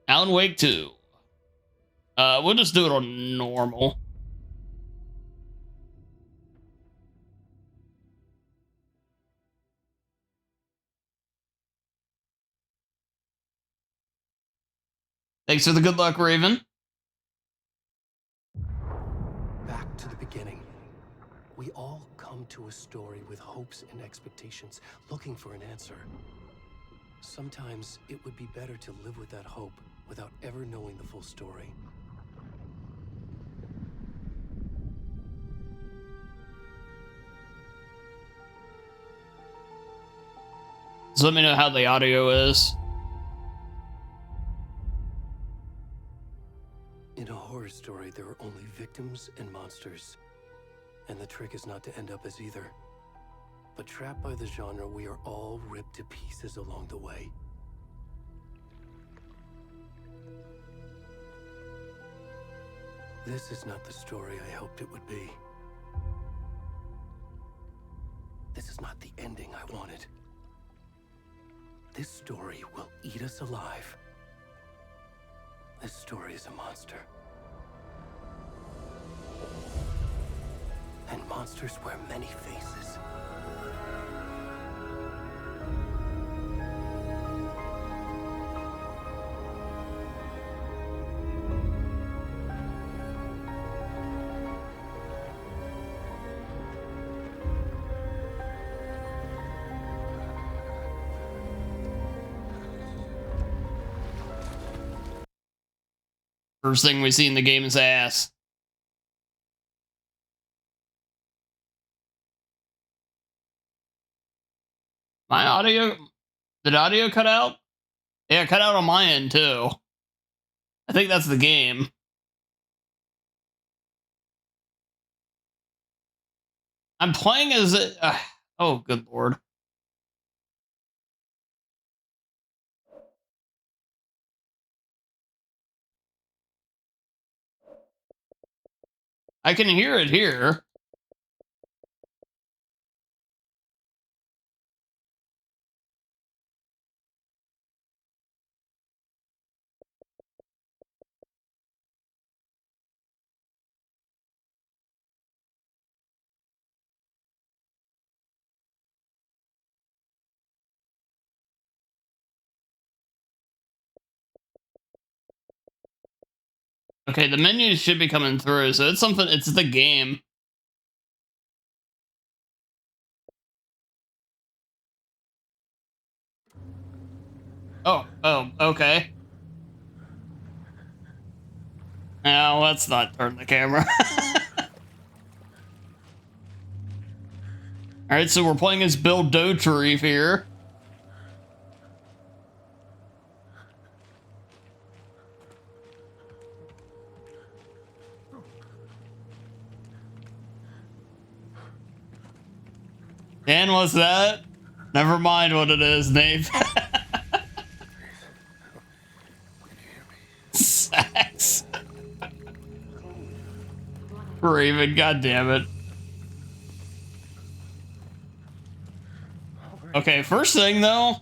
Alan Wake 2. We'll just do it on normal. Thanks for the good luck, Raven. Back to the beginning. We all come to a story with hopes and expectations, looking for an answer. Sometimes it would be better to live with that hope without ever knowing the full story. So let me know how the audio is. In a horror story, there are only victims and monsters. And the trick is not to end up as either. But trapped by the genre, we are all ripped to pieces along the way. This is not the story I hoped it would be. This is not the ending I wanted. This story will eat us alive. This story is a monster. And monsters wear many faces. First thing we see in the game is ass. My audio... Did audio cut out? Yeah, it cut out on my end, too. I think that's the game. I'm playing as... oh, good lord. I can hear it here. Okay, the menus should be coming through, so it's something... It's the game. Oh, okay. Now, let's not turn the camera. Alright, so we're playing as Bill Dauterive here. Dan, what's that? Never mind what it is, Nate. Sex. Raven, goddammit. Okay, first thing though,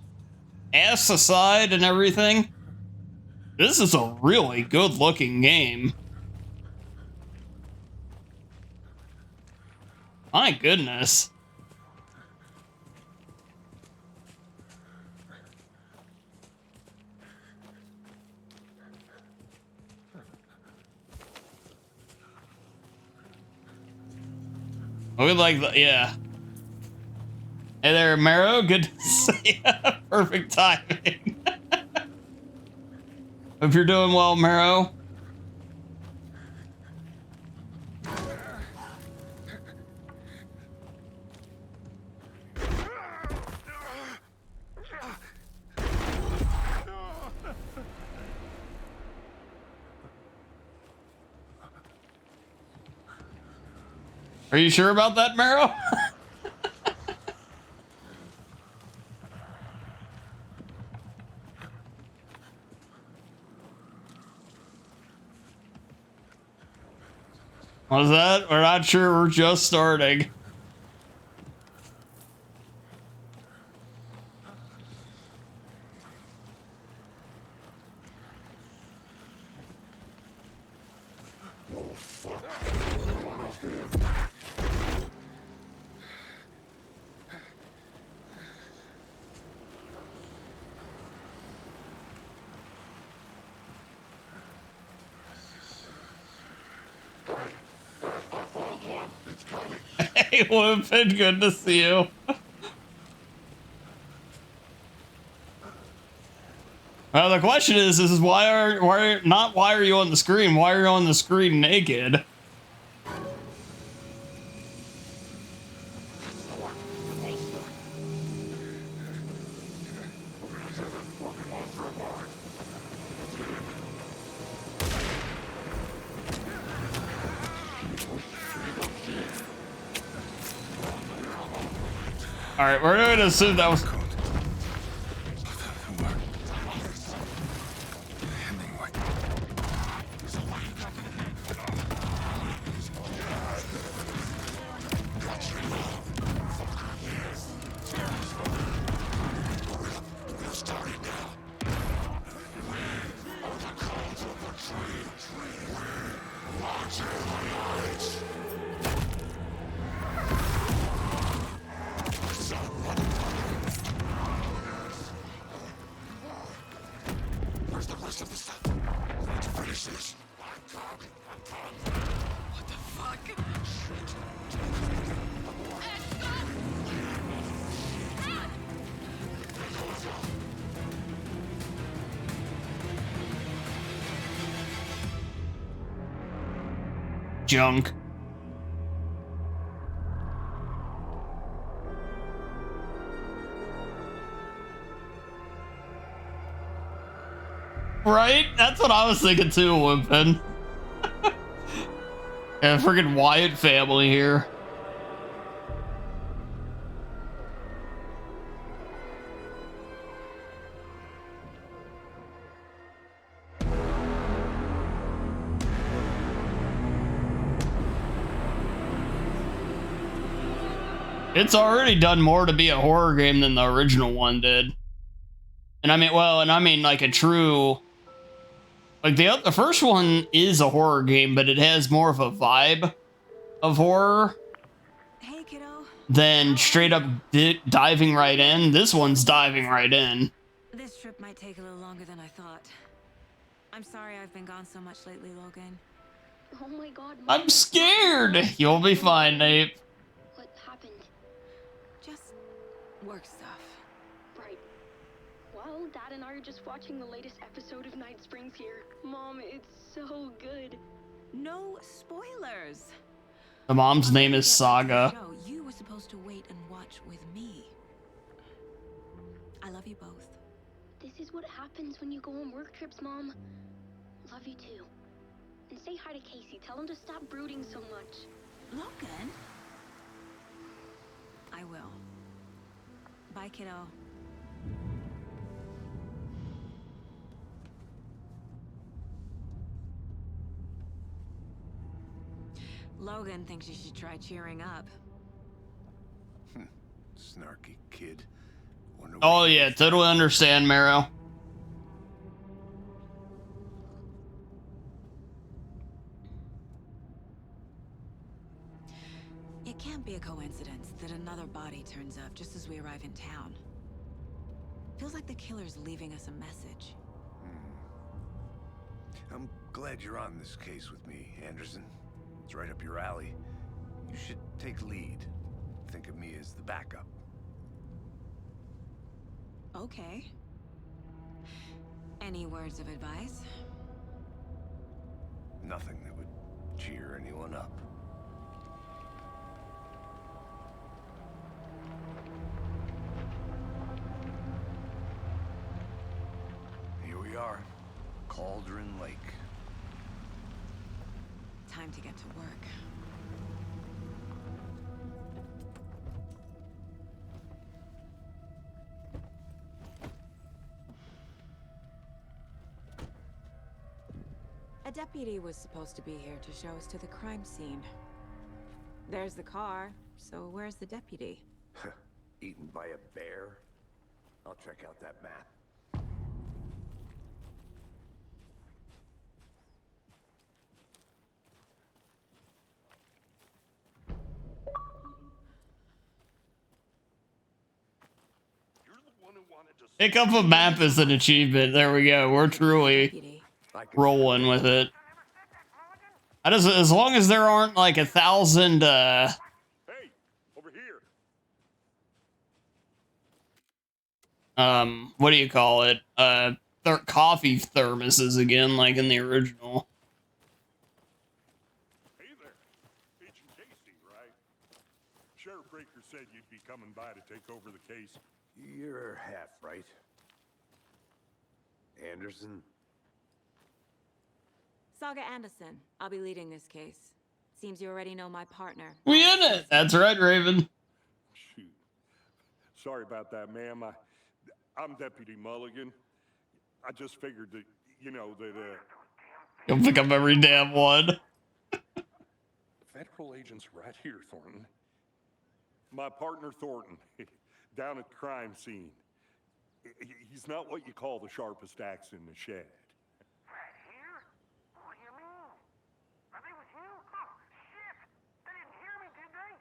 ass aside and everything, this is a really good looking game. My goodness. We like the, yeah. Hey there, Marrow. Good to see you. Perfect timing. Hope you're doing well, Marrow. Are you sure about that, Marrow? What was that? We're not sure. We're just starting. Hey, would have been good to see you. The question is why are you on the screen? Why are you on the screen naked? All right, we're going to assume that was. Junk. Right? That's what I was thinking too, Wimpin. Yeah, freaking Wyatt family here. It's already done more to be a horror game than the original one did. And I mean, like a true, like the first one is a horror game, but it has more of a vibe of horror. Hey, kiddo. Than straight up diving right in. This one's diving right in. This trip might take a little longer than I thought. I'm sorry I've been gone so much lately, Logan. Oh my God. Mom. I'm scared. You'll be fine, Nate. What happened? Just work stuff. Right. Well, Dad and I are just watching the latest episode of Night Springs here. Mom, it's so good. No spoilers. The mom's name is Saga. You were supposed to wait and watch with me. I love you both. This is what happens when you go on work trips, Mom. Love you too. And say hi to Casey. Tell him to stop brooding so much. Logan? I will. Bye, kiddo. Logan thinks you should try cheering up. Snarky kid. Oh yeah, totally understand, Marrow. It can't be a coincidence that another body turns up just as we arrive in town. Feels like the killer's leaving us a message. I'm glad you're on this case with me, Anderson. It's right up your alley. You should take lead. Think of me as the backup. Okay. Any words of advice? Nothing that would cheer anyone up. Here we are. Cauldron Lake. Time to get to work. A deputy was supposed to be here to show us to the crime scene. There's the car, so where's the deputy? Eaten by a bear? I'll check out that map. Pick up a map as an achievement. There we go. We're truly Deputy. I can rolling with it. As long as there aren't like 1,000 Hey, over here. what do you call it? Coffee thermoses again, like in the original. Hey there. Agent Casey, right? Sheriff Breaker said you'd be coming by to take over the case. You're half right. Anderson? Saga Anderson. I'll be leading this case. Seems you already know my partner. We in it. That's right, Raven. Shoot. Sorry about that, ma'am. I'm Deputy Mulligan. I just figured that, you know, that, You'll pick up every damn one. federal agent's right here, Thornton. My partner, Thornton, down at the crime scene. He's not what you call the sharpest axe in the shed. Right here? What do you mean? Are they with you? Oh, shit! They didn't hear me, did they?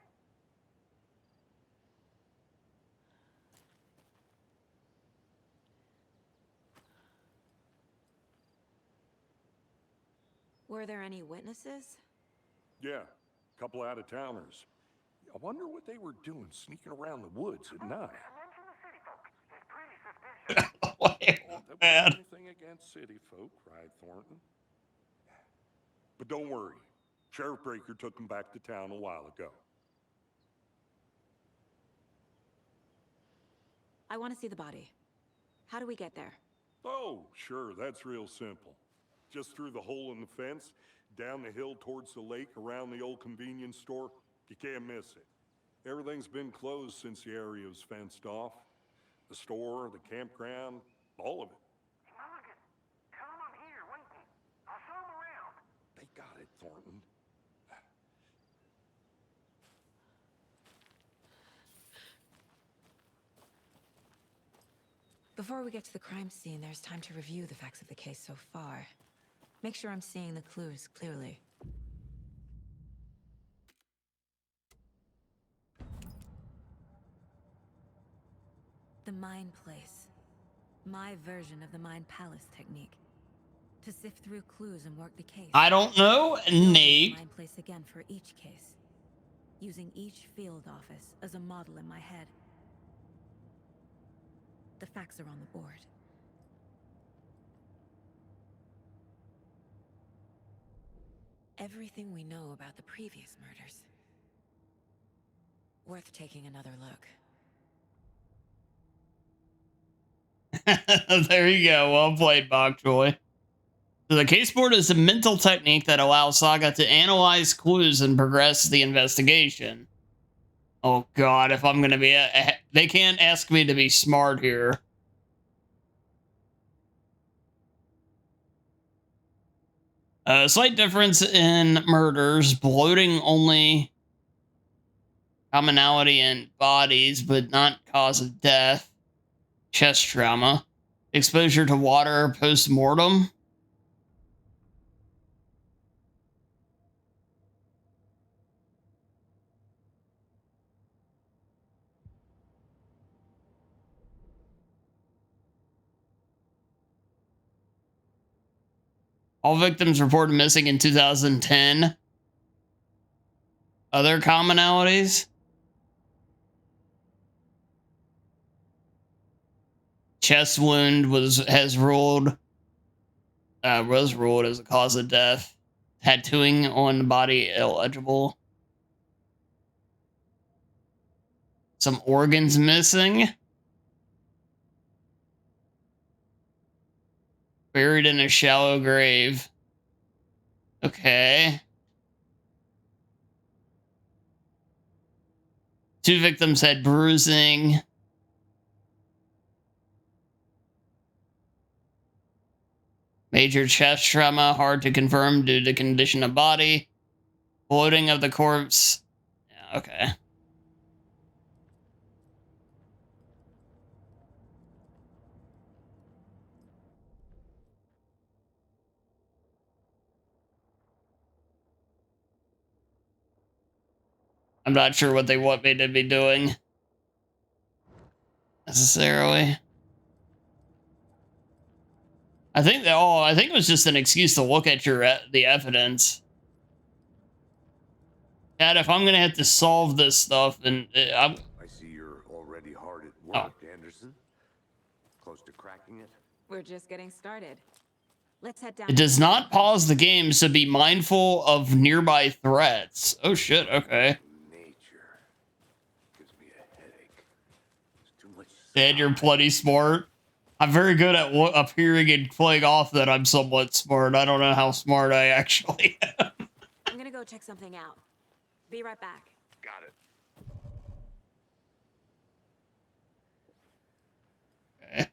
Were there any witnesses? Yeah, a couple out-of-towners. I wonder what they were doing sneaking around the woods at night. Mention the city folk. It's pretty suspicious. Wait, That man. wasn't anything against city folk, right, Thornton? But don't worry. Sheriff Breaker took them back to town a while ago. I want to see the body. How do we get there? Oh, sure, that's real simple. Just through the hole in the fence, down the hill towards the lake, around the old convenience store. You can't miss it. Everything's been closed since the area was fenced off. The store, the campground, all of it. Mulligan, tell them I'm here, waiting. I'll show them around. They got it, Thornton. Before we get to the crime scene, there's time to review the facts of the case so far. Make sure I'm seeing the clues clearly. The Mind Place. My version of the Mind Palace technique. To sift through clues and work the case. I don't know, Building Nate. the Mind Place again for each case. Using each field office as a model in my head. The facts are on the board. Everything we know about the previous murders. Worth taking another look. There you go. Well played, Bokchoy. So the case board is a mental technique that allows Saga to analyze clues and progress the investigation. Oh god, if I'm gonna be they can't ask me to be smart here. A slight difference in murders, bloating only commonality in bodies, but not cause of death. Chest trauma. Exposure to water post-mortem. All victims reported missing in 2010. Other commonalities? Chest wound was ruled as a cause of death. Tattooing on the body illegible. Some organs missing. Buried in a shallow grave. Okay. 2 victims had bruising. Major chest trauma, hard to confirm due to condition of body. Bloating of the corpse. Yeah, okay. I'm not sure what they want me to be doing necessarily. I think I think it was just an excuse to look at the evidence. Dad, if I'm gonna have to solve this stuff, and I see you're already hard at work, Anderson. Close to cracking it? We're just getting started. Let's head down. it does not pause the game, so be mindful of nearby threats. Oh shit, okay. Nature gives me a headache. There's too much. Dad, you're plenty smart. I'm very good at appearing and playing off that I'm somewhat smart. I don't know how smart I actually am. I'm gonna go check something out. Be right back. Got it. Okay.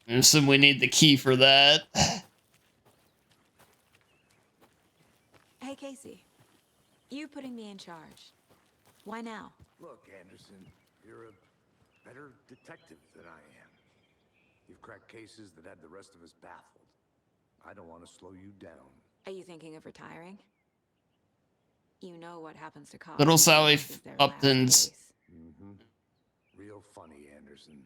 I assume we need the key for that. Hey, Casey. You putting me in charge. Why now? Look, Anderson, you're a better detective than I am. You've cracked cases that had the rest of us baffled. I don't want to slow you down. Are you thinking of retiring? You know what happens to cops. Little Sally This is their last Upton's. case. Mm-hmm. Real funny, Anderson.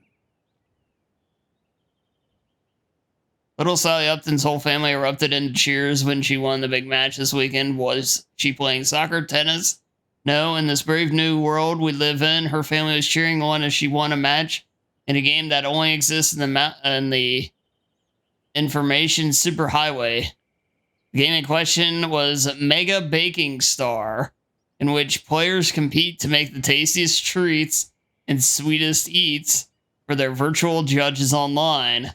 Little Sally Upton's whole family erupted into cheers when she won the big match this weekend. Was she playing soccer, tennis? No, in this brave new world we live in, her family was cheering on as she won a match in a game that only exists in the information superhighway. The game in question was Mega Baking Star, in which players compete to make the tastiest treats and sweetest eats for their virtual judges online.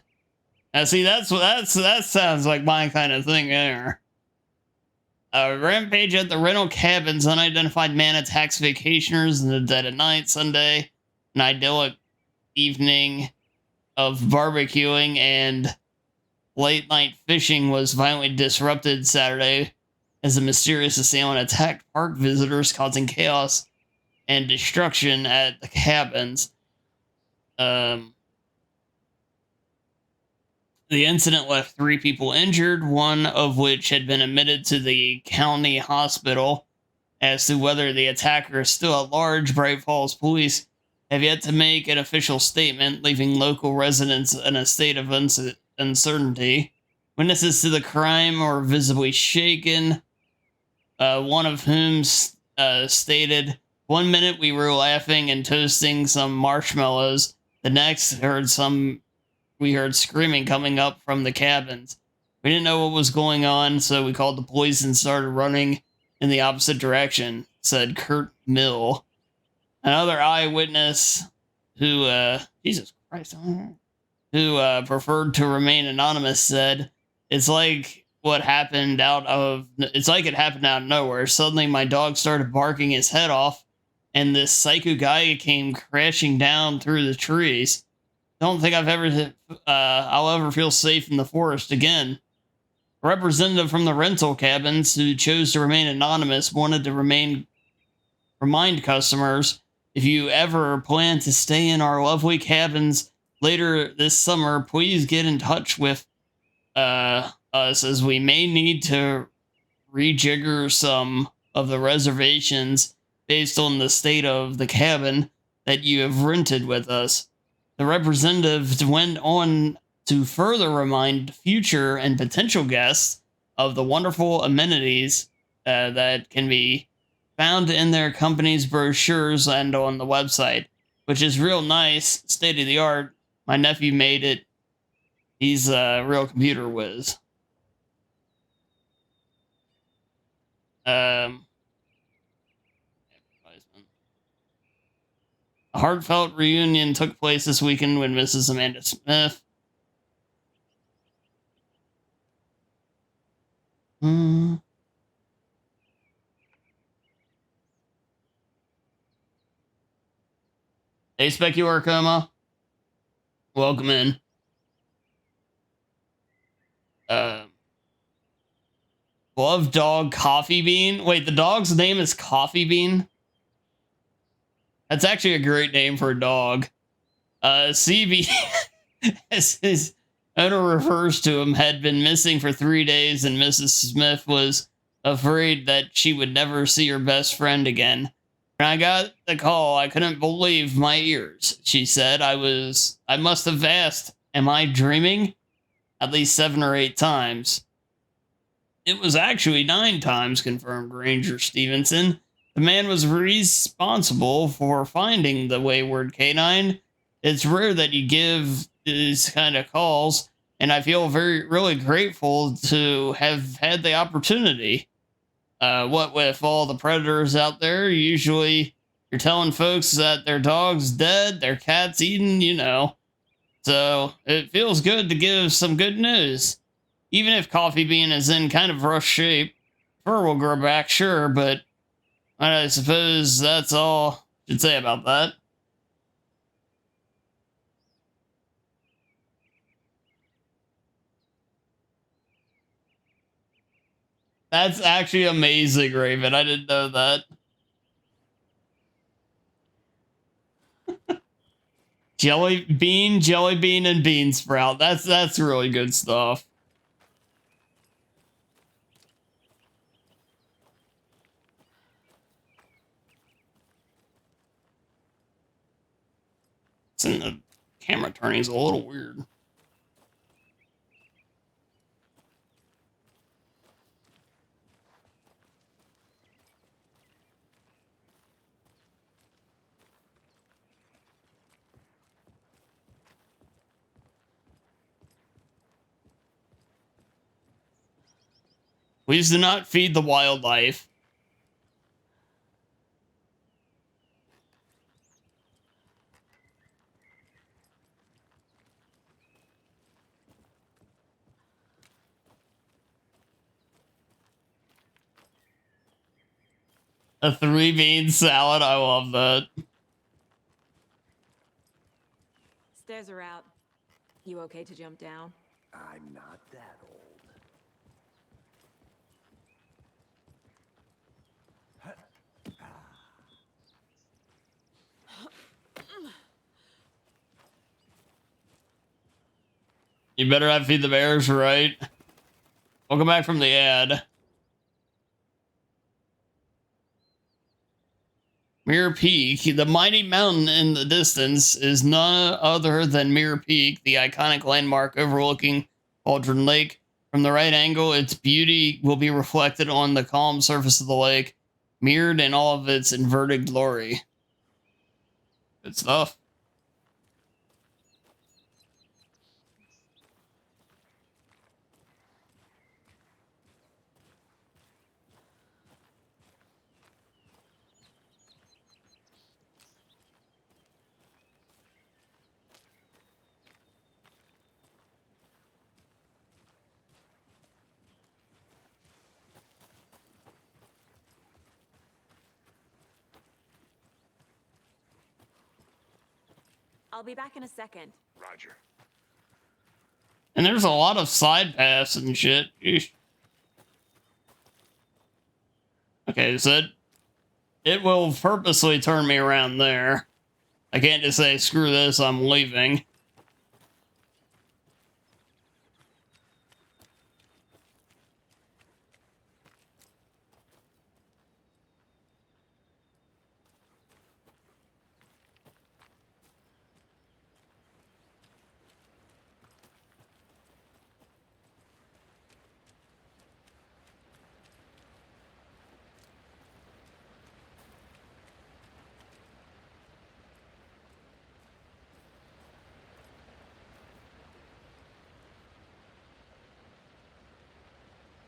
Now, see, that sounds like my kind of thing there. A rampage at the rental cabins. Unidentified man attacks vacationers in the dead of night Sunday. An idyllic evening of barbecuing and late night fishing was violently disrupted Saturday as a mysterious assailant attacked park visitors, causing chaos and destruction at the cabins. The incident left 3 people injured, one of which had been admitted to the county hospital. As to whether the attacker is still at large, Bright Falls police have yet to make an official statement, leaving local residents in a state of uncertainty. Witnesses to the crime were visibly shaken, one of whom stated, "1 minute we were laughing and toasting some marshmallows. The next we heard screaming coming up from the cabins. We didn't know what was going on, so we called the police and started running in the opposite direction," said Kurt Mill. Another eyewitness who, Jesus Christ, who preferred to remain anonymous said, it's like it happened out of nowhere. Suddenly my dog started barking his head off, and this psycho guy came crashing down through the trees. Don't think I'll ever feel safe in the forest again. A representative from the rental cabins who chose to remain anonymous wanted to remind customers, if you ever plan to stay in our lovely cabins later this summer, please get in touch with us, as we may need to rejigger some of the reservations based on the state of the cabin that you have rented with us. The representative went on to further remind future and potential guests of the wonderful amenities that can be found in their company's brochures and on the website, which is real nice, state of the art. My nephew made it. He's a real computer whiz. A heartfelt reunion took place this weekend when Mrs. Amanda Smith Hey, Specular Coma. Welcome in. Love Dog Coffee Bean. Wait, the dog's name is Coffee Bean? That's actually a great name for a dog. CB, as his owner refers to him, had been missing for 3 days, and Mrs. Smith was afraid that she would never see her best friend again. When I got the call, I couldn't believe my ears. She said, I must have asked, am I dreaming? at least 7 or 8 times. It was actually 9 times, confirmed Ranger Stevenson. The man was responsible for finding the wayward canine. It's rare that you give these kind of calls, and I feel really grateful to have had the opportunity. What with all the predators out there, usually you're telling folks that their dog's dead, their cat's eaten, you know. So it feels good to give some good news. Even if Coffee Bean is in kind of rough shape, fur will grow back, sure, but I suppose that's all I should say about that. That's actually amazing, Raven. I didn't know that. Jelly bean, and bean sprout. That's really good stuff. And the camera turning is a little weird. Please do not feed the wildlife. A 3-bean salad. I love that. Stairs are out. You okay to jump down? I'm not that old. You better not feed the bears, right? Welcome back from the ad. Mirror Peak. The mighty mountain in the distance is none other than Mirror Peak, the iconic landmark overlooking Cauldron Lake. From the right angle, its beauty will be reflected on the calm surface of the lake, mirrored in all of its inverted glory. Good stuff. I'll be back in a second. Roger. And there's a lot of side paths and shit. Eesh. Okay, so it will purposely turn me around there. I can't just say, screw this, I'm leaving.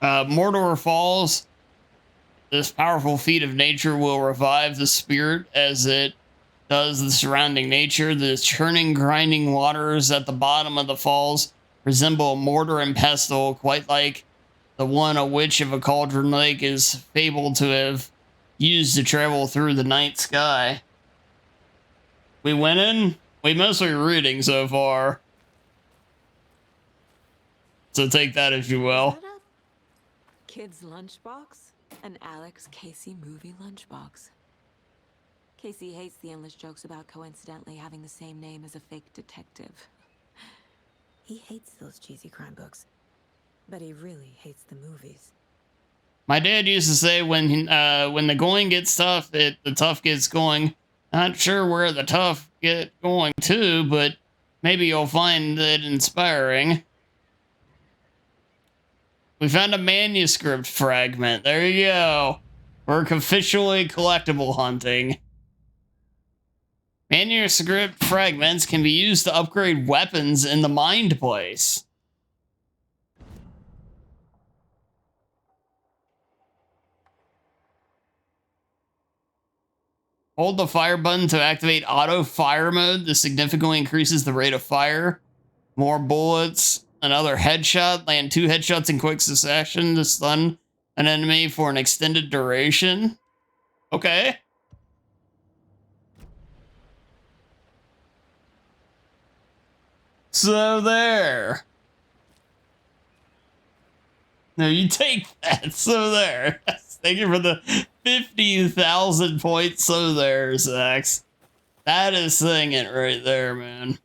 Mordor Falls. This powerful feat of nature will revive the spirit as it does the surrounding nature. The churning, grinding waters at the bottom of the falls resemble mortar and pestle, quite like the one a witch of a Cauldron Lake is fabled to have used to travel through the night sky. We went in. We mostly reading so far. So take that if you will. Is that a kid's lunchbox? An Alex Casey movie lunchbox. Casey hates the endless jokes about coincidentally having the same name as a fake detective. He hates those cheesy crime books, but he really hates the movies. My dad used to say when the going gets tough, the tough gets going. Not sure where the tough get going to, but maybe you'll find it inspiring. We found a manuscript fragment. There you go. We're officially collectible hunting. Manuscript fragments can be used to upgrade weapons in the Mind Place. Hold the fire button to activate auto fire mode. This significantly increases the rate of fire. More bullets. Another headshot. Land 2 headshots in quick succession to stun an enemy for an extended duration. Okay. So there. No, you take that. So there. Thank you for the 50,000 points. So there, Zax. That is singing right there, man.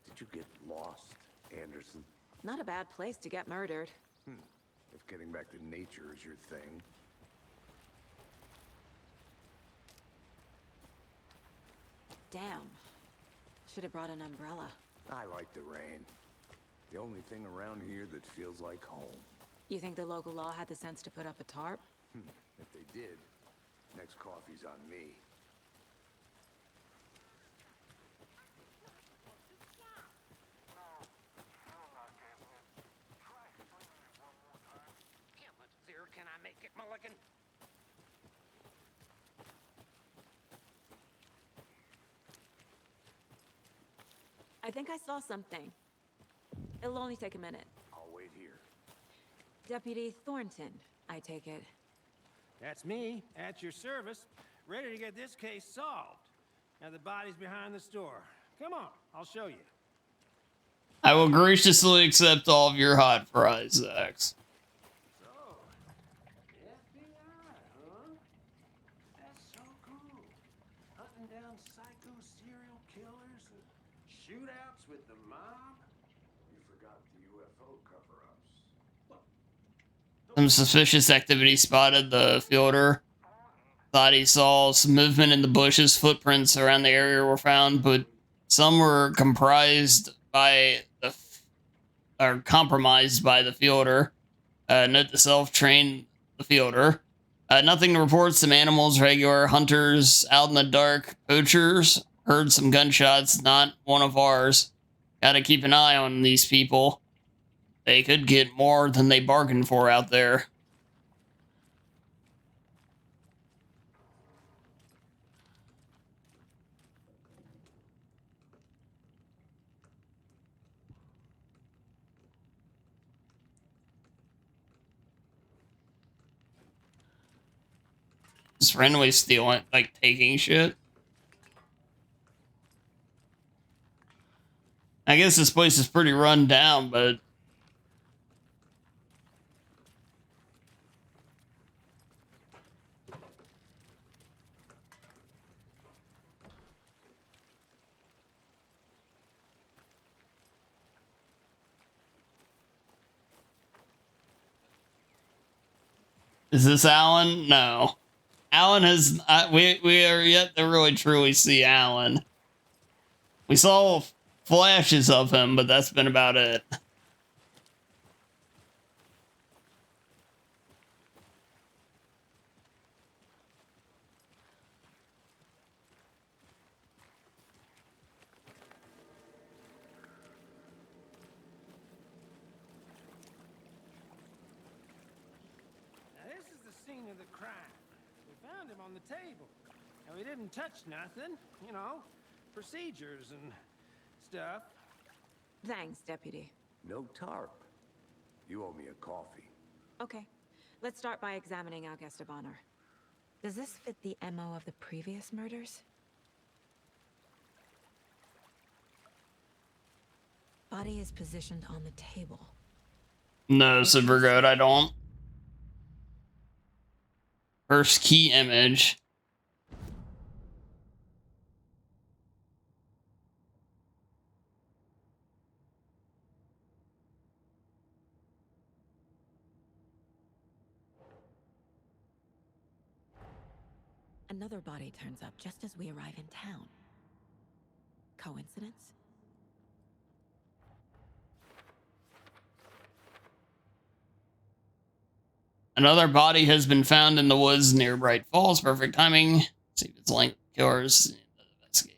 Did you get lost, Anderson? Not a bad place to get murdered. If getting back to nature is your thing. Damn. Should have brought an umbrella. I like the rain. The only thing around here that feels like home. You think the local law had the sense to put up a tarp? If they did, next coffee's on me. How much zero can I make it, Mulligan? I think I saw something. It'll only take a minute. I'll wait here. Deputy Thornton, I take it. That's me, at your service, ready to get this case solved. Now the body's behind the store. Come on, I'll show you. I will graciously accept all of your hot fries, Zax. So, FBI, huh? That's so cool. Hunting down psycho serial killers and shootouts with the mob. You forgot the UFO cover-ups. Some suspicious activity spotted. The fielder thought he saw some movement in the bushes. Footprints around the area were found, but some were compromised by the fielder. Note to self: train the fielder. Nothing to report. Some animals, regular hunters out in the dark. Poachers heard some gunshots. Not one of ours. Gotta keep an eye on these people. They could get more than they bargained for out there. Just randomly stealing, like taking shit. I guess this place is pretty run down, but is this Alan? No. Alan has... we are yet to really truly see Alan. We saw flashes of him, but that's been about it. Now this is the scene of the crime. We found him on the table. And we didn't touch nothing, you know, procedures and stuff. Thanks, Deputy. No tarp. You owe me a coffee. Okay, let's start by examining our guest of honor. Does this fit the MO of the previous murders? Body is positioned on the table. No, Silvergoat, I don't. First key image. Another body turns up just as we arrive in town. Coincidence? Another body has been found in the woods near Bright Falls. Perfect timing. See if it's linked to killers. Investigate.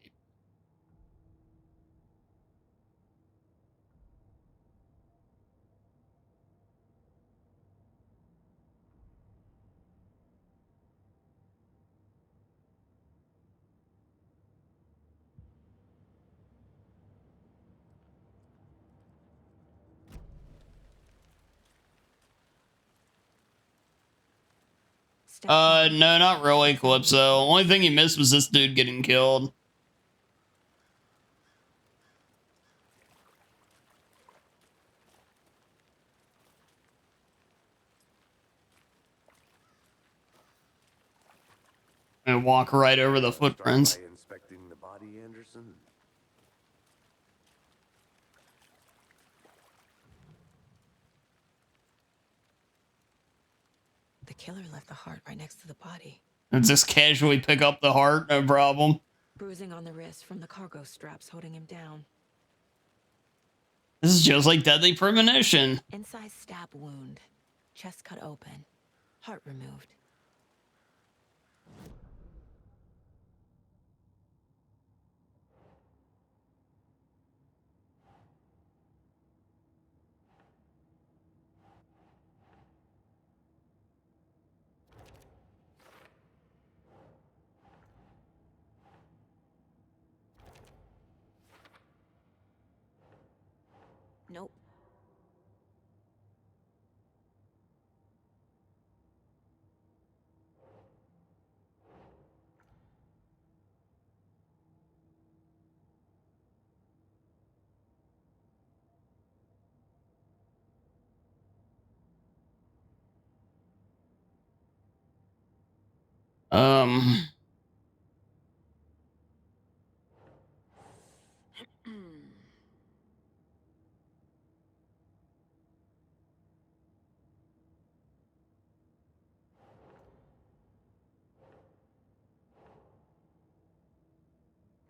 No, not really, Calypso. Only thing you missed was this dude getting killed. And walk right over the footprints. By inspecting the body, Anderson? The killer left the heart right next to the body. And just casually pick up the heart, no problem. Bruising on the wrist from the cargo straps holding him down. This is just like Deadly Premonition. Inside stab wound. Chest cut open. Heart removed. Nope.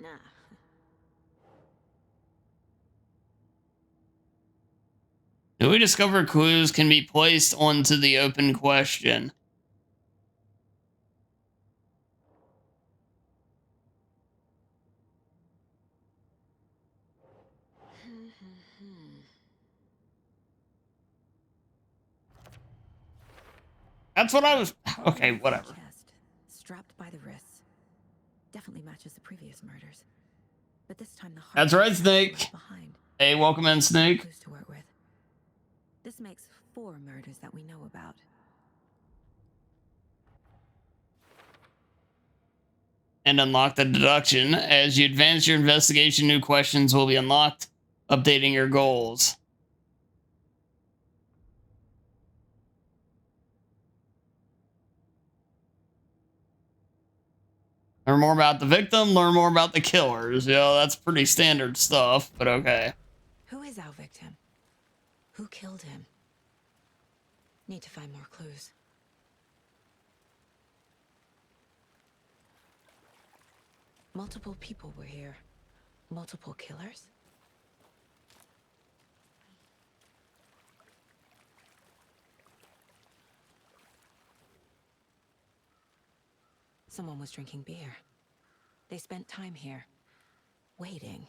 Nah. Newly discovered clues can be placed onto the open question. That's what I was... Okay, whatever. Chest, strapped by the wrists. Definitely matches the previous murders. But this time the heart... That's right, Snake. Behind. Hey, welcome in, Snake. Clues to work with. This makes 4 murders that we know about. And unlock the deduction. As you advance your investigation, new questions will be unlocked, updating your goals. Learn more about the victim, learn more about the killers. Yeah, that's pretty standard stuff, but okay. Who is our victim? Who killed him? Need to find more clues. Multiple people were here. Multiple killers? Someone was drinking beer. They spent time here, waiting.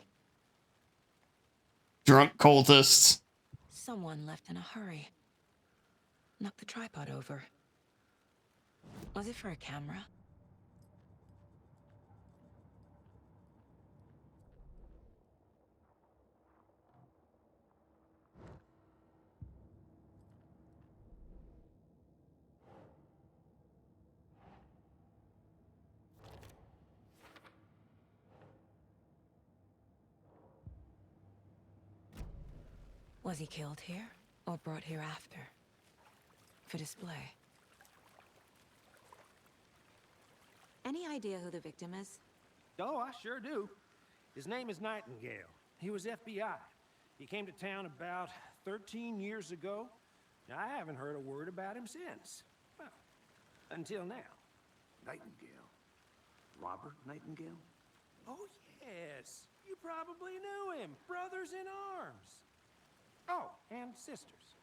Drunk cultists. Someone left in a hurry. Knocked the tripod over. Was it for a camera? Was he killed here, or brought here after? For display. Any idea who the victim is? Oh, I sure do. His name is Nightingale. He was FBI. He came to town about 13 years ago. I haven't heard a word about him since. Well, until now. Nightingale? Robert Nightingale? Oh, yes. You probably knew him. Brothers in arms. Oh, and sisters.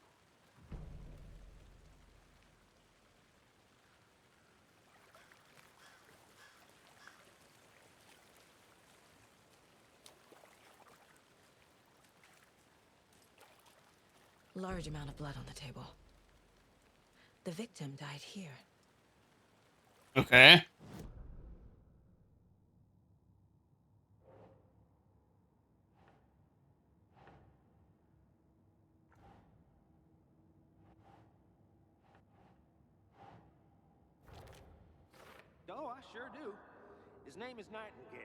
Large amount of blood on the table. The victim died here. Okay. Oh, I sure do. His name is Nightingale.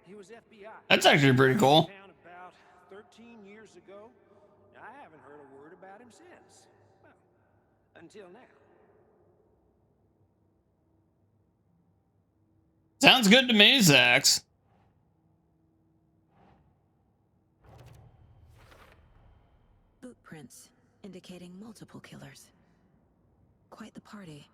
He was FBI. That's actually pretty cool. Town about 13 years ago. I haven't heard a word about him since. Well, until now. Sounds good to me, Zax. Boot prints indicating multiple killers. Quite the party.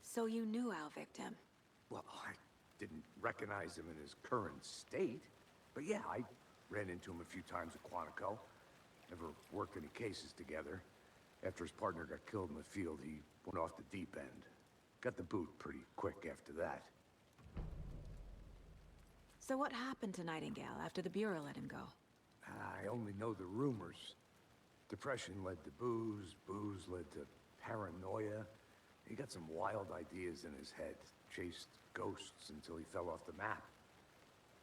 So you knew our victim? Well, I didn't recognize him in his current state. But yeah, I ran into him a few times at Quantico. Never worked any cases together. After his partner got killed in the field, he went off the deep end. Got the boot pretty quick after that. So what happened to Nightingale after the Bureau let him go? I only know the rumors. Depression led to booze, booze led to paranoia. He got some wild ideas in his head, chased ghosts until he fell off the map.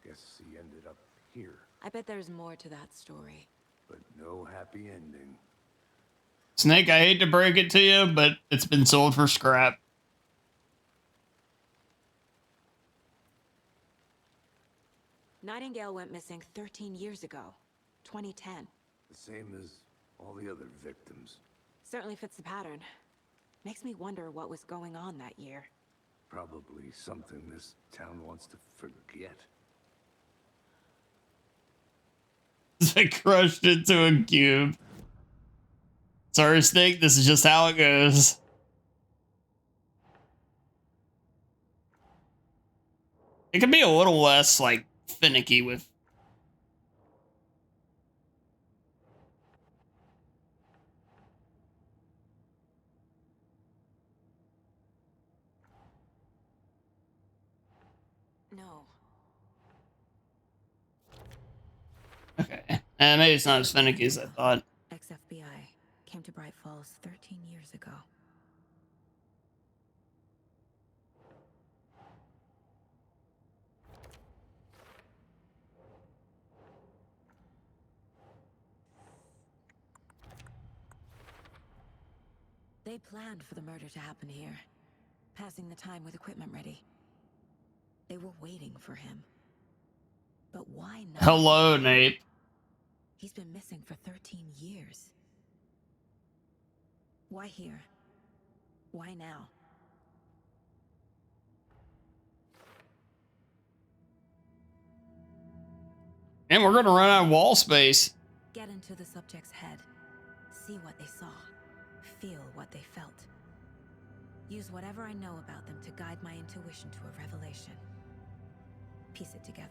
Guess he ended up here, I bet there's more to that story. but no happy ending. Snake, I hate to break it to you, but it's been sold for scrap. Nightingale went missing 13 years ago. 2010. The same as all the other victims. Certainly fits the pattern. Makes me wonder what was going on that year. Probably something this town wants to forget. I crushed it to a cube. Sorry, Snake, this is just how it goes. It can be a little less, like, finicky with... No. Okay. And maybe it's not as finicky as I thought. Ex-FBI came to Bright Falls 13 years ago. They planned for the murder to happen here, passing the time with equipment ready. They were waiting for him. But why not? Hello, Nate. He's been missing for 13 years. Why here? Why now? And we're gonna run out of wall space. Get into the subject's head. See what they saw. Feel what they felt. Use whatever I know about them to guide my intuition to a revelation. Piece it together.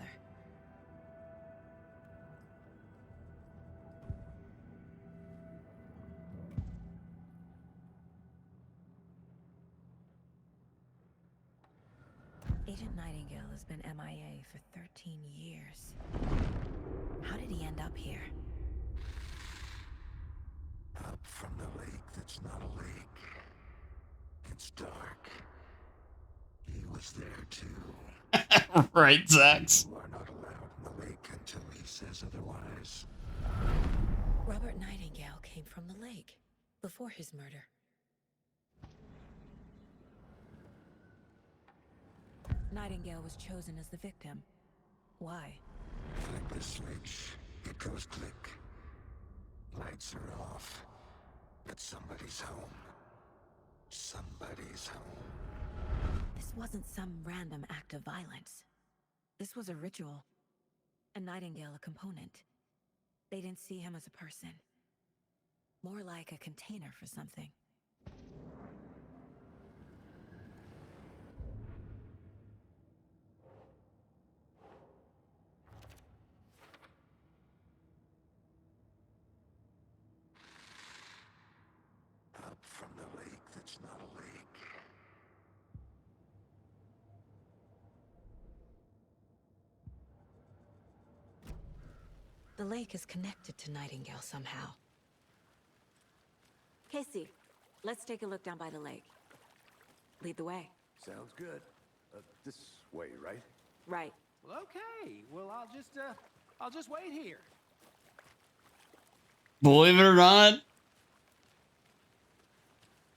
Agent Nightingale has been MIA for 13 years. How did he end up here? Up from the lake that's not a lake. It's dark. He was there too. Right, Zax. You are not allowed in the lake until he says otherwise. Robert Nightingale came from the lake before his murder. Nightingale was chosen as the victim. Why? Flick the switch. It goes click. Lights are off. But somebody's home. Somebody's home. This wasn't some random act of violence. This was a ritual. A Nightingale a component. They didn't see him as a person. More like a container for something. Up from the lake that's not a lake. The lake is connected to Nightingale somehow. Casey, let's take a look down by the lake. Lead the way. Sounds good. This way, right? Right. Well, okay. Well, I'll just wait here. Believe it or not.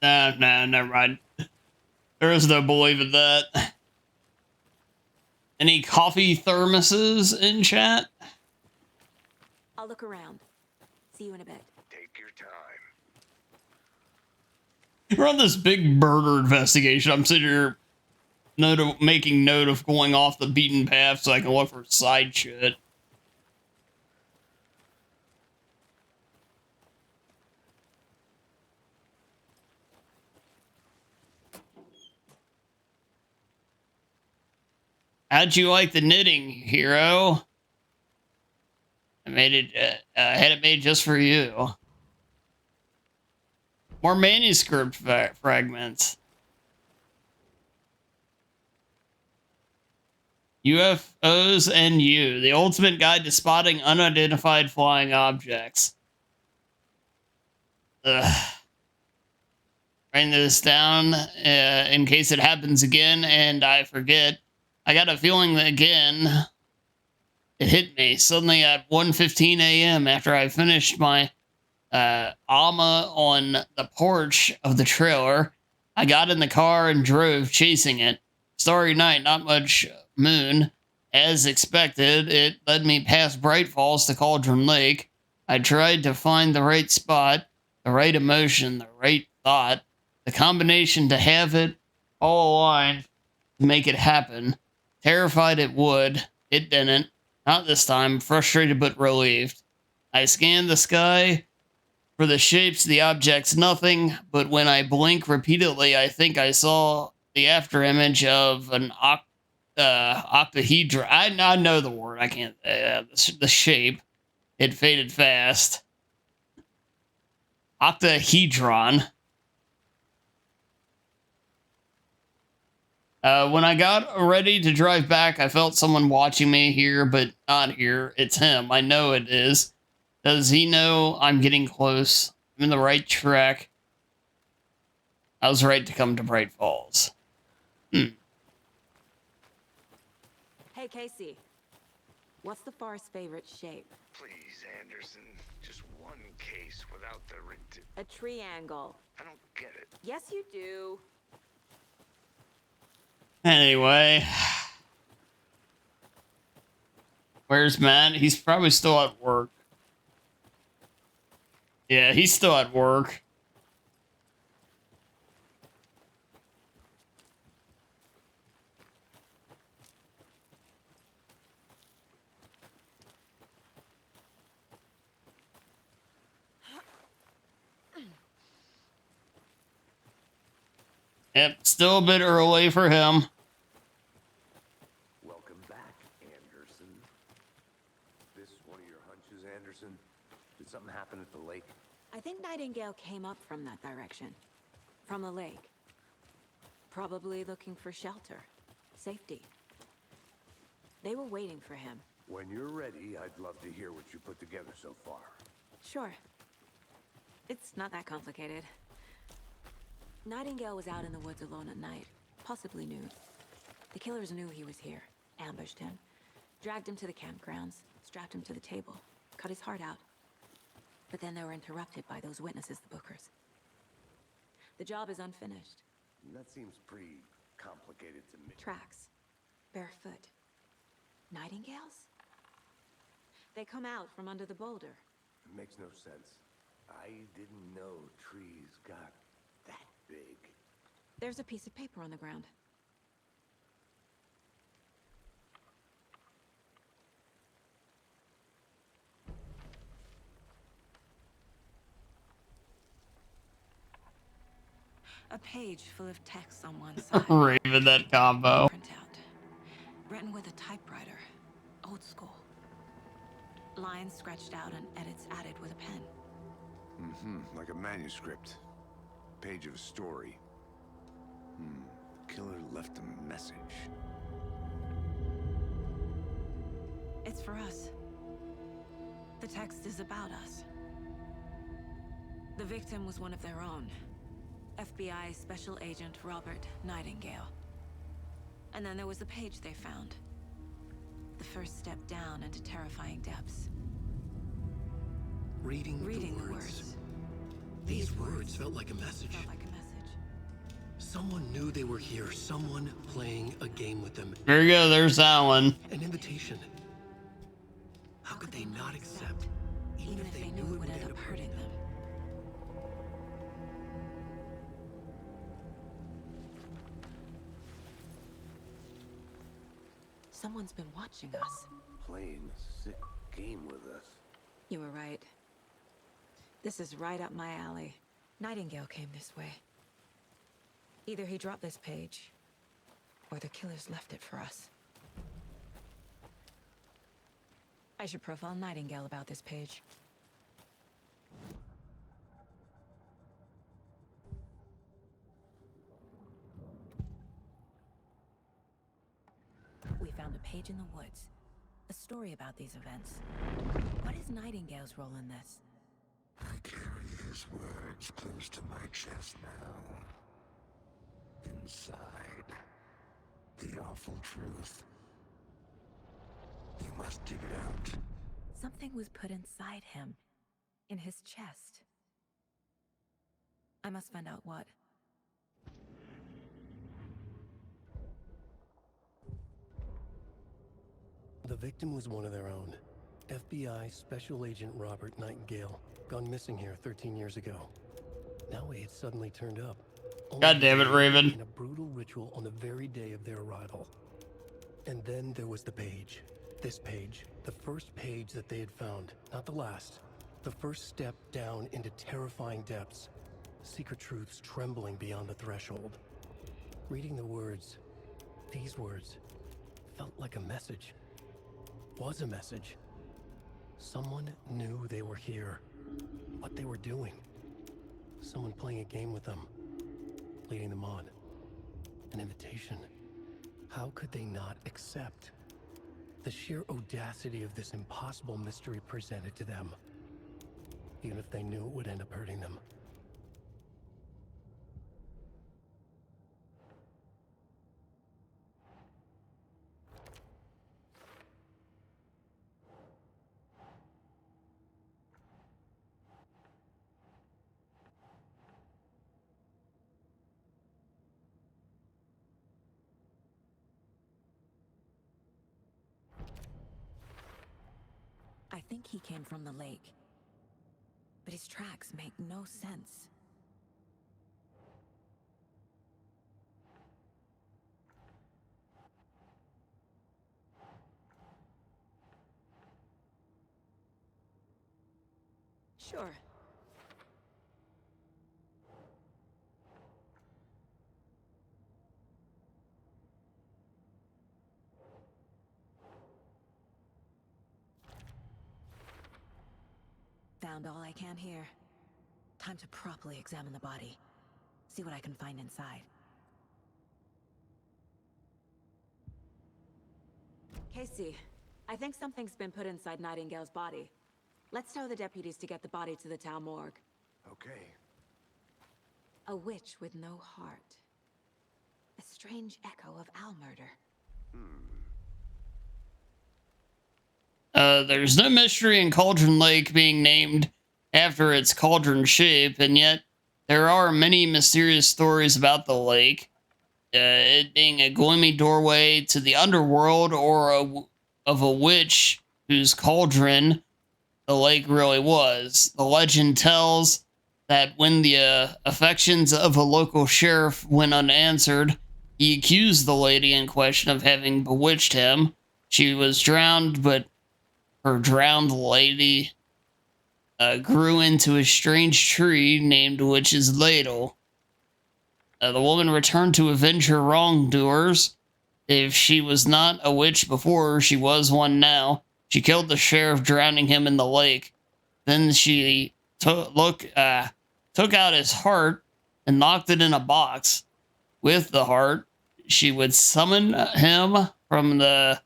Nah, never mind. There is no believing that. Any coffee thermoses in chat? I'll look around. See you in a bit. Take your time. We're on this big murder investigation. I'm sitting here making note of going off the beaten path so I can look for side shit. How'd you like the knitting, hero? I made it, had it made just for you. More manuscript fragments. UFOs and you, the ultimate guide to spotting unidentified flying objects. Ugh. Writing this down in case it happens again and I forget. I got a feeling that again, it hit me suddenly at 1:15 a.m. after I finished my Alma on the porch of the trailer. I got in the car and drove, chasing it. Starry night, not much moon. As expected, it led me past Bright Falls to Cauldron Lake. I tried to find the right spot, the right emotion, the right thought, the combination to have it all aligned to make it happen. Terrified it would. It didn't. Not this time. Frustrated but relieved. I scanned the sky for the shapes, the objects, nothing. But when I blink repeatedly, I think I saw the afterimage of an octahedron. I know the word. I can't. The shape. It faded fast. Octahedron. When I got ready to drive back, I felt someone watching me here, but not here. It's him. I know it is. Does he know I'm getting close? I'm in the right track. I was right to come to Bright Falls. Hey, Casey. What's the forest's favorite shape? Please, Anderson. Just one case without the... A triangle. I don't get it. Yes, you do. Anyway. Where's Matt? He's probably still at work. Yeah, he's still at work. Yep, still a bit early for him. Welcome back, Anderson. This one of your hunches, Anderson? Did something happen at the lake? I think Nightingale came up from that direction. From the lake. Probably looking for shelter. Safety. They were waiting for him. When you're ready, I'd love to hear what you put together so far. Sure. It's not that complicated. Nightingale was out in the woods alone at night, possibly nude. The killers knew he was here, ambushed him, dragged him to the campgrounds, strapped him to the table, cut his heart out. But then they were interrupted by those witnesses, the Bookers. The job is unfinished. That seems pretty complicated to me. Tracks. Barefoot. Nightingales? They come out from under the boulder. It makes no sense. I didn't know trees got that big. There's a piece of paper on the ground. A page full of text on one side. Raven, that combo. Printout. Written with a typewriter. Old school. Lines scratched out and edits added with a pen. Like a manuscript. Page of a story. Killer left a message. It's for us. The text is about us. The victim was one of their own. FBI Special Agent Robert Nightingale. And then there was the page they found. The first step down into terrifying depths. Reading the words. These words felt like a message. Someone knew they were here. Someone playing a game with them. There you go. There's that one. An invitation. How could they not accept, even if they knew it would end up hurting them? Someone's been watching us. Playing a sick game with us. You were right. This is right up my alley. Nightingale came this way. Either he dropped this page, or the killers left it for us. I should profile Nightingale about this page. We found a page in the woods. A story about these events. What is Nightingale's role in this? I carry his words close to my chest now. Inside, the awful truth. You must dig it out. Something was put inside him. In his chest. I must find out what. The victim was one of their own. FBI Special Agent Robert Nightingale, gone missing here 13 years ago. Now he had suddenly turned up. God damn it, Raven. In a brutal ritual on the very day of their arrival. And then there was the page. This page. The first page that they had found. Not the last. The first step down into terrifying depths. Secret truths trembling beyond the threshold. Reading the words, these words, felt like a message. Was a message. Someone knew they were here. What they were doing. Someone playing a game with them. Leading them on. An invitation. How could they not accept? The sheer audacity of this impossible mystery presented to them. Even if they knew it would end up hurting them. I think he came from the lake. But his tracks make no sense. Sure. Found all I can here. Time to properly examine the body. See what I can find inside. Casey, I think something's been put inside Nightingale's body. Let's tell the deputies to get the body to the town morgue. Okay. A witch with no heart. A strange echo of Al murder. There's no mystery in Cauldron Lake being named after its cauldron shape, and yet there are many mysterious stories about the lake. It being a gloomy doorway to the underworld, or of a witch whose cauldron the lake really was. The legend tells that when the affections of a local sheriff went unanswered, he accused the lady in question of having bewitched him. She was drowned, but her drowned lady grew into a strange tree named Witch's Ladle. The woman returned to avenge her wrongdoers. If she was not a witch before, she was one now. She killed the sheriff, drowning him in the lake. Then she took out his heart and locked it in a box. With the heart, she would summon him from the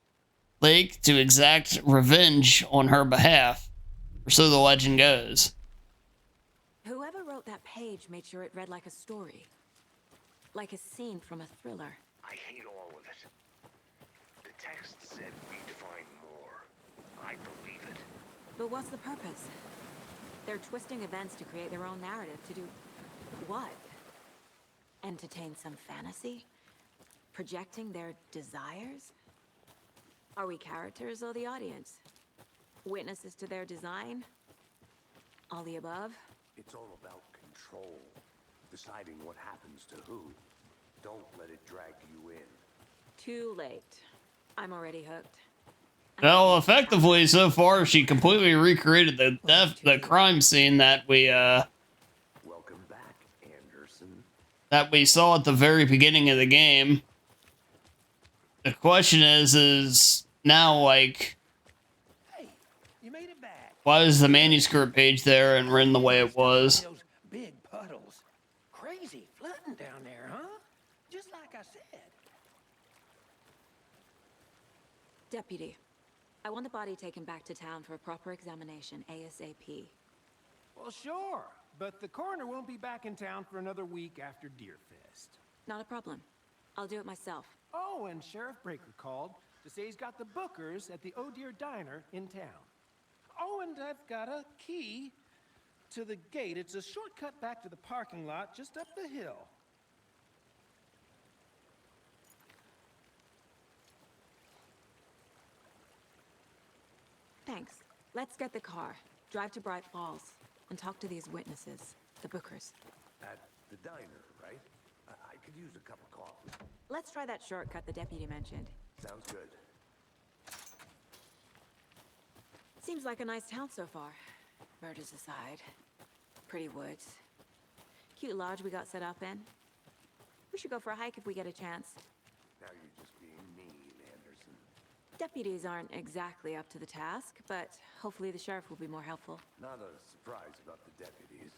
lake to exact revenge on her behalf. Or so the legend goes. Whoever wrote that page made sure it read like a story. Like a scene from a thriller. I hate all of it. The text said we'd find more. I believe it. But what's the purpose? They're twisting events to create their own narrative to do what? Entertain some fantasy? Projecting their desires? Are we characters or the audience? Witnesses to their design? All the above? It's all about control. Deciding what happens to who. Don't let it drag you in. Too late. I'm already hooked. Well, effectively, so far, she completely recreated the crime scene that we, Welcome back, Anderson. that we saw at the very beginning of the game. The question is now, like, Hey, you made it back. why is the manuscript page there and written the way it was? Those big puddles. Crazy flooding down there, huh? Just like I said. Deputy, I want the body taken back to town for a proper examination, ASAP. Well, sure. But the coroner won't be back in town for another week after Deerfest. Not a problem. I'll do it myself. Oh, and Sheriff Breaker called to say he's got the Bookers at the Oh Dear Diner in town. Oh, and I've got a key to the gate. It's a shortcut back to the parking lot just up the hill. Thanks. Let's get the car, drive to Bright Falls, and talk to these witnesses, the Bookers. At the diner, right? I could use a cup of coffee. Let's try that shortcut the deputy mentioned. Sounds good. Seems like a nice town so far. Murders aside. Pretty woods. Cute lodge we got set up in. We should go for a hike if we get a chance. Now you're just being mean, Anderson. Deputies aren't exactly up to the task, but hopefully the sheriff will be more helpful. Not a surprise about the deputies.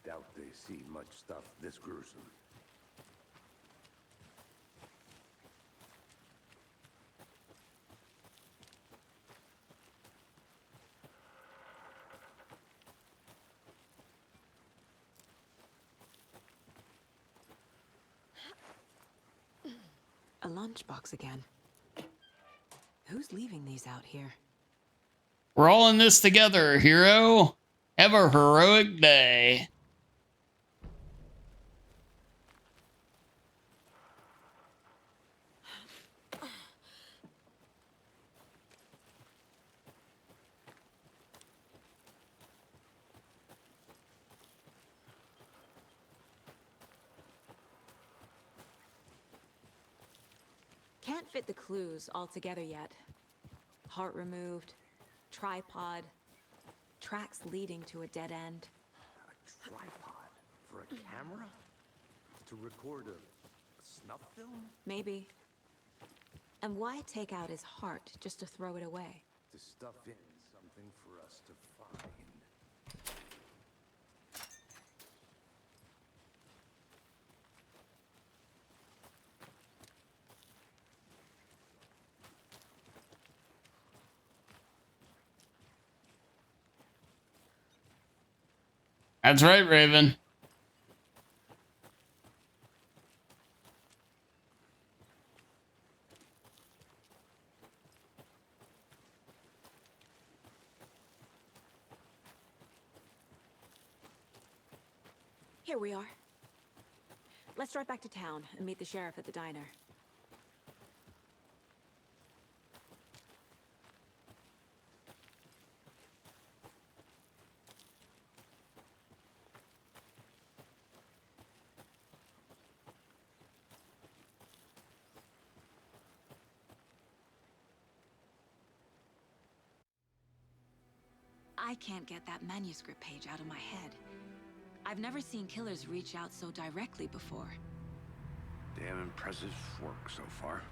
Doubt they see much stuff this gruesome. A lunchbox again. Who's leaving these out here? We're all in this together, hero. Have a heroic day. Can't fit the clues all together yet. Heart removed, tripod, tracks leading to a dead end. A tripod for a camera? To record a snuff film? Maybe. And why take out his heart just to throw it away? To stuff in something for us to find. That's right, Raven. Here we are. Let's drive back to town and meet the sheriff at the diner. I can't get that manuscript page out of my head. I've never seen killers reach out so directly before. Damn impressive work so far.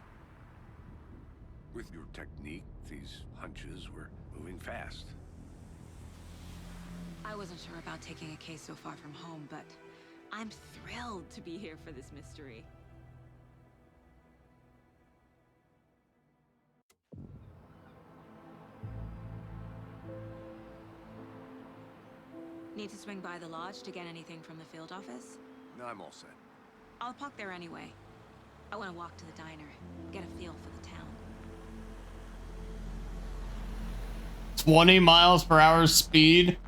With your technique, these hunches were moving fast. I wasn't sure about taking a case so far from home, but I'm thrilled to be here for this mystery. Need to swing by the lodge to get anything from the field office? No, I'm all set. I'll park there anyway. I want to walk to the diner, get a feel for the town. 20 miles per hour speed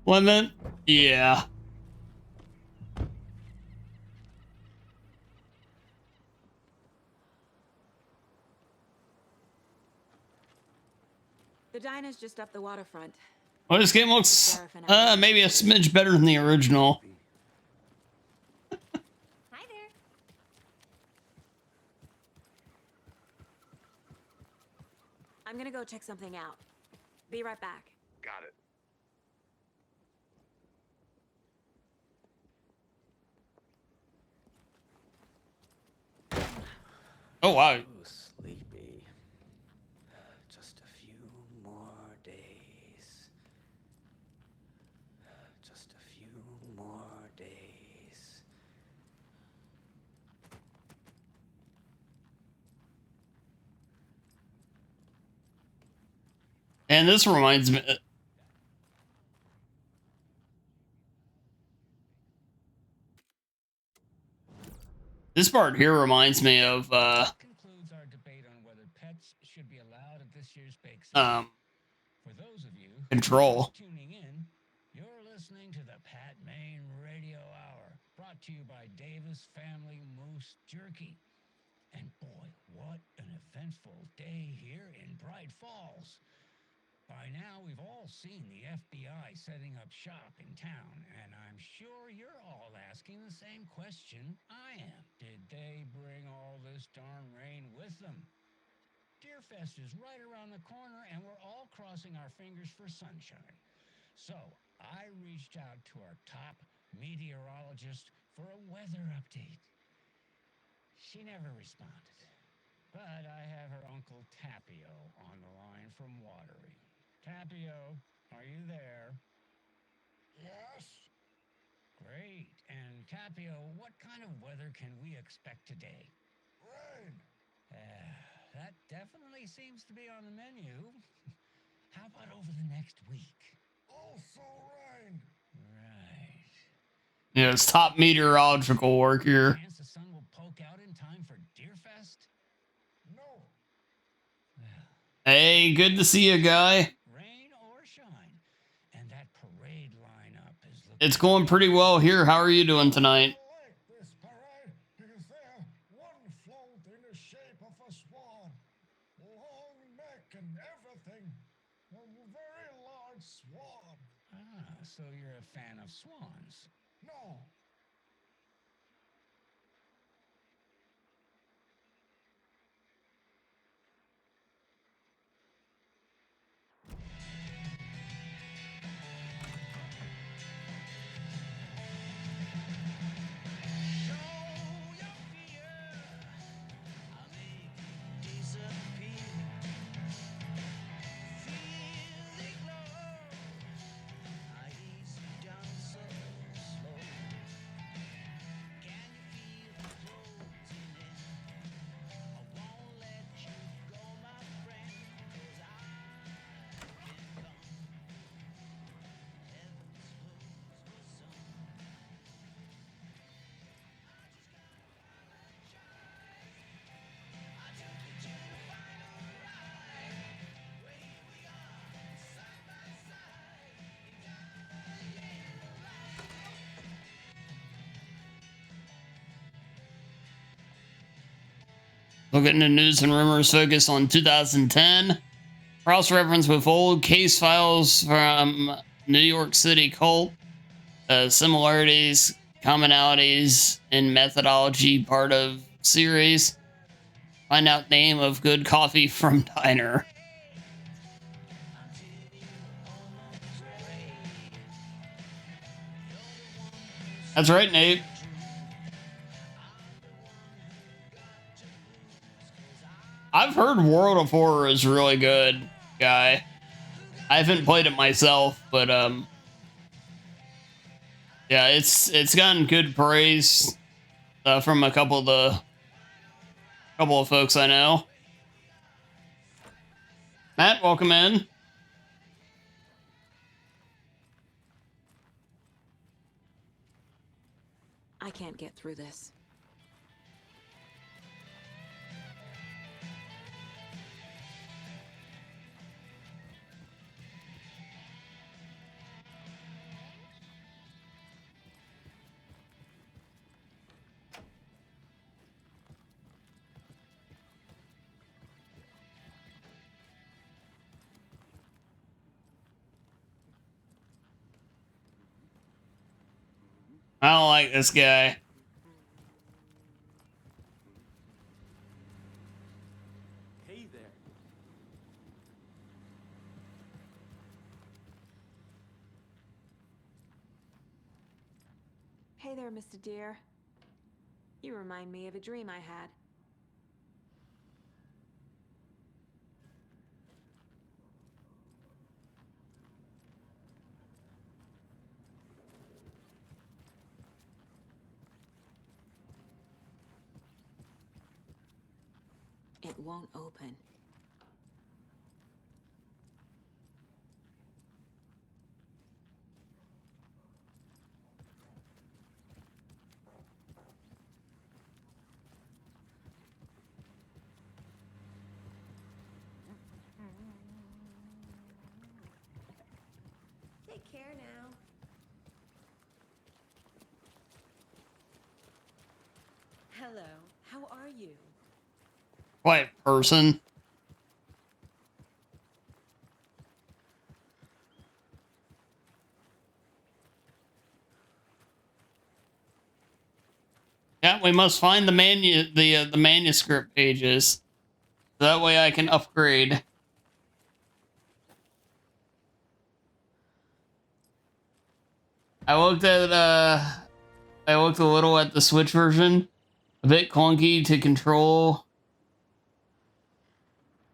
limit? Yeah. The diner's just up the waterfront. Well, this game looks maybe a smidge better than the original. Hi there. I'm gonna go check something out. Be right back. Got it. Oh, wow. Sleepy. Just a few more days. Just a few more days. And this reminds me. This part here reminds me of Concludes our debate on whether pets should be allowed at this year's bake sale. For those of you Control. tuning in, you're listening to the Pat Main Radio Hour, brought to you by Davis Family Moose Jerky. And boy, what an eventful day here in Bright Falls. By now, we've all seen the FBI setting up shop in town, and I'm sure you're all asking the same question I am. Did they bring all this darn rain with them? Deerfest is right around the corner, and we're all crossing our fingers for sunshine. So I reached out to our top meteorologist for a weather update. She never responded, but I have her Uncle Tapio on the line from Watery. Tapio, are you there? Yes. Great. And Tapio, what kind of weather can we expect today? Rain. That definitely seems to be on the menu. How about over the next week? Also rain. Right. Yeah, it's top meteorological work here. Chance the sun will poke out in time for Deerfest? No. Well, Hey, good to see you, guy. rain or shine, and that parade lineup is looking. It's going pretty well here. How are you doing tonight? I like this parade because they're one float in the shape of a swan. Long neck and everything. A very large swan. Ah, so you're a fan of swans. No. We'll get into news and rumors focus on 2010. Cross reference with old case files from New York City cult. Similarities, commonalities, and methodology part of series. Find out name of good coffee from diner. That's right, Nate. I've heard World of Horror is really good, guy. I haven't played it myself, but yeah, it's gotten good praise from a couple of folks I know. Matt, welcome in. I can't get through this. I don't like this guy. Hey there. Hey there, Mr. Deer. You remind me of a dream I had. It won't open. Take care now. Hello, how are you? Quiet person. Yeah, we must find the manuscript pages. That way I can upgrade. I looked a little at the Switch version. A bit clunky to control.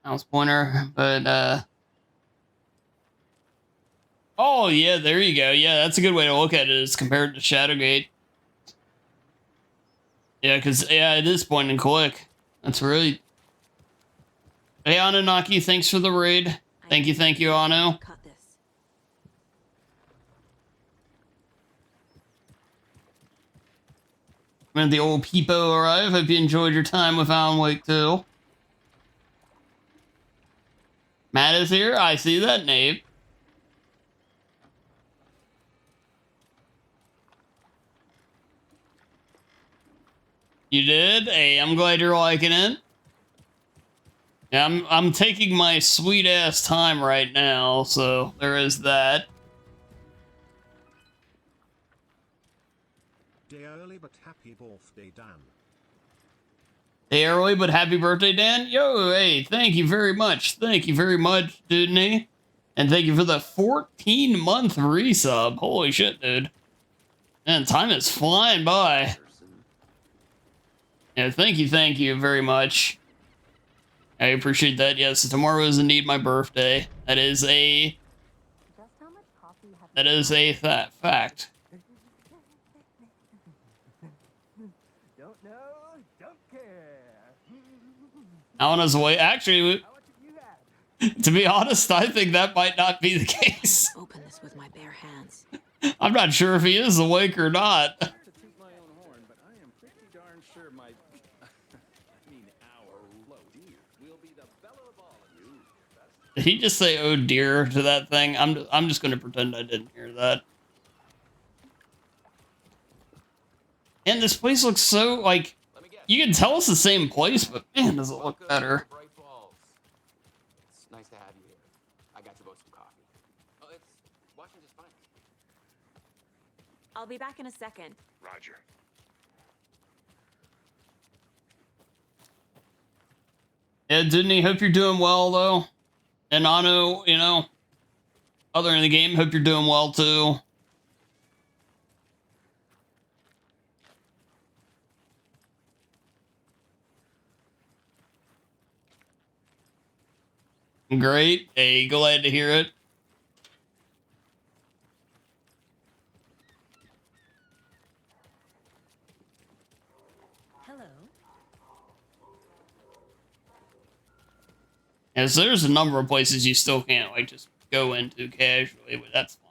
Mouse pointer, but oh yeah, there you go. Yeah, that's a good way to look at it as compared to Shadowgate. Yeah, because yeah, it is point and click. That's right. Hey Anunnaki, thanks for the raid. Thank you, Anu. Cut this. When the old peepo arrive, hope you enjoyed your time with Alan Wake 2. Matt is here. I see that, Nate. You did? Hey, I'm glad you're liking it. Yeah, I'm taking my sweet ass time right now, so there is that. Day early, but happy birthday, Dan. Day early, but happy birthday, Dan. Yo, hey, thank you very much. Thank you very much, Dudney. And thank you for the 14-month resub. Holy shit, dude. Man, time is flying by. Yeah, thank you very much. I appreciate that. Yes, tomorrow is indeed my birthday. That is a fact. Don't know, don't care. Alana's away. Actually, to be honest, I think that might not be the case. Open this with my bare hands. I'm not sure if he is awake or not. To toot my own horn, but I am pretty darn sure my, our low deer will be the belle of all of you. Did he just say "oh dear" to that thing? I'm just gonna pretend I didn't hear that. And this place looks so like you can tell it's the same place, but man, does it look better. It's nice to have you here. I got you both some coffee. Oh, it's watching just fine. I'll be back in a second. Roger. Yeah, Dudney, hope you're doing well though. And Anu, you know, other in the game, hope you're doing well too. Great. Hey, glad to hear it. Hello. Yeah, so there's a number of places you still can't like just go into casually, but that's fine.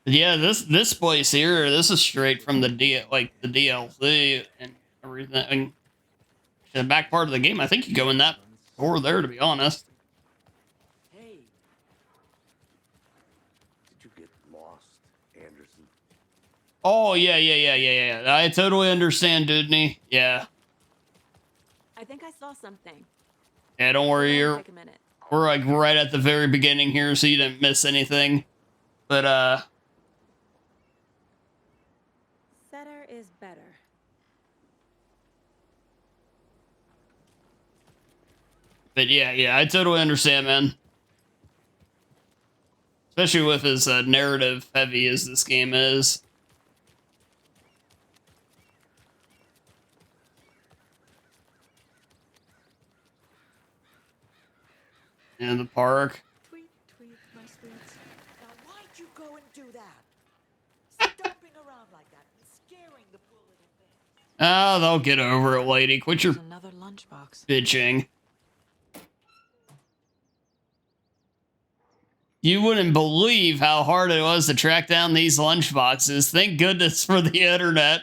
Yeah, this place here, this is straight from the the DLC and everything. And the back part of the game, I think you go in that door there, to be honest. Hey, Did you get lost, Anderson? Oh yeah. I totally understand, Dudney. Yeah. I think I saw something. Yeah, don't worry, Take a minute. we're like right at the very beginning here, so you didn't miss anything. But Setter is better. yeah, I totally understand, man. Especially with as narrative heavy as this game is. In the park. Tweet, my sweets. Now, why'd you go and do that? Stomping around like that and scaring the poor little thing. Oh, they'll get over it, lady. Quit your Another lunchbox. bitching. You wouldn't believe how hard it was to track down these lunchboxes. Thank goodness for the internet.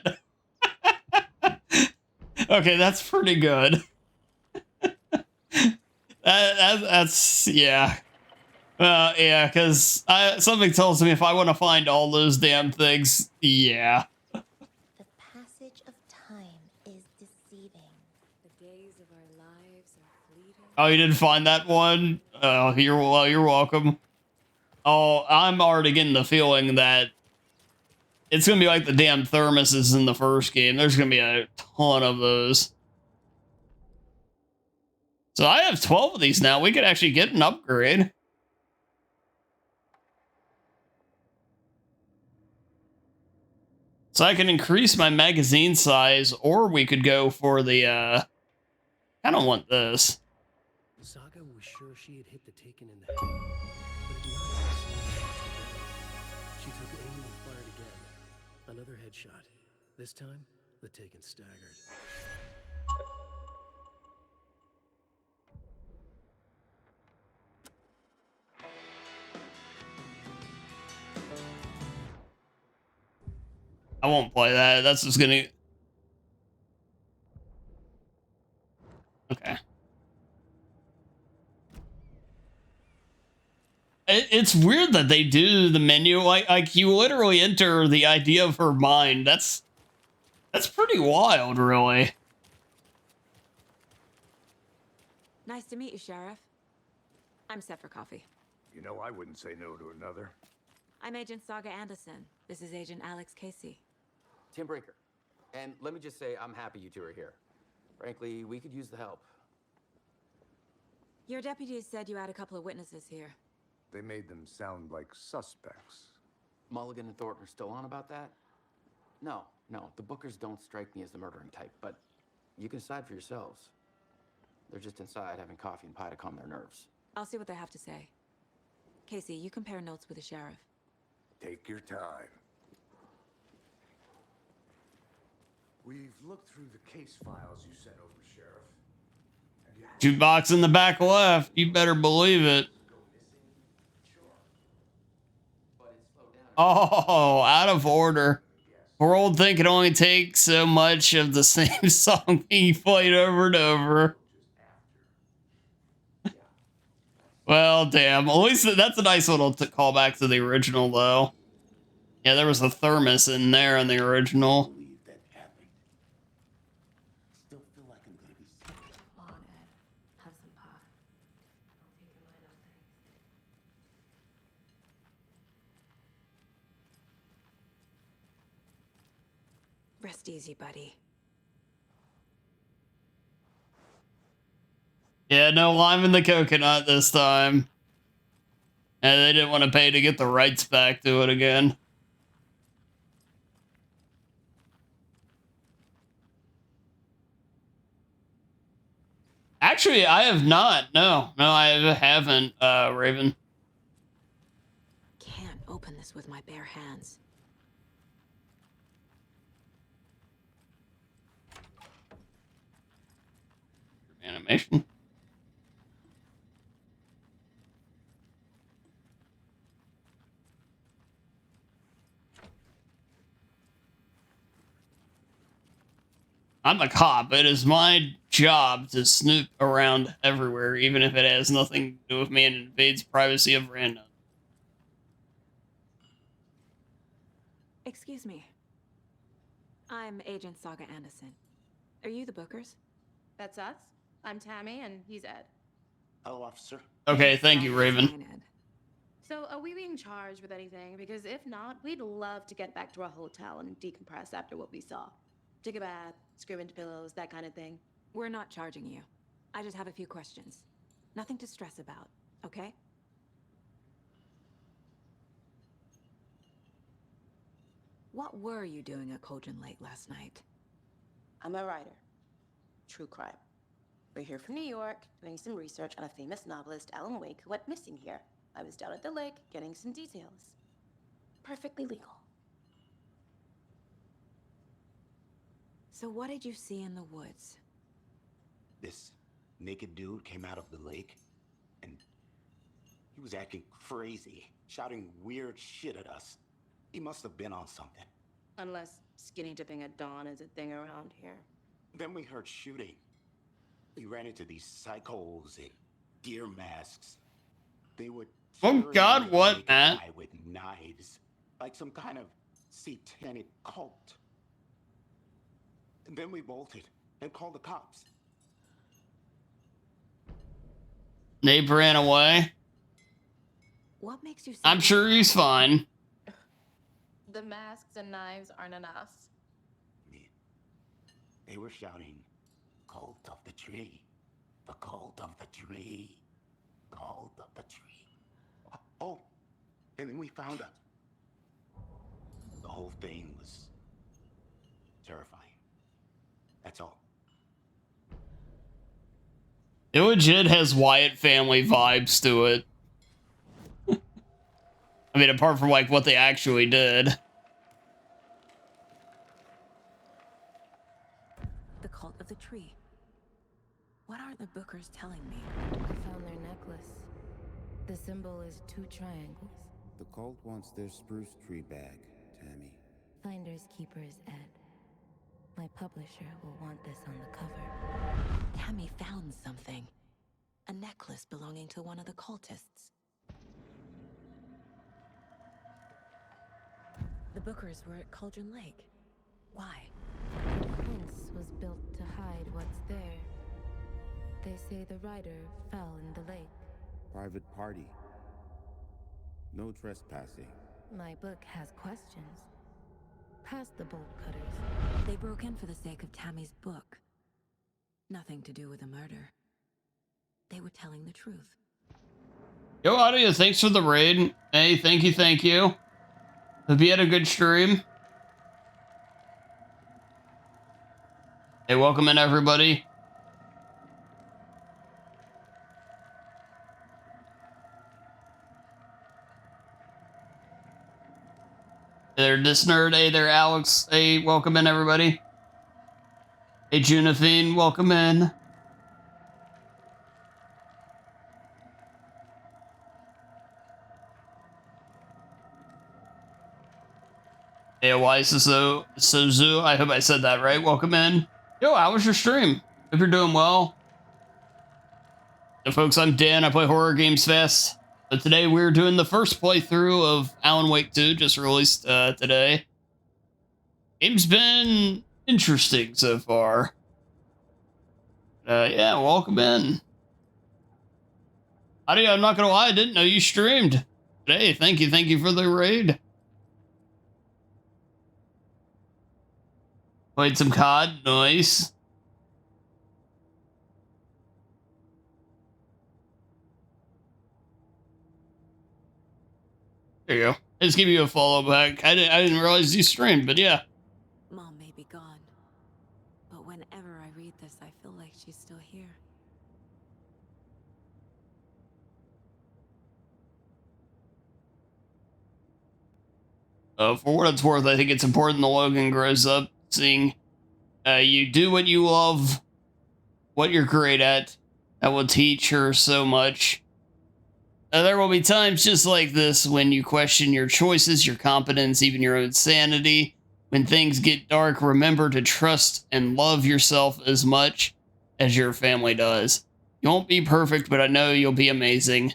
Okay, that's pretty good. That's yeah. Yeah, because something tells me if I want to find all those damn things, yeah. The passage of time is deceiving. The days of our lives are fleeting. Oh, you didn't find that one? Oh, you're welcome. Oh, I'm already getting the feeling that it's gonna be like the damn thermoses in the first game. There's gonna be a ton of those. So I have 12 of these now. We could actually get an upgrade. So I can increase my magazine size, or we could go for the, I don't want this. Saga was sure she had hit the Taken in the head, but it not have slashed to the head. She took aim and fired again. Another headshot. This time, the Taken staggered. I won't play that. That's just gonna... Okay. It's weird that they do the menu. Like you literally enter the idea of her mind. That's pretty wild, really. Nice to meet you, Sheriff. I'm set for coffee. You know, I wouldn't say no to another. I'm Agent Saga Anderson. This is Agent Alex Casey. Tim Breaker. And let me just say, I'm happy you two are here. Frankly, we could use the help. Your deputies said you had a couple of witnesses here. They made them sound like suspects. Mulligan and Thornton are still on about that? No, the Bookers don't strike me as the murdering type, but you can decide for yourselves. They're just inside having coffee and pie to calm their nerves. I'll see what they have to say. Casey, you compare notes with the sheriff. Take your time. We've looked through the case files you sent over, Sheriff. Jukebox in the back left. You better believe it. Oh, out of order. Poor old thing can only take so much of the same song being played over and over. Well, damn. At least that's a nice little callback to the original, though. Yeah, there was a thermos in there in the original. Come on, Ed. Have some pie. Don't take your mind off things. Rest easy, buddy. Yeah, no lime in the coconut this time. And they didn't want to pay to get the rights back to it again. Actually, I have not. No, I haven't, Raven. Can't open this with my bare hands. Animation. I'm a cop. It is my job to snoop around everywhere, even if it has nothing to do with me and invades privacy of random. Excuse me. I'm Agent Saga Anderson. Are you the Bookers? That's us. I'm Tammy, and he's Ed. Hello, officer. Okay, thank you, Raven. So, are we being charged with anything? Because if not, we'd love to get back to our hotel and decompress after what we saw. Take a bath, scream into pillows, that kind of thing. We're not charging you. I just have a few questions. Nothing to stress about, okay? What were you doing at Cauldron Lake last night? I'm a writer. True crime. We're here from New York, doing some research on a famous novelist, Alan Wake, who went missing here. I was down at the lake, getting some details. Perfectly legal. So what did you see in the woods? This naked dude came out of the lake, and he was acting crazy, shouting weird shit at us. He must have been on something. Unless skinny dipping at dawn is a thing around here. Then we heard shooting. We ran into these psychos in deer masks. They would... Oh God, what, Matt? With knives, like some kind of satanic cult. And then we bolted and called the cops. Nate ran away. What makes you say I'm sure he's fine. The masks and knives aren't enough. They were shouting, "Cult of the tree, the cult of the tree, cult of the tree." Oh, and then we found out. The whole thing was terrifying. That's all. It legit has Wyatt family vibes to it. I mean, apart from like what they actually did. the cult of the tree? What are the Bookers telling me? I found their necklace. The symbol is 2 triangles. The cult wants their spruce tree bag, Tammy. Finders keepers, Ed. My publisher will want this on the cover. Tammy found something. A necklace belonging to one of the cultists. The Bookers were at Cauldron Lake. Why? The fence was built to hide what's there. They say the rider fell in the lake. Private party. No trespassing. My book has questions. Past the bolt cutters. They broke in for the sake of Tammy's book. Nothing to do with a murder. They were telling the truth. Yo, Audio, thanks for the raid. Hey, thank you, thank you. Hope you had a good stream. Hey, welcome in, everybody. Hey there, Disnerd. Hey there, Alex. Hey, welcome in, everybody. Hey, Junafine, welcome in. Hey, why is this so Sozu? I hope I said that right. Welcome in. Yo, how was your stream? Hope you're doing well. So, folks, I'm Dan. I play Horror Games Fest. So today we're doing the first playthrough of Alan Wake 2, just released today. Game's been interesting so far. Yeah, welcome in. Audio, I'm not gonna lie, I didn't know you streamed. Hey, thank you for the raid. Played some COD, nice. There you go. I just give you a follow back. I didn't realize you streamed, but yeah. Mom may be gone, but whenever I read this, I feel like she's still here. For what it's worth, I think it's important that Logan grows up seeing you do what you love, what you're great at. That will teach her so much. There will be times just like this when you question your choices, your competence, even your own sanity. When things get dark, remember to trust and love yourself as much as your family does. You won't be perfect, but I know you'll be amazing.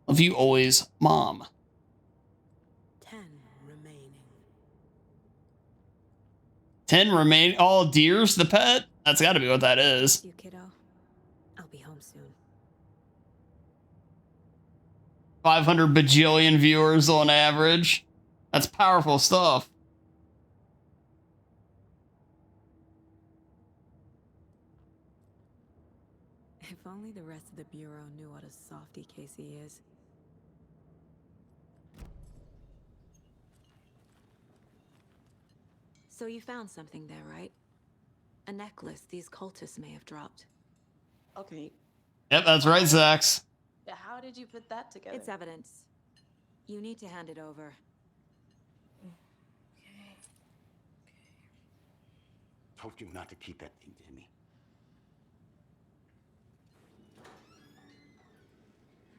Love you always, Mom. 10 remaining. 10 remain. Oh, Deer's the pet? That's got to be what that is. You kiddo. I'll be home soon. 500 bajillion viewers on average. That's powerful stuff. If only the rest of the Bureau knew what a softie Casey is. So you found something there, right? A necklace these cultists may have dropped. Okay, Yep, that's right, Zax. how did you put that together? It's evidence. You need to hand it over. Told you not to keep that thing to me.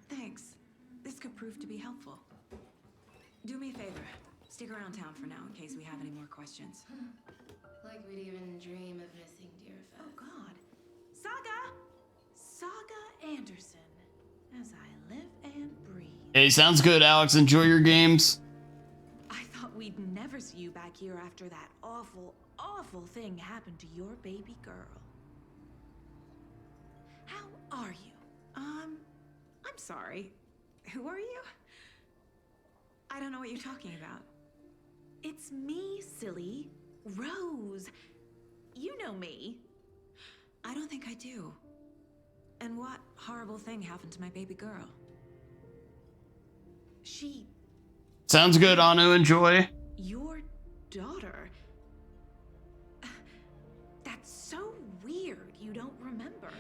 Thanks. This could prove to be helpful. Do me a favor. Stick around town for now in case we have any more questions. Like we'd even dream of missing Deerfest. Oh, God. Saga! Saga Anderson. As I live and breathe. Hey, sounds good, Alex. Enjoy your games. I thought we'd never see you back here after that awful, awful thing happened to your baby girl. How are you? I'm sorry. Who are you? I don't know what you're talking about. It's me, silly. Rose. You know me. I don't think I do. And what horrible thing happened to my baby girl? She... Sounds good, Anu. Enjoy. Your daughter. That's so weird you don't remember.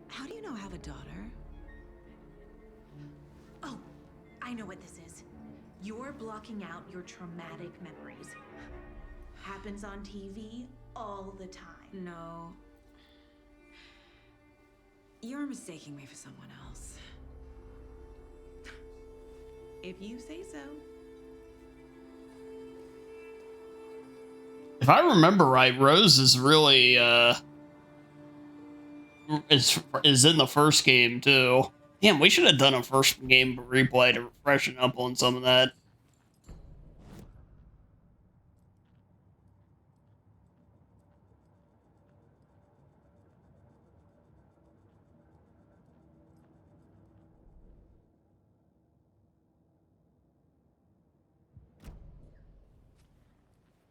How do you know I have a daughter? Oh, I know what this is. You're blocking out your traumatic memories. Happens on TV all the time. No. You're mistaking me for someone else. If you say so. If I remember right, Rose is really is in the first game too. Damn, we should have done a first game replay to freshen up on some of that.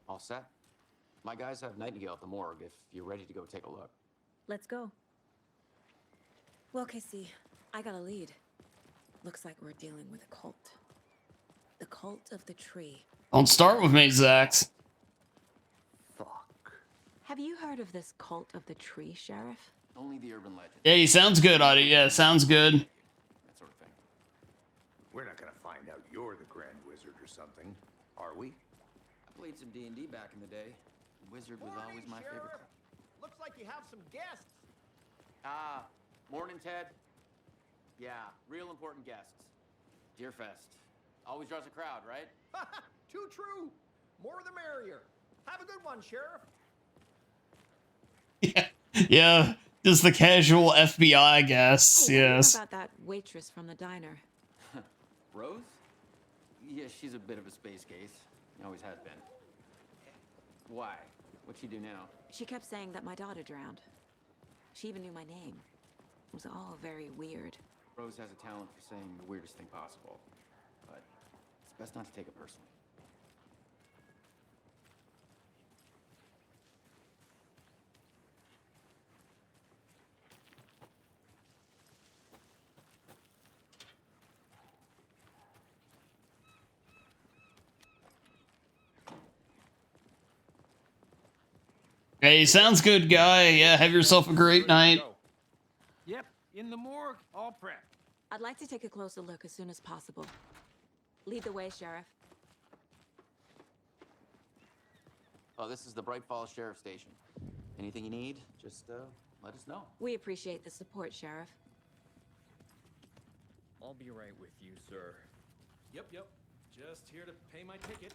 All set? My guys have Nightingale at the morgue if you're ready to go take a look. Let's go. Well, Casey, I got a lead. Looks like we're dealing with a cult. The cult of the tree. Don't start with me, Zax. Have you heard of this cult of the tree, Sheriff? Only the urban legend. Yeah, he sounds good, Audie. Yeah, sounds good. That sort of thing. We're not gonna find out you're the Grand Wizard or something, are we? I played some D&D back in the day. Wizard was always my favorite. Looks like you have some guests. Ah, morning, Ted. Yeah, real important guests. Deerfest. Always draws a crowd, right? Too true. More the merrier. Have a good one, Sheriff. Yeah, just the casual FBI guests. Hey, Yes. What about that waitress from the diner? Rose? Yeah, she's a bit of a space case. Always has been. Why? What'd she do now? She kept saying that my daughter drowned. She even knew my name. It was all very weird. Rose has a talent for saying the weirdest thing possible. But it's best not to take it personally. Hey, sounds good, guy. Yeah, have yourself a great night. Yep, in the morgue, all prepped. I'd like to take a closer look as soon as possible. Lead the way, Sheriff. Oh, this is the Bright Falls Sheriff Station. Anything you need, just let us know. We appreciate the support, Sheriff. I'll be right with you, sir. Yep. Just here to pay my ticket.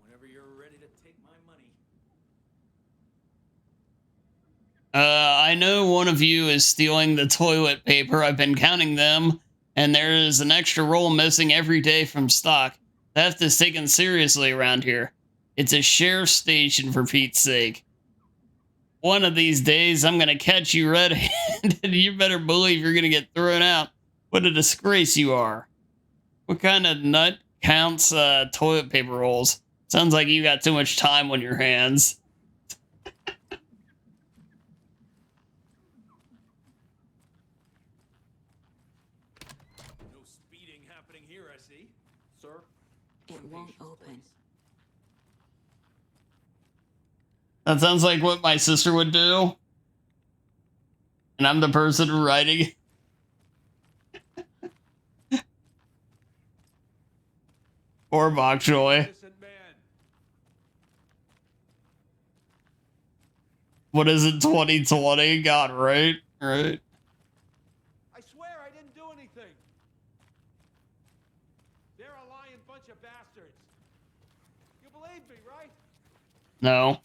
Whenever you're ready to take my money. I know one of you is stealing the toilet paper. I've been counting them, and there is an extra roll missing every day from stock. Theft is taken seriously around here. It's a sheriff station, for Pete's sake. One of these days, I'm gonna catch you red-handed. You better believe you're gonna get thrown out. What a disgrace you are. What kind of nut counts toilet paper rolls? Sounds like you got too much time on your hands. No speeding happening here, I see. Sir? It won't open. That sounds like what my sister would do. And I'm the person writing. Poor Bok Choy. What is it, 2020? God, right? Right. I swear I didn't do anything. They're a lying bunch of bastards. You believe me, right? No.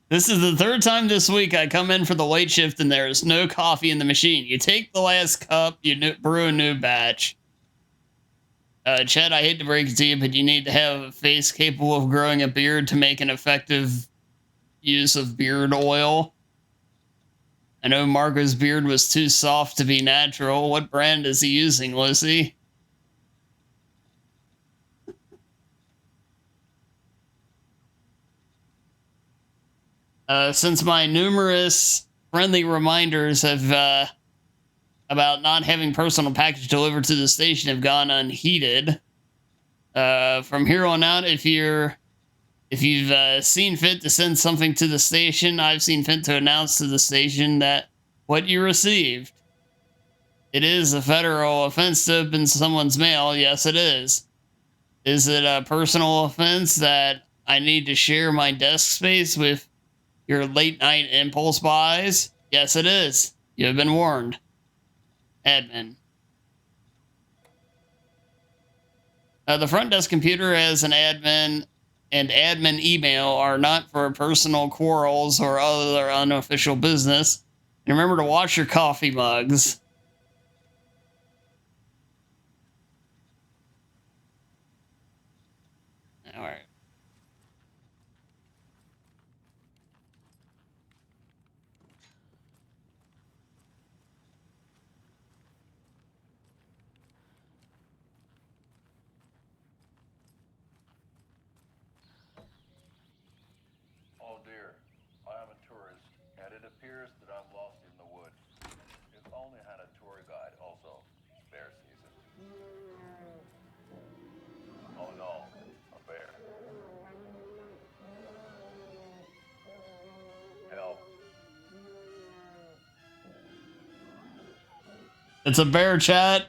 This is the third time this week I come in for the late shift and there is no coffee in the machine. You take the last cup, you brew a new batch. Chad, I hate to break it to you, but you need to have a face capable of growing a beard to make an effective use of beard oil. I know Marco's beard was too soft to be natural. What brand is he using, Lucy? Since my numerous friendly reminders have about not having personal package delivered to the station have gone unheeded, from here on out, if you've seen fit to send something to the station, I've seen fit to announce to the station that what you received. It is a federal offense to open someone's mail. Yes, it is. Is it a personal offense that I need to share my desk space with your late night impulse buys? Yes, it is. You have been warned. Admin. The front desk computer as an admin and admin email are not for personal quarrels or other unofficial business. And remember to wash your coffee mugs. All right. Oh dear, I am a tourist, and it appears that I'm lost in the woods. If only had a tour guide also. Bear season. Oh no, a bear. Help. It's a bear, chat.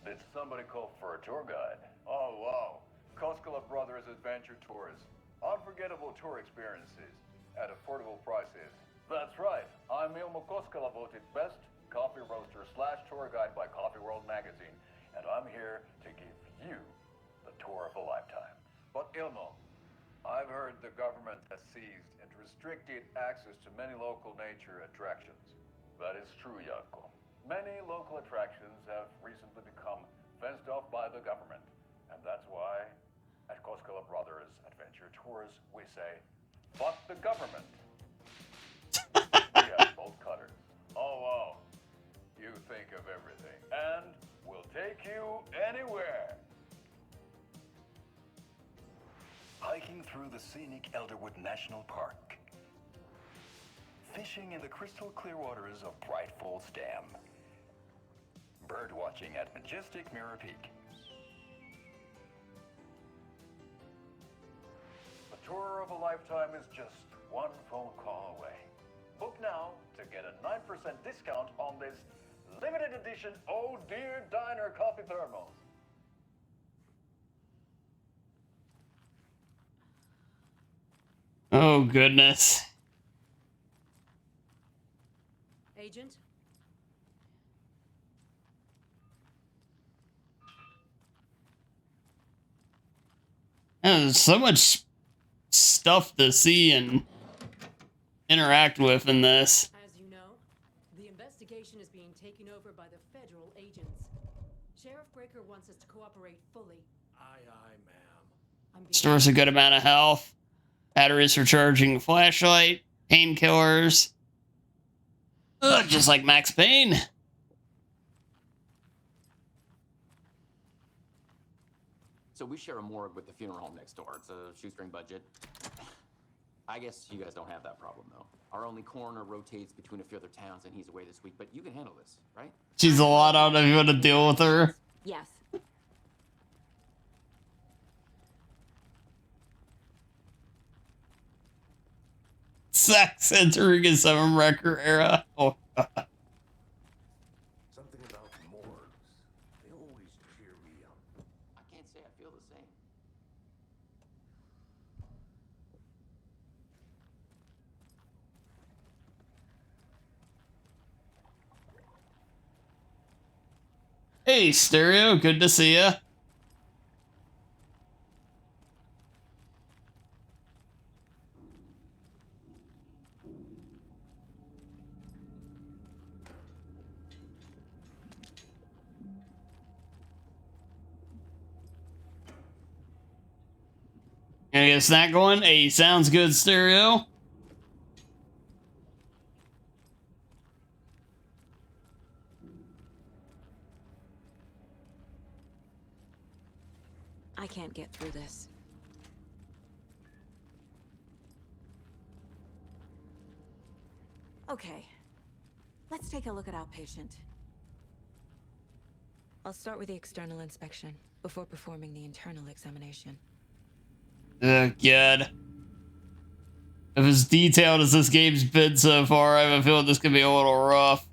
Did somebody call for a tour guide? Oh wow, Koskela Brothers Adventure Tours. Unforgettable tour experiences at affordable prices. That's right. I'm Ilmo Koskela, voted best coffee roaster / tour guide by Coffee World magazine, and I'm here to give you the tour of a lifetime. But Ilmo, I've heard the government has seized and restricted access to many local nature attractions. That is true, Jaakko. Many local attractions have recently become fenced off by the government, and that's why at Koskela Brothers Adventure Tours, we say, fuck the government. We have bolt cutters. Oh, wow. You think of everything. And we'll take you anywhere. Hiking through the scenic Elderwood National Park. Fishing in the crystal clear waters of Bright Falls Dam. Bird watching at majestic Mirror Peak. The tour of a lifetime is just one phone call away. Book now to get a 9% discount on this limited edition Oh Dear Diner coffee thermos. Oh, goodness. Agent? There's so much stuff to see and interact with in this. As you know, the investigation is being taken over by the federal agents. Sheriff Breaker wants us to cooperate fully. Aye, ma'am. Stores a good amount of health. Batteries for charging flashlight. Painkillers. Ugh, just like Max Payne. So we share a morgue with the funeral home next door. It's a shoestring budget. I guess you guys don't have that problem, though. Our only coroner rotates between a few other towns, and he's away this week. But you can handle this, right? She's a lot. I don't know if you want to deal with her. Yes. Sex entering a Seven Wrecker era. Oh, God. Something about morgues. They always cheer me up. I can't say I feel the same. Hey, Stereo. Good to see ya. Gonna get a snack going? Hey, sounds good, Stereo. I can't get through this. Okay. Let's take a look at outpatient. I'll start with the external inspection before performing the internal examination. Oh, God. If as detailed as this game's been so far, I have a feeling this could be a little rough.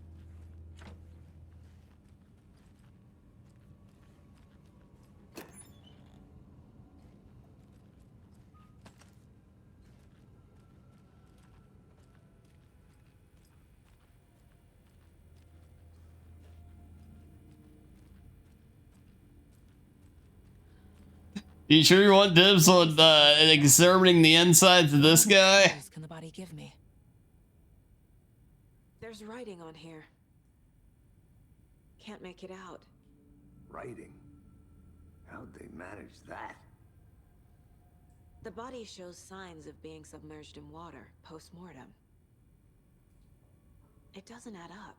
You sure you want dibs on examining the insides of this guy? What can the body give me? There's writing on here. Can't make it out. Writing? How'd they manage that? The body shows signs of being submerged in water post-mortem. It doesn't add up.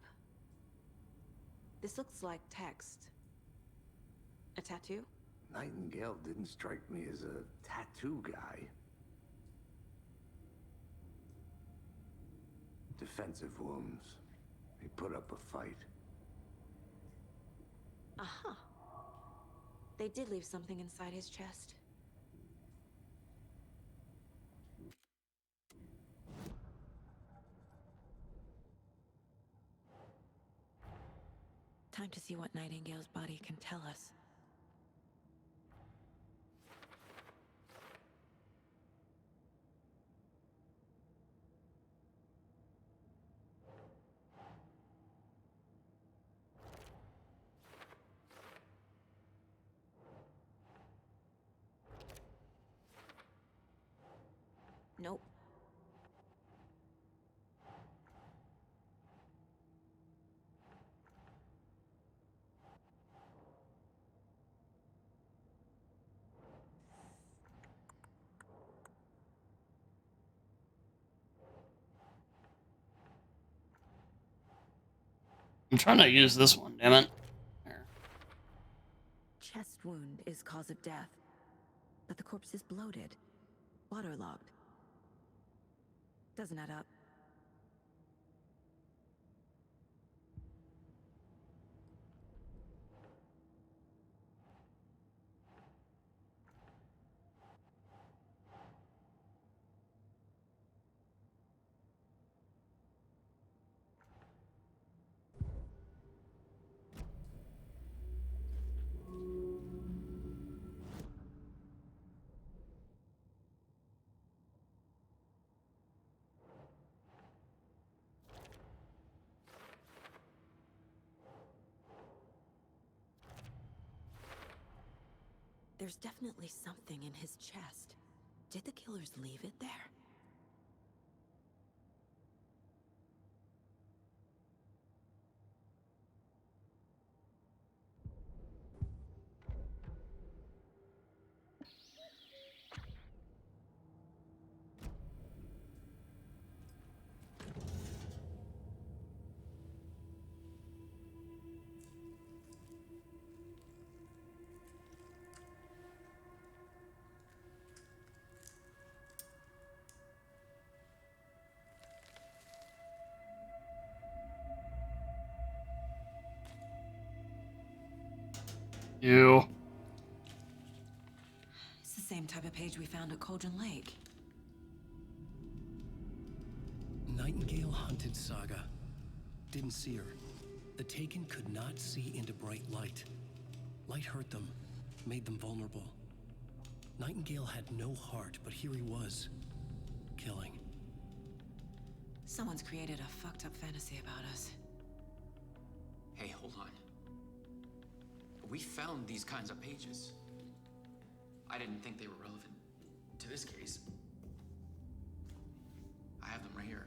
This looks like text. A tattoo? Nightingale didn't strike me as a tattoo guy. Defensive wounds. He put up a fight. Aha. They did leave something inside his chest. Time to see what Nightingale's body can tell us. Nope. I'm trying to use this one, damn it. There. Chest wound is cause of death, but the corpse is bloated, waterlogged. Doesn't add up. There's definitely something in his chest. Did the killers leave it there? You. It's the same type of page we found at Cauldron Lake. Nightingale hunted Saga. Didn't see her. The Taken could not see into bright light. Light hurt them, made them vulnerable. Nightingale had no heart, but here he was, killing. Someone's created a fucked up fantasy about us. Hey, hold on. We found these kinds of pages. I didn't think they were relevant to this case. I have them right here.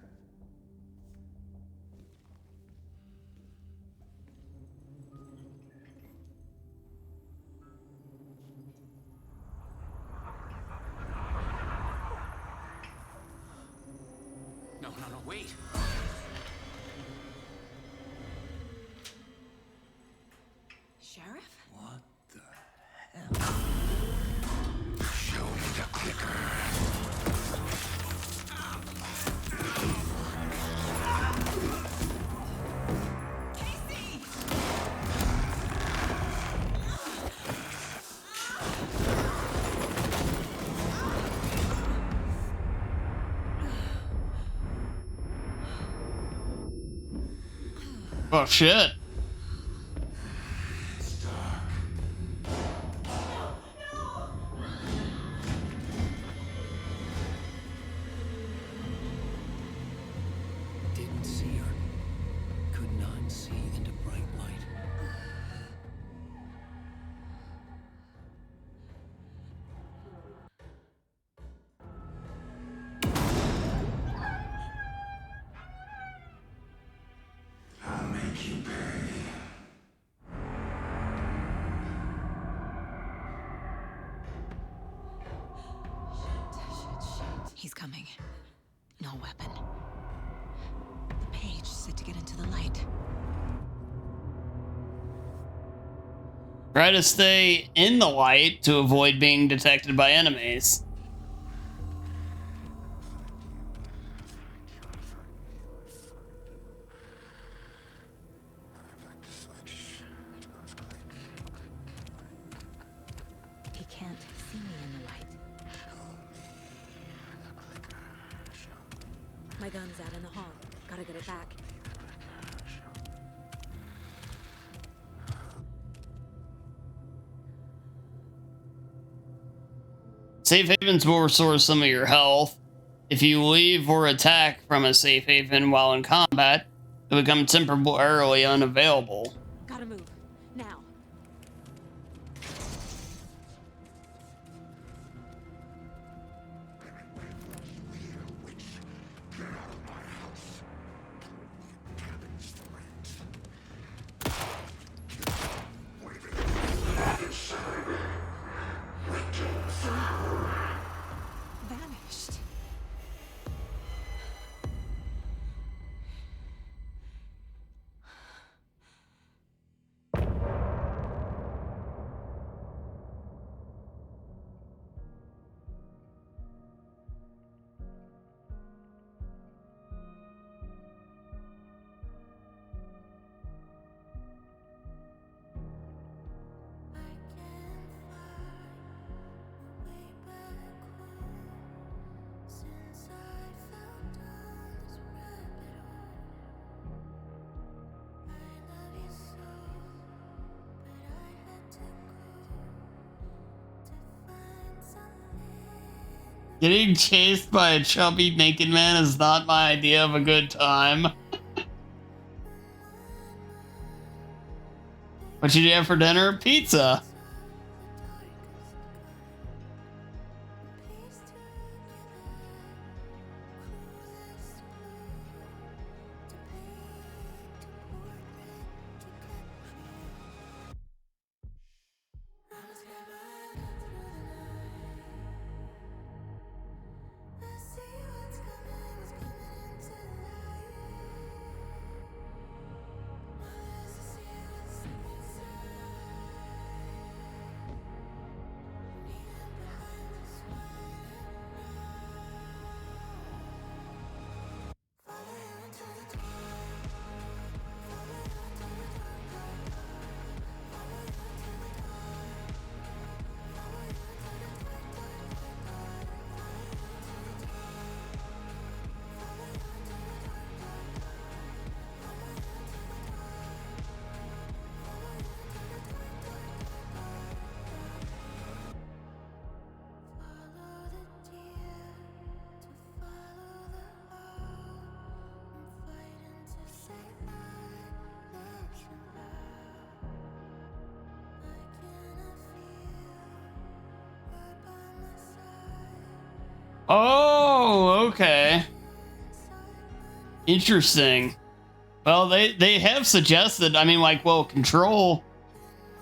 No, wait. Sheriff? What the hell? Show me the clicker. Casey! Oh shit. Didn't see her. Could not see into bright light. I'll make you pay. He's coming. No weapon. The page said to get into the light. Try to stay in the light to avoid being detected by enemies. He can't see me in the light. My gun's out in the hall. Gotta get it back. Safe havens will restore some of your health. If you leave or attack from a safe haven while in combat, it becomes temporarily unavailable. Gotta move. Now. Vanished. Getting chased by a chubby naked man is not my idea of a good time. What you have for dinner? Pizza. Oh, okay. Interesting. Well, they have suggested, I mean, like, well, Control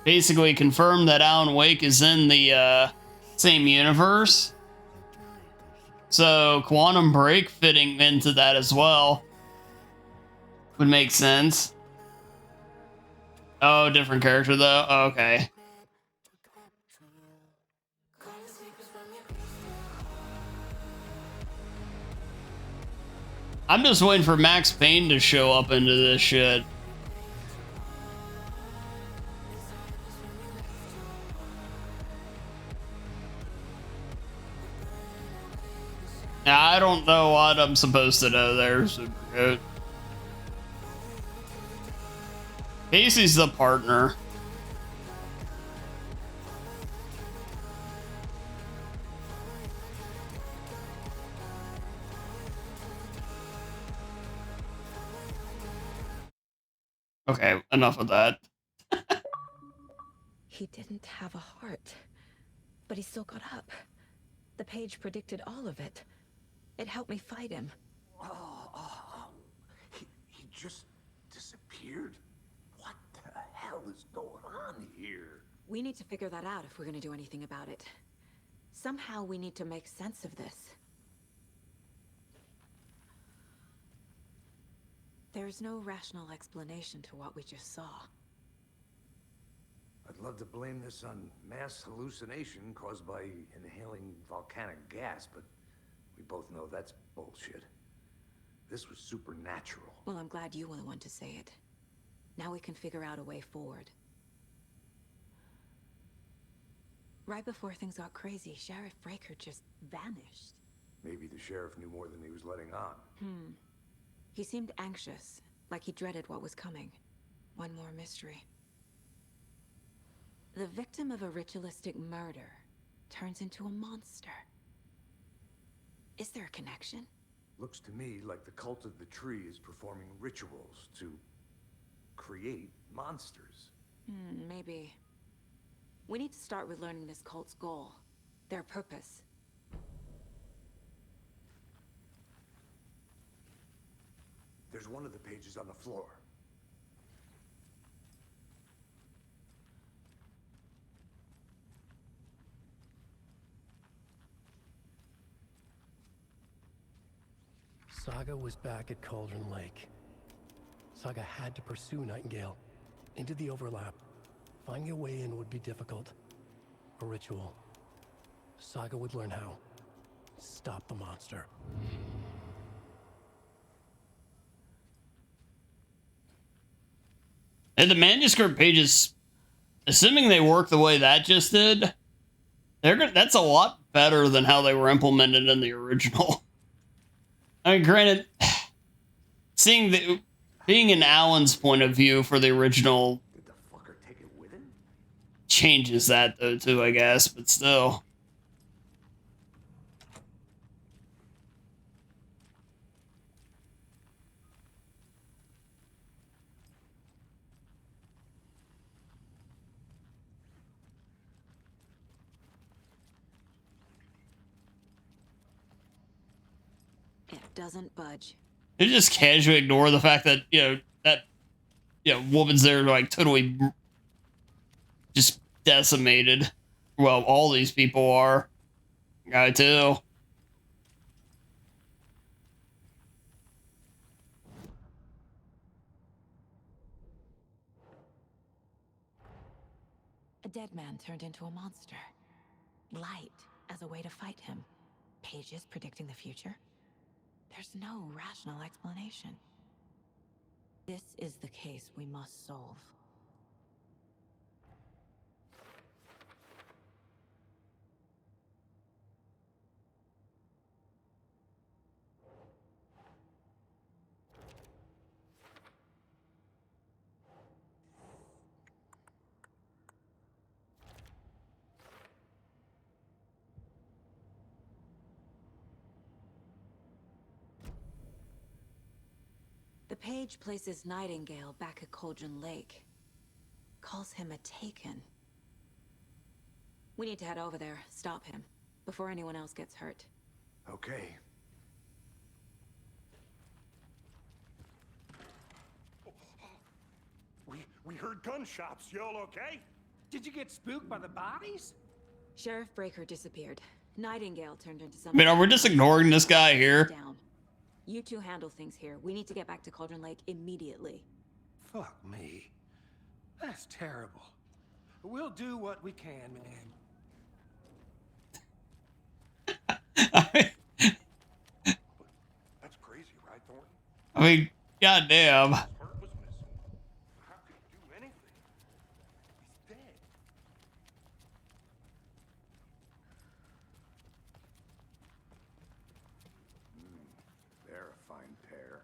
basically confirmed that Alan Wake is in the same universe. So Quantum Break fitting into that as well would make sense. Oh, different character though? Oh, okay. I'm just waiting for Max Payne to show up into this shit. Now, I don't know what I'm supposed to know there, Supergoat. Casey's the partner. Okay, enough of that. He didn't have a heart, but he still got up. The page predicted all of it. It helped me fight him. He just disappeared? What the hell is going on here? We need to figure that out if we're gonna do anything about it. Somehow we need to make sense of this. There's no rational explanation to what we just saw. I'd love to blame this on mass hallucination caused by inhaling volcanic gas, but we both know that's bullshit. This was supernatural. Well, I'm glad you were the one to say it. Now we can figure out a way forward. Right before things got crazy, Sheriff Breaker just vanished. Maybe the sheriff knew more than he was letting on. He seemed anxious, like he dreaded what was coming. One more mystery. The victim of a ritualistic murder turns into a monster. Is there a connection? Looks to me like the cult of the tree is performing rituals to create monsters. Maybe. We need to start with learning this cult's goal, their purpose. There's one of the pages on the floor. Saga was back at Cauldron Lake. Saga had to pursue Nightingale into the overlap. Finding a way in would be difficult. A ritual. Saga would learn how. Stop the monster. And the manuscript pages, assuming they work the way that just did, that's a lot better than how they were implemented in the original. I mean, granted, being in Alan's point of view for the original changes that though too, I guess, but still. It doesn't budge. They just casually ignore the fact that, woman's there like totally just decimated. Well, all these people are. Guy too. A dead man turned into a monster. Light as a way to fight him. Pages predicting the future? There's no rational explanation. This is the case we must solve. The page places Nightingale back at Cauldron Lake. Calls him a Taken. We need to head over there, stop him, before anyone else gets hurt. Okay. We heard gunshots. You all okay? Did you get spooked by the bodies? Sheriff Breaker disappeared. Nightingale turned into I something. mean, are we just ignoring this guy here? Down. You two handle things here. We need to get back to Cauldron Lake immediately. Fuck me. That's terrible. We'll do what we can, man. That's crazy, right, Thornton? I mean, goddamn. Heart was missing. How could he do anything? He's dead. They're a fine pair.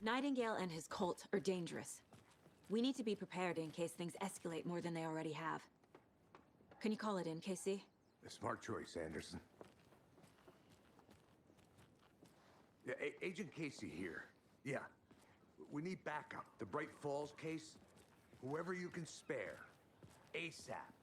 Nightingale and his cult are dangerous. We need to be prepared in case things escalate more than they already have. Can you call it in, Casey? A smart choice, Anderson. Yeah, Agent Casey here. Yeah. We need backup. The Bright Falls case. Whoever you can spare. ASAP.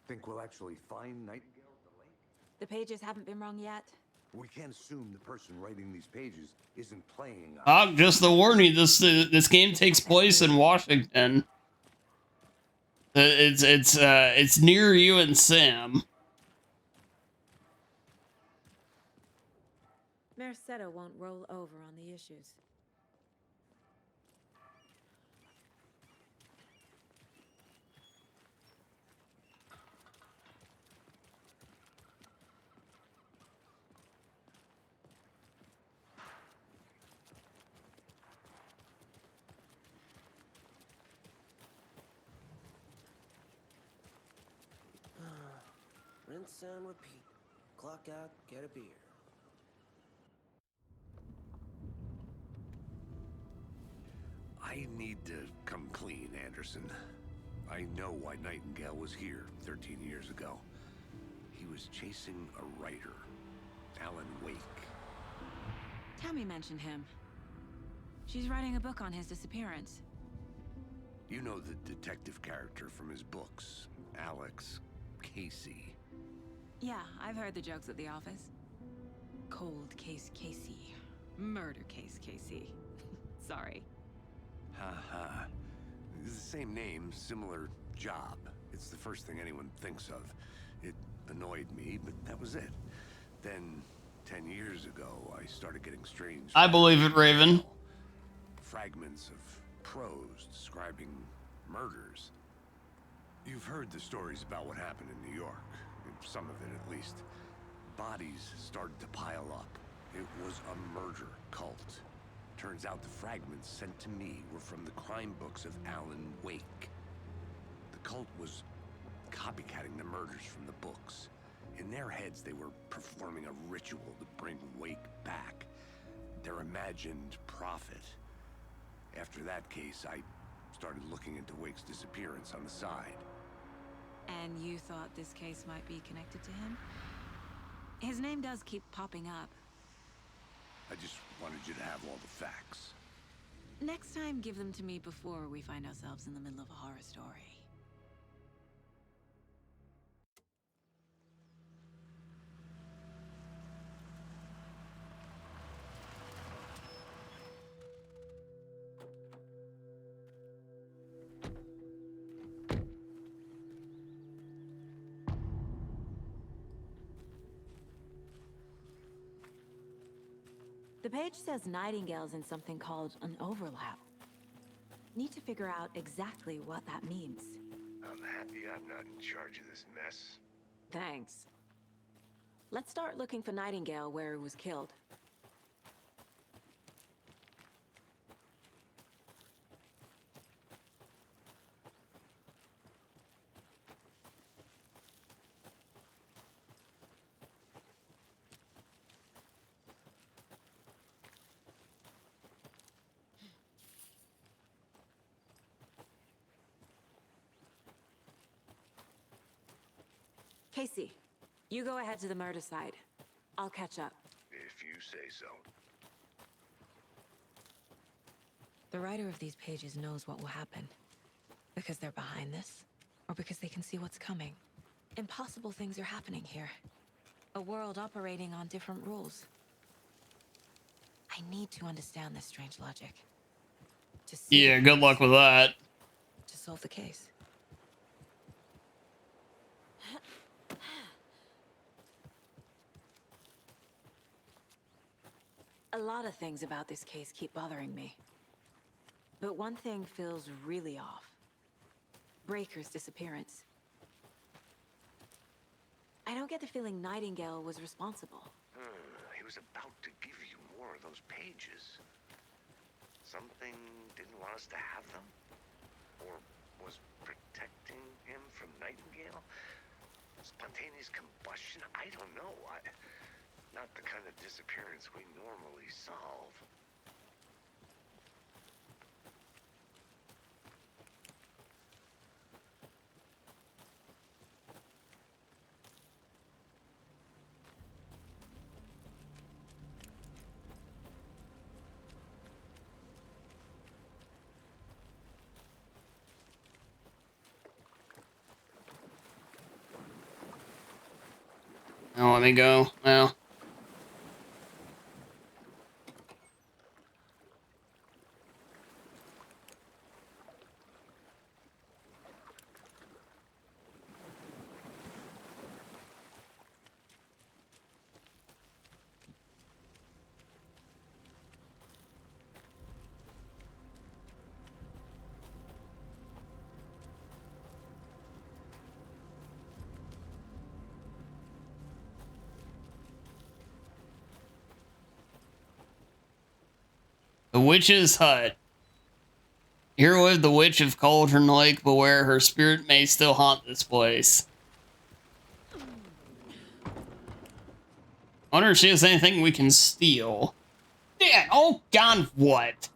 Think we'll actually find Nightingale at the lake? The pages haven't been rung yet. We can't assume the person writing these pages isn't playing. Just the warning. This game takes place in Washington. It's near you and Sam. Merced won't roll over on the issues. Rinse and repeat. Clock out, get a beer. I need to come clean, Anderson. I know why Nightingale was here 13 years ago. He was chasing a writer, Alan Wake. Tammy mentioned him. She's writing a book on his disappearance. You know the detective character from his books, Alex Casey. Yeah, I've heard the jokes at the office. Cold case Casey. Murder case Casey. Sorry. Ha. It's the same name, similar job. It's the first thing anyone thinks of. It annoyed me, but that was it. Then, 10 years ago, I started getting strange... I believe it, Raven. Fragments of prose describing murders. You've heard the stories about what happened in New York. Some of it, at least. Bodies started to pile up. It was a murder cult. Turns out the fragments sent to me were from the crime books of Alan Wake. The cult was copycatting the murders from the books. In their heads, they were performing a ritual to bring Wake back. Their imagined prophet. After that case, I started looking into Wake's disappearance on the side. And you thought this case might be connected to him? His name does keep popping up. I just wanted you to have all the facts. Next time, give them to me before we find ourselves in the middle of a horror story. The page says Nightingale's in something called an overlap. Need to figure out exactly what that means. I'm happy I'm not in charge of this mess. Thanks. Let's start looking for Nightingale where he was killed. Casey, you go ahead to the murder side. I'll catch up. If you say so. The writer of these pages knows what will happen. Because they're behind this, or because they can see what's coming. Impossible things are happening here. A world operating on different rules. I need to understand this strange logic. To see Yeah, good luck with that. to solve the case. A lot of things about this case keep bothering me. But one thing feels really off. Breaker's disappearance. I don't get the feeling Nightingale was responsible. He was about to give you more of those pages. Something didn't want us to have them? Or was protecting him from Nightingale? Spontaneous combustion? I don't know. Not the kind of disappearance we normally solve. Now let me go. Well. The Witch's Hut. Here lived the Witch of Cauldron Lake. Beware, her spirit may still haunt this place. I wonder if she has anything we can steal. Yeah, oh god, what?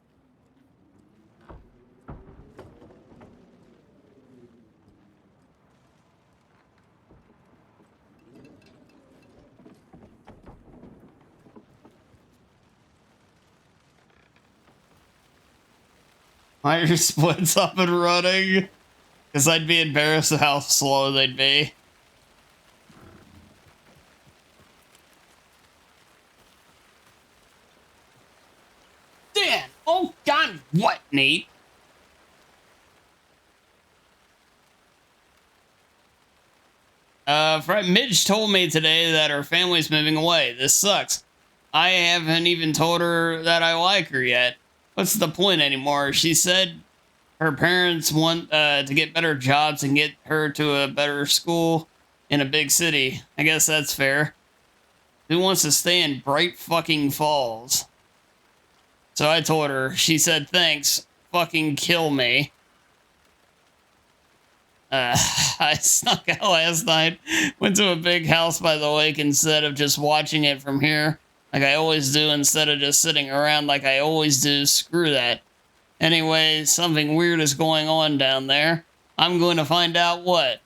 Fire splits up and running. Because I'd be embarrassed at how slow they'd be. Dan! Oh god, what, Nate? Midge told me today that her family's moving away. This sucks. I haven't even told her that I like her yet. What's the point anymore? She said her parents want to get better jobs and get her to a better school in a big city. I guess that's fair. Who wants to stay in Bright fucking Falls? So I told her. She said, thanks. Fucking kill me. I snuck out last night. Went to a big house by the lake instead of just watching it from here. Like I always do, instead of just sitting around like I always do. Screw that. Anyway, something weird is going on down there. I'm going to find out what.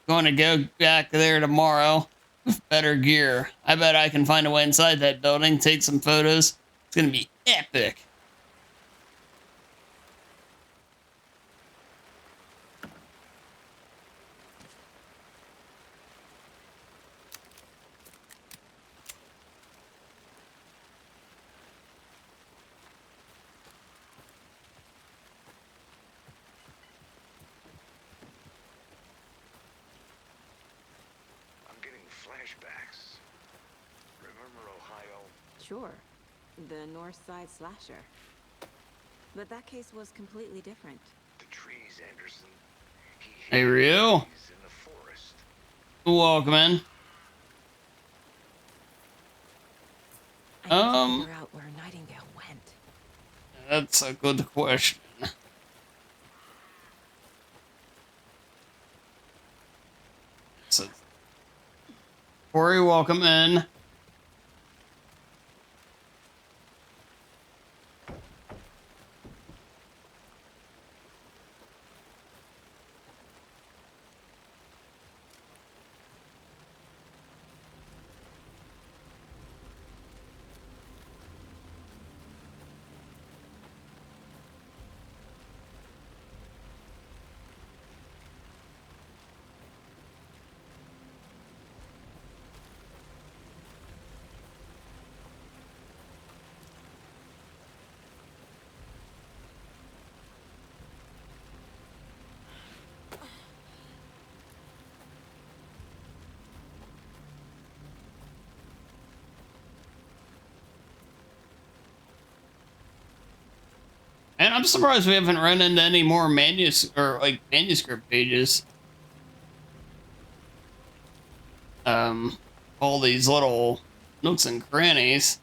Going to go back there tomorrow with better gear. I bet I can find a way inside that building, take some photos. It's going to be epic. Flashbacks. Remember Ohio? Sure. The North Side Slasher. But that case was completely different. The trees, Anderson. Hey, Ryu. In the forest. Welcome in. I need to figure out where Nightingale went. That's a good question. So, Corey, welcome in. And I'm surprised we haven't run into any more manuscript pages. All these little nooks and crannies.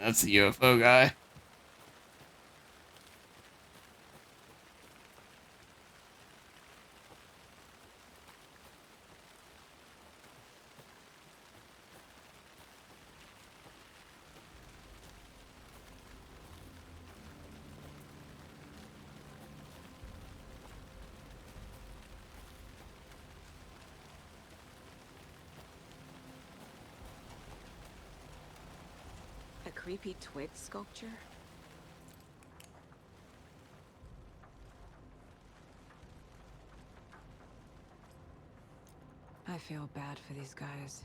That's the UFO guy. A creepy twig sculpture? I feel bad for these guys.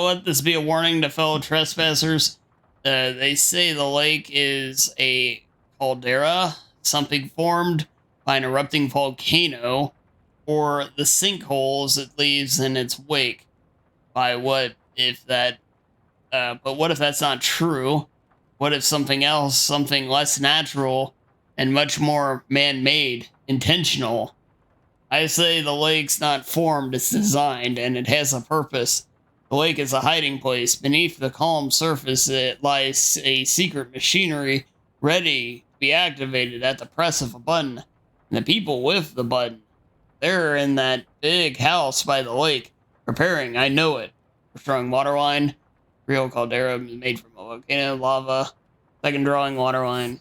Let this be a warning to fellow trespassers. They say the lake is a caldera, something formed by an erupting volcano, or the sinkholes it leaves in its wake. But what if that's not true? What if something else, something less natural and much more man-made, intentional? I say the lake's not formed, it's designed, and it has a purpose. The lake is a hiding place. Beneath the calm surface, it lies a secret machinery ready to be activated at the press of a button. And the people with the button, they're in that big house by the lake, preparing, I know it, for strong water line. Real caldera made from a volcano, lava. Second drawing water line.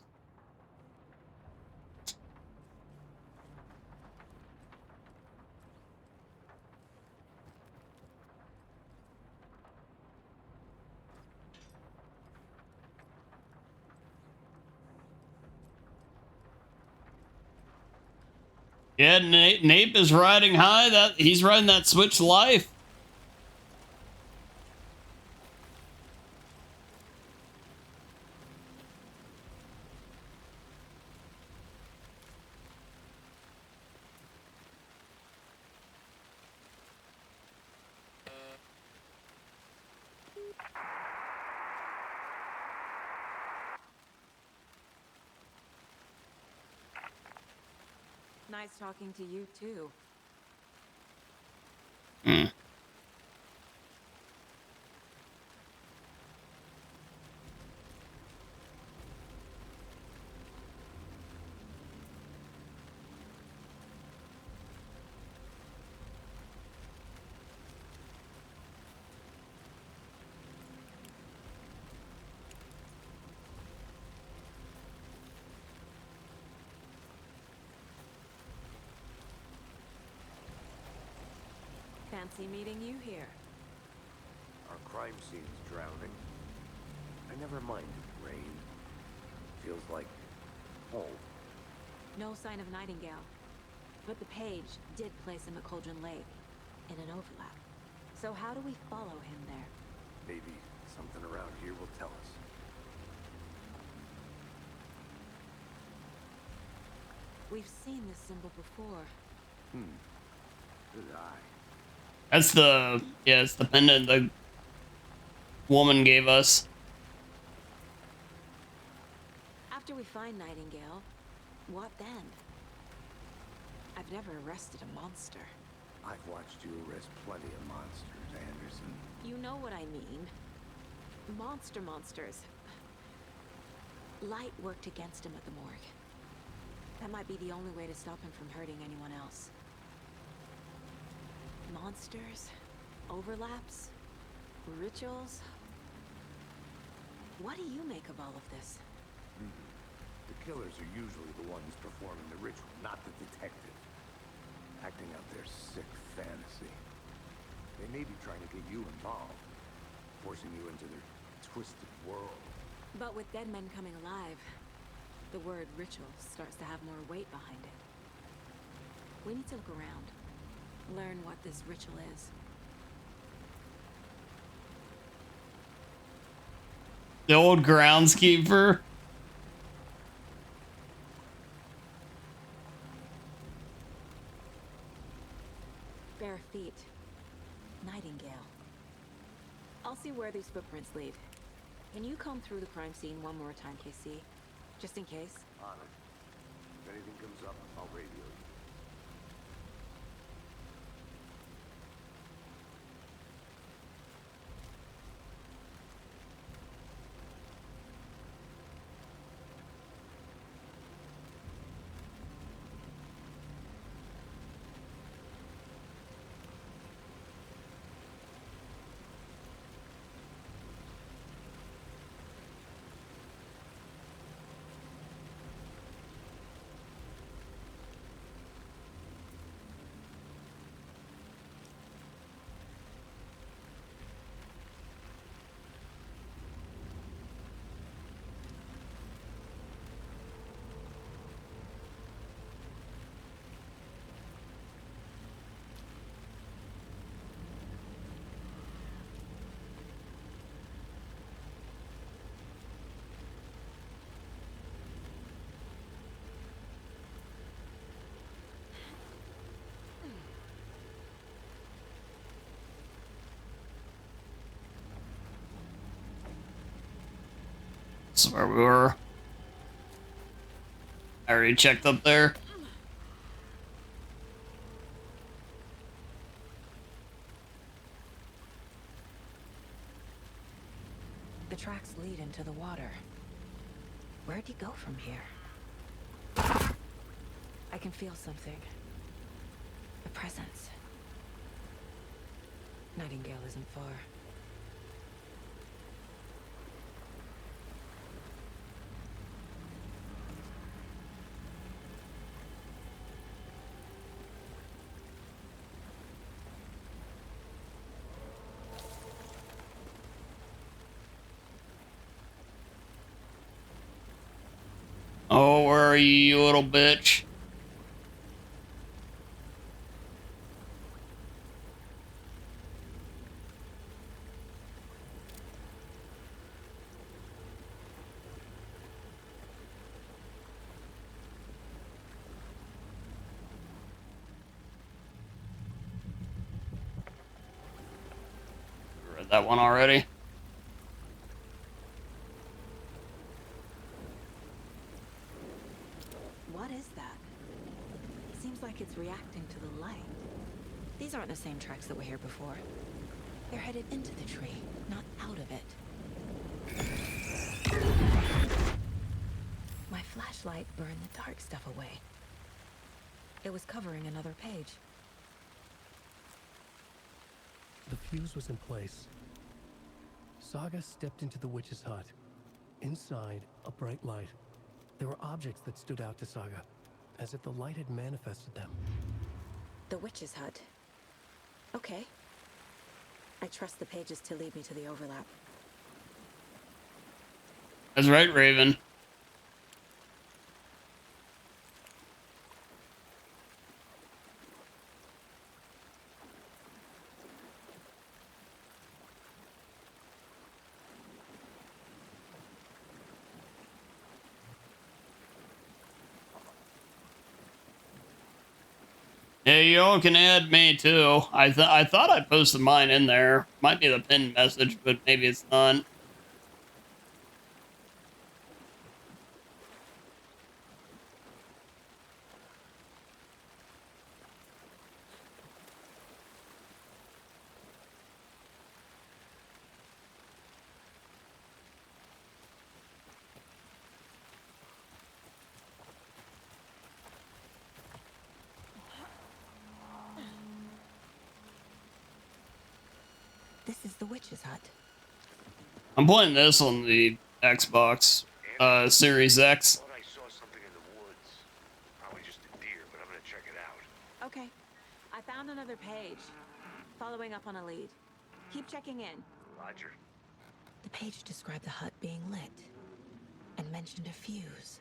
Yeah, Nape is riding high. He's riding that Switch life. Nice talking to you, too. Fancy meeting you here. Our crime scene's drowning. I never minded rain. Feels like home. No sign of Nightingale. But the page did place him at Cauldron Lake, in an overlap. So how do we follow him there? Maybe something around here will tell us. We've seen this symbol before. Good eye. That's it's the pendant the woman gave us. After we find Nightingale, what then? I've never arrested a monster. I've watched you arrest plenty of monsters, Anderson. You know what I mean. Monsters. Light worked against him at the morgue. That might be the only way to stop him from hurting anyone else. Monsters, overlaps, rituals. What do you make of all of this? The killers are usually the ones performing the ritual, not the detective. Acting out their sick fantasy. They may be trying to get you involved, forcing you into their twisted world. But with dead men coming alive, the word ritual starts to have more weight behind it. We need to look around, learn what this ritual is. The old groundskeeper. Bare feet. Nightingale. I'll see where these footprints lead. Can you comb through the crime scene one more time, KC? Just in case? On it. If anything comes up, I'll radio you. That's where we were. I already checked up there. The tracks lead into the water. Where'd he go from here? I can feel something. A presence. Nightingale isn't far. Oh, where are you, you little bitch? Read that one already. What is that? Seems like it's reacting to the light. These aren't the same tracks that were here before. They're headed into the tree, not out of it. My flashlight burned the dark stuff away. It was covering another page. The fuse was in place. Saga stepped into the witch's hut. Inside, a bright light. There were objects that stood out to Saga, as if the light had manifested them. The witch's hut. Okay. I trust the pages to lead me to the overlap. That's right, Raven. Yeah, you all can add me too. I thought I posted mine in there. Might be the pinned message, but maybe it's not. This is the witch's hut. I'm playing this on the Xbox Series X. I saw something in the woods. Probably just a deer, but I'm gonna check it out. Okay. I found another page. Following up on a lead. Keep checking in. Roger. The page described the hut being lit and mentioned a fuse.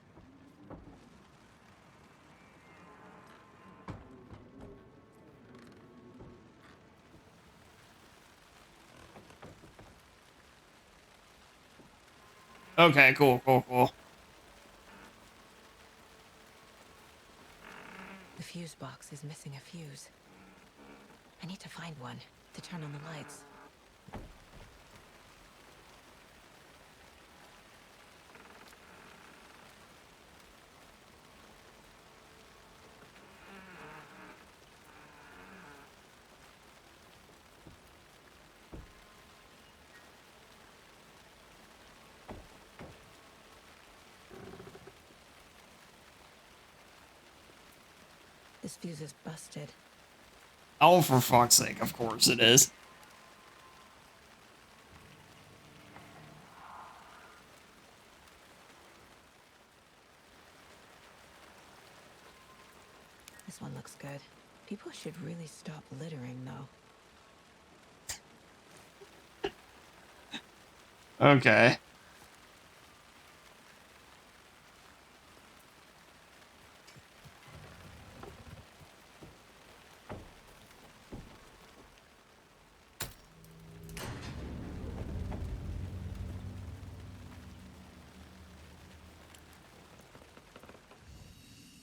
Okay, cool. The fuse box is missing a fuse. I need to find one to turn on the lights. This fuse is busted. Oh, for fuck's sake, of course it is. This one looks good. People should really stop littering, though. Okay.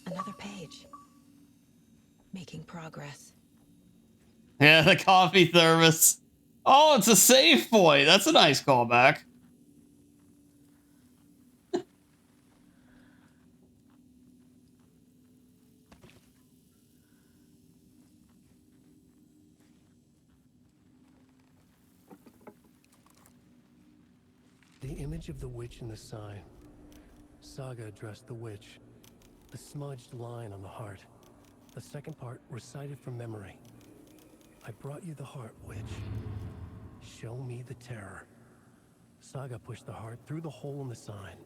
Another page. Making progress. Yeah, the coffee thermos. Oh, it's a save point. That's a nice callback. The image of the witch in the sign. Saga addressed the witch. The smudged line on the heart. The second part recited from memory. I brought you the heart, witch. Show me the terror. Saga pushed the heart through the hole in the sign.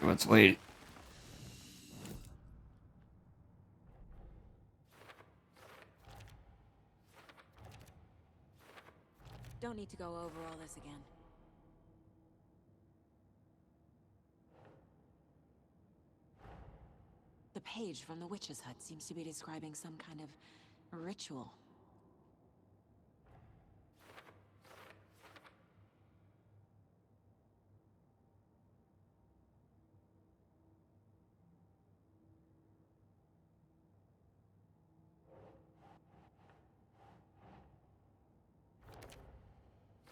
Let's wait. Don't need to go over all this again. The page from the witch's hut seems to be describing some kind of ritual.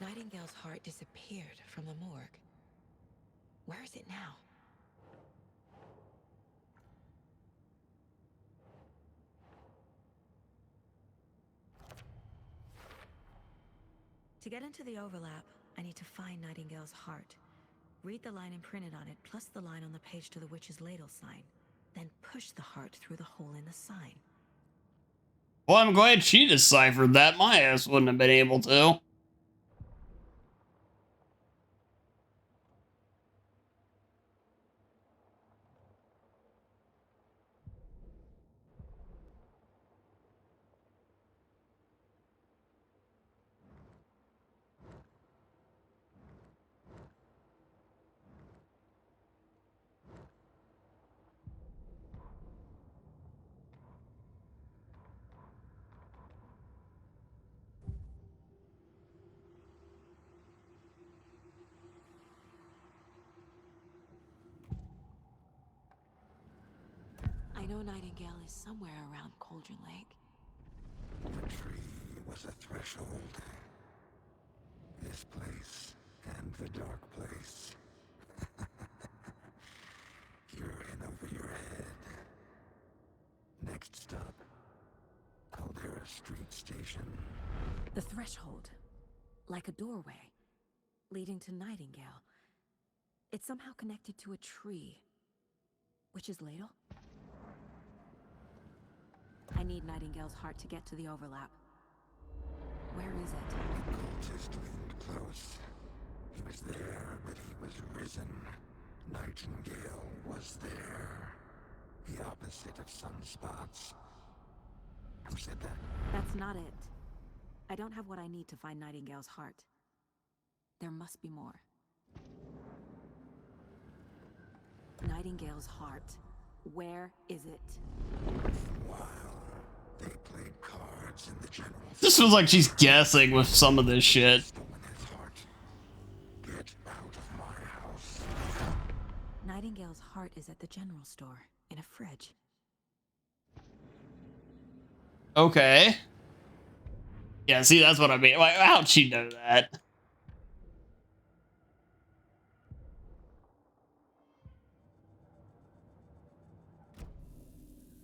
Nightingale's heart disappeared from the morgue. Where is it now? To get into the overlap, I need to find Nightingale's heart. Read the line imprinted on it, plus the line on the page to the witch's ladle sign. Then push the heart through the hole in the sign. Well, I'm glad she deciphered that. My ass wouldn't have been able to. I know Nightingale is somewhere around Cauldron Lake. The tree was a threshold. This place and the dark place. You're in over your head. Next stop. Caldera Street Station. The threshold. Like a doorway. Leading to Nightingale. It's somehow connected to a tree. Witch's Ladle? I need Nightingale's heart to get to the overlap. Where is it? The cultist leaned close. He was there, but he was risen. Nightingale was there. The opposite of sunspots. Who said that? That's not it. I don't have what I need to find Nightingale's heart. There must be more. Nightingale's heart. Where is it? While they played cards in the general. This feels like she's guessing with some of this shit. Get out of my house. Nightingale's heart is at the general store, in a fridge. Okay. Yeah, see, that's what I mean. Like, how'd she know that?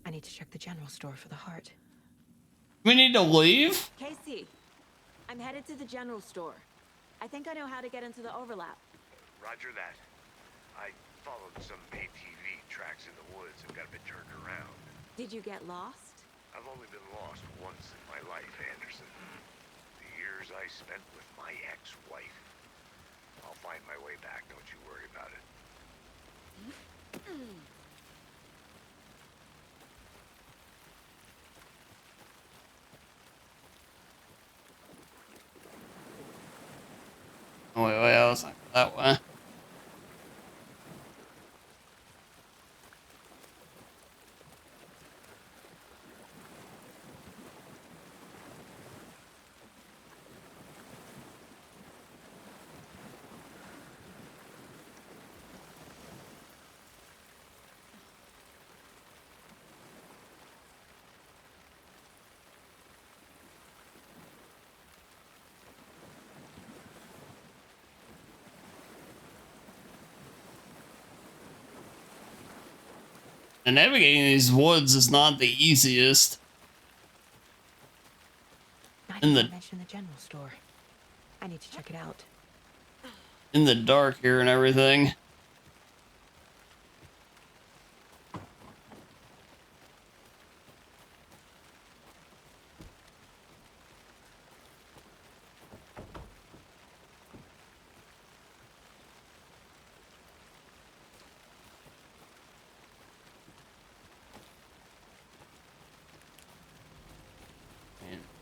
I need to check the general store for the heart. We need to leave? Casey, I'm headed to the general store. I think I know how to get into the overlap. Roger that. I followed some ATV tracks in the woods and got a bit turned around. Did you get lost? I've only been lost once in my life, Anderson. The years I spent with my ex-wife. I'll find my way back, don't you worry about it. Oh, wait, I was like that way. And navigating these woods is not the easiest. I mentioned the general store. I need to check it out. In the dark here and everything.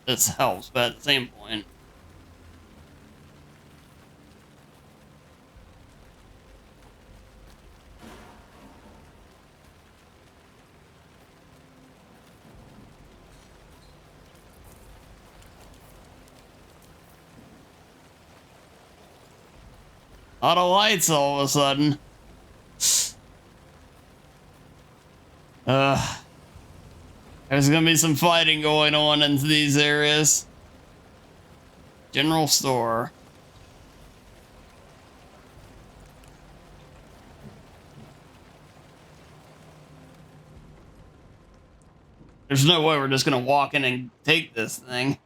This helps, but at the same point. A lot of lights all of a sudden. There's gonna be some fighting going on in these areas. General store. There's no way we're just gonna walk in and take this thing.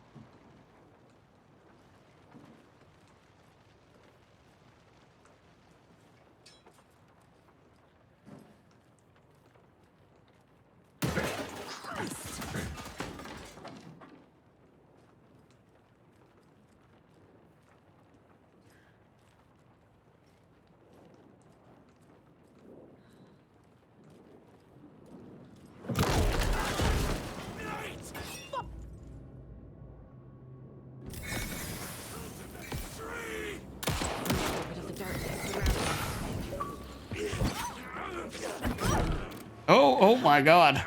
Oh my God.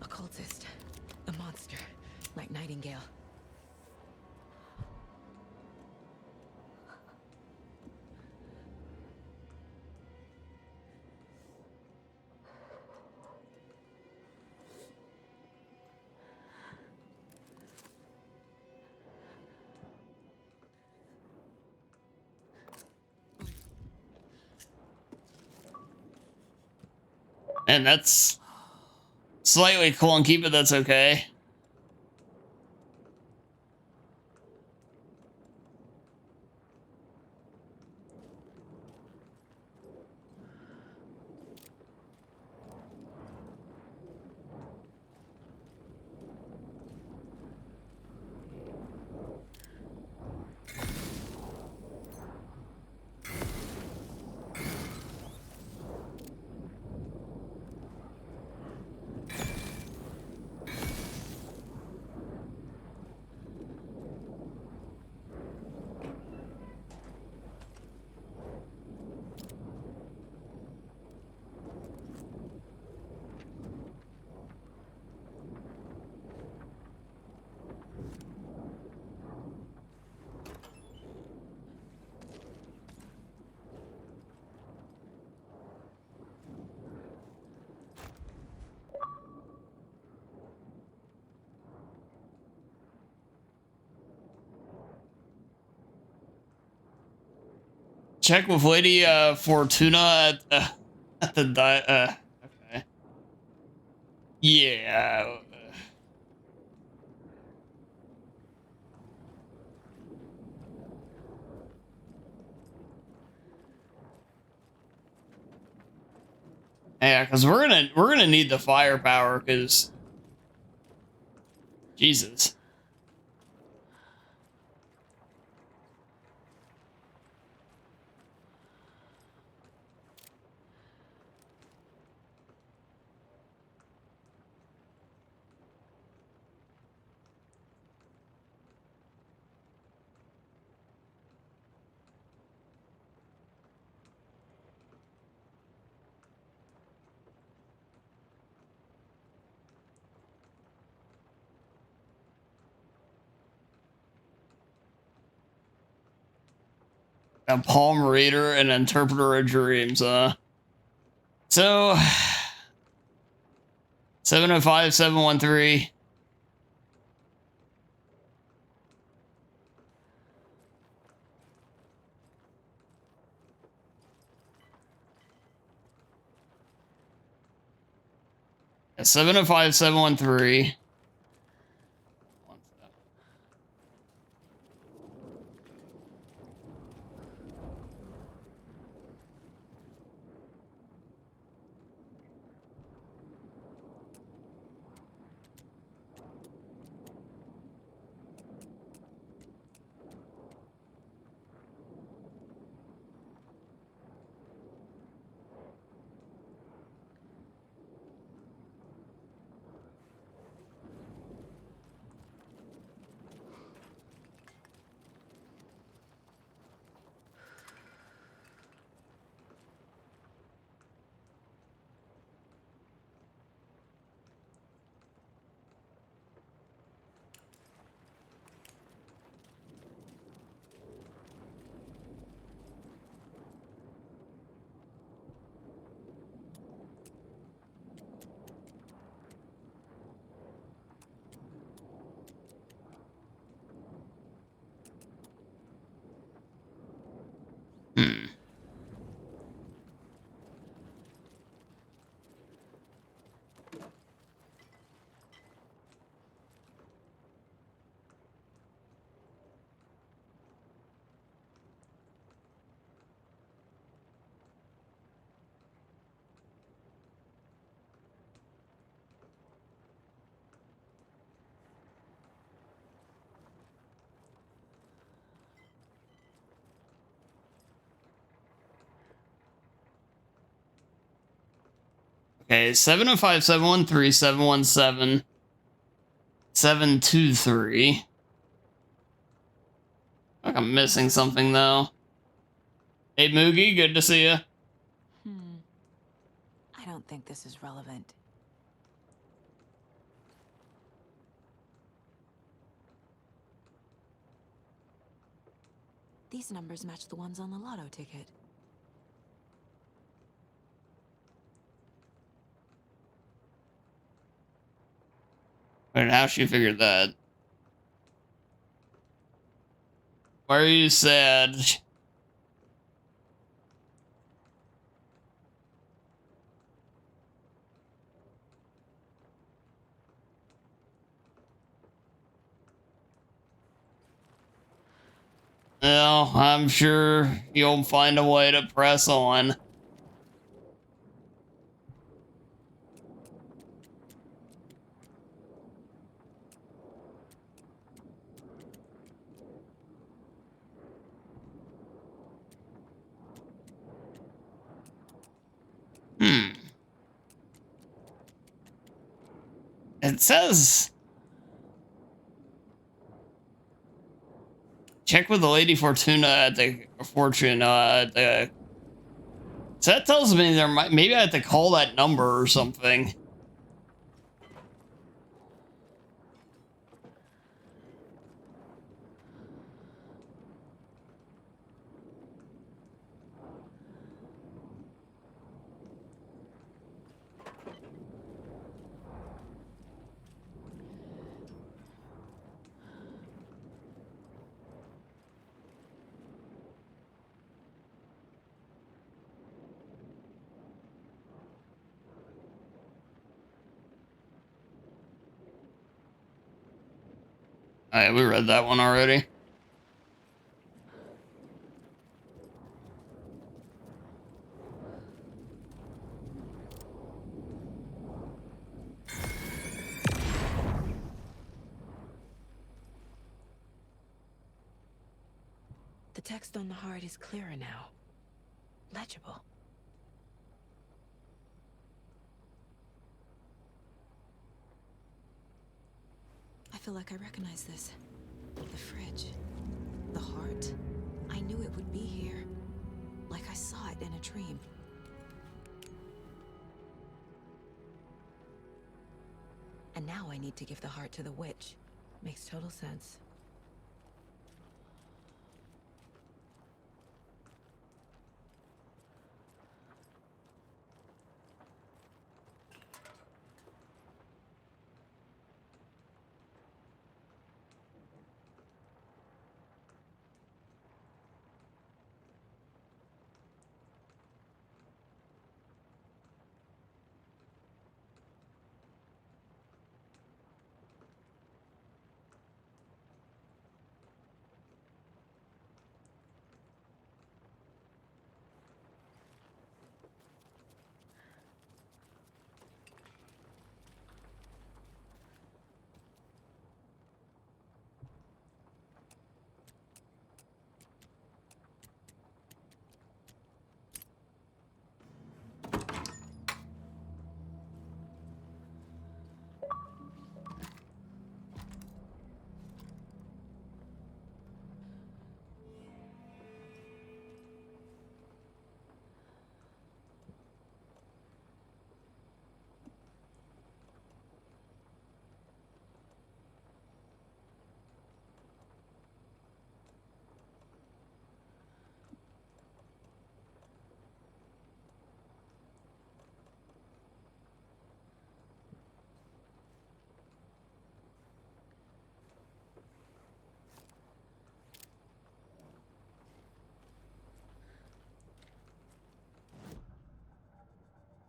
Occultist. like Nightingale. And that's slightly clunky, but that's okay. Check with Lady Fortuna at the okay. Yeah. Yeah, because we're gonna need the firepower, because Jesus. A palm reader and interpreter of dreams, So 705-713. Yeah, 705-713. Okay, 705-713-717-723. Like I'm missing something though. Hey Moogie, good to see you. I don't think this is relevant. These numbers match the ones on the lotto ticket. And how she figured that? Why are you sad? Well, I'm sure you'll find a way to press on. It says... Check with the Lady Fortuna at the Fortune, the... So that tells me there might... Maybe I have to call that number or something. Alright, we read that one already. The text on the heart is clearer now. Legible. I feel like I recognize this. The fridge. The heart. I knew it would be here. Like I saw it in a dream. And now I need to give the heart to the witch. Makes total sense.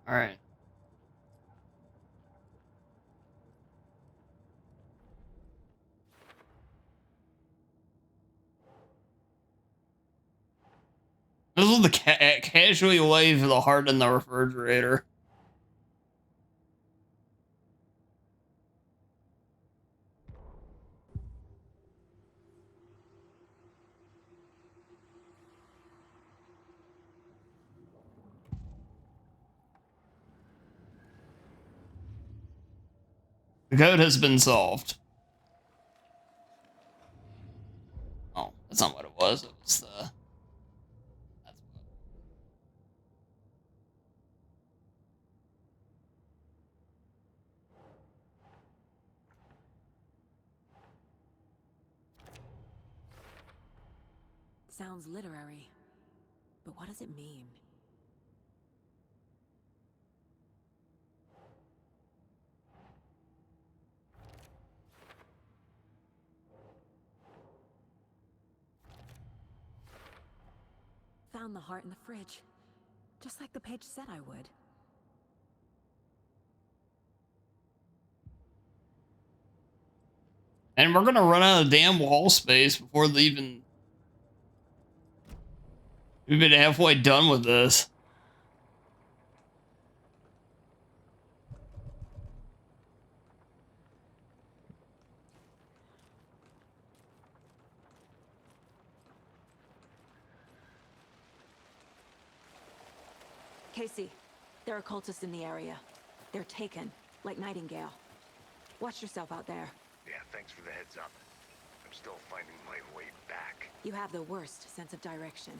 Alright. This is the casually wave of the heart in the refrigerator. The code has been solved. Oh, that's not what it was. It was the... sounds literary. But what does it mean? Found the heart in the fridge. Just like the page said I would. And we're gonna run out of damn wall space before they even... We've been halfway done with this. Casey, there are cultists in the area. They're taken, like Nightingale. Watch yourself out there. Yeah, thanks for the heads up. I'm still finding my way back. You have the worst sense of direction.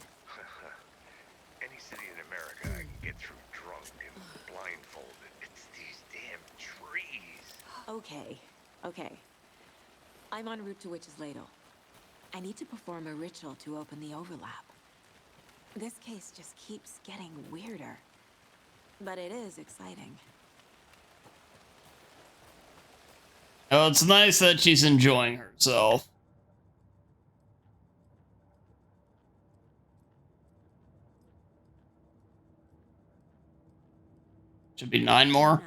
Any city in America I can get through drunk and blindfolded. It's these damn trees. Okay, okay. I'm en route to Witch's Ladle. I need to perform a ritual to open the overlap. This case just keeps getting weirder. But it is exciting. Oh, it's nice that she's enjoying herself. Should be 9 more.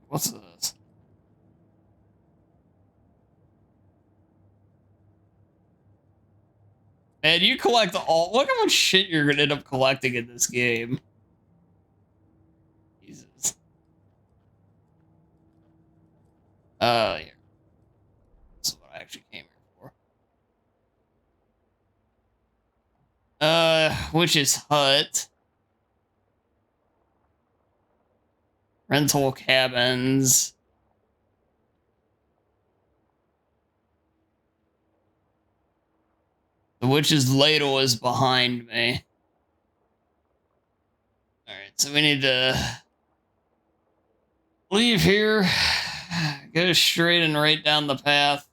What's this? And you collect all... Look how much shit you're gonna end up collecting in this game. Jesus. Here. This is what I actually came here for. Witch's Hut. Rental cabins. The Witch's Ladle is behind me. Alright, so we need to leave here, go straight and right down the path.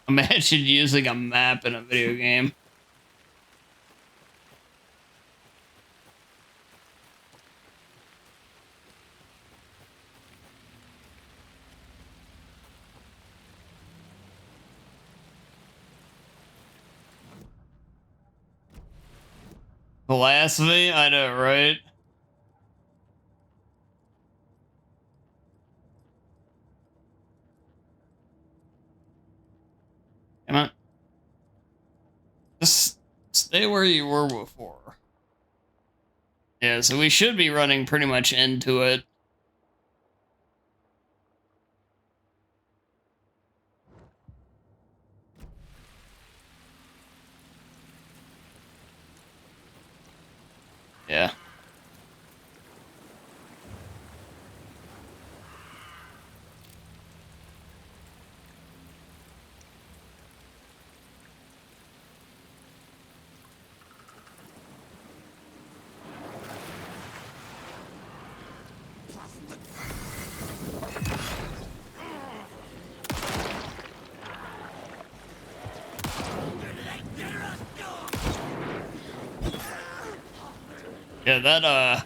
Imagine using a map in a video game. Blasphemy? I know, right? Come on. Just stay where you were before. Yeah, so we should be running pretty much into it. Yeah. Yeah, that,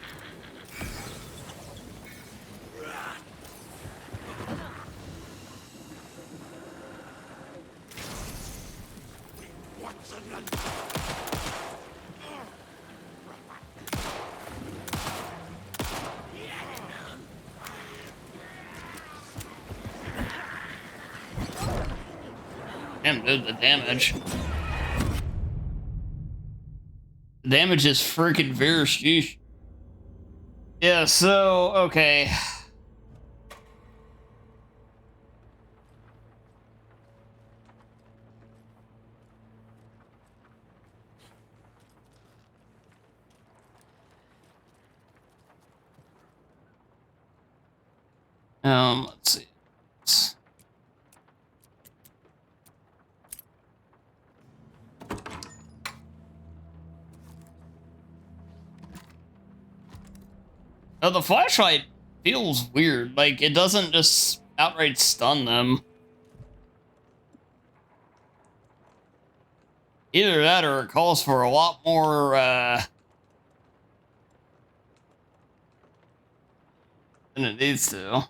damn, dude, the damage. The damage is freaking fierce, sheesh. Yeah, so, okay. Let's see. Oh, the flashlight feels weird. Like, it doesn't just outright stun them. Either that or it calls for a lot more, than it needs to.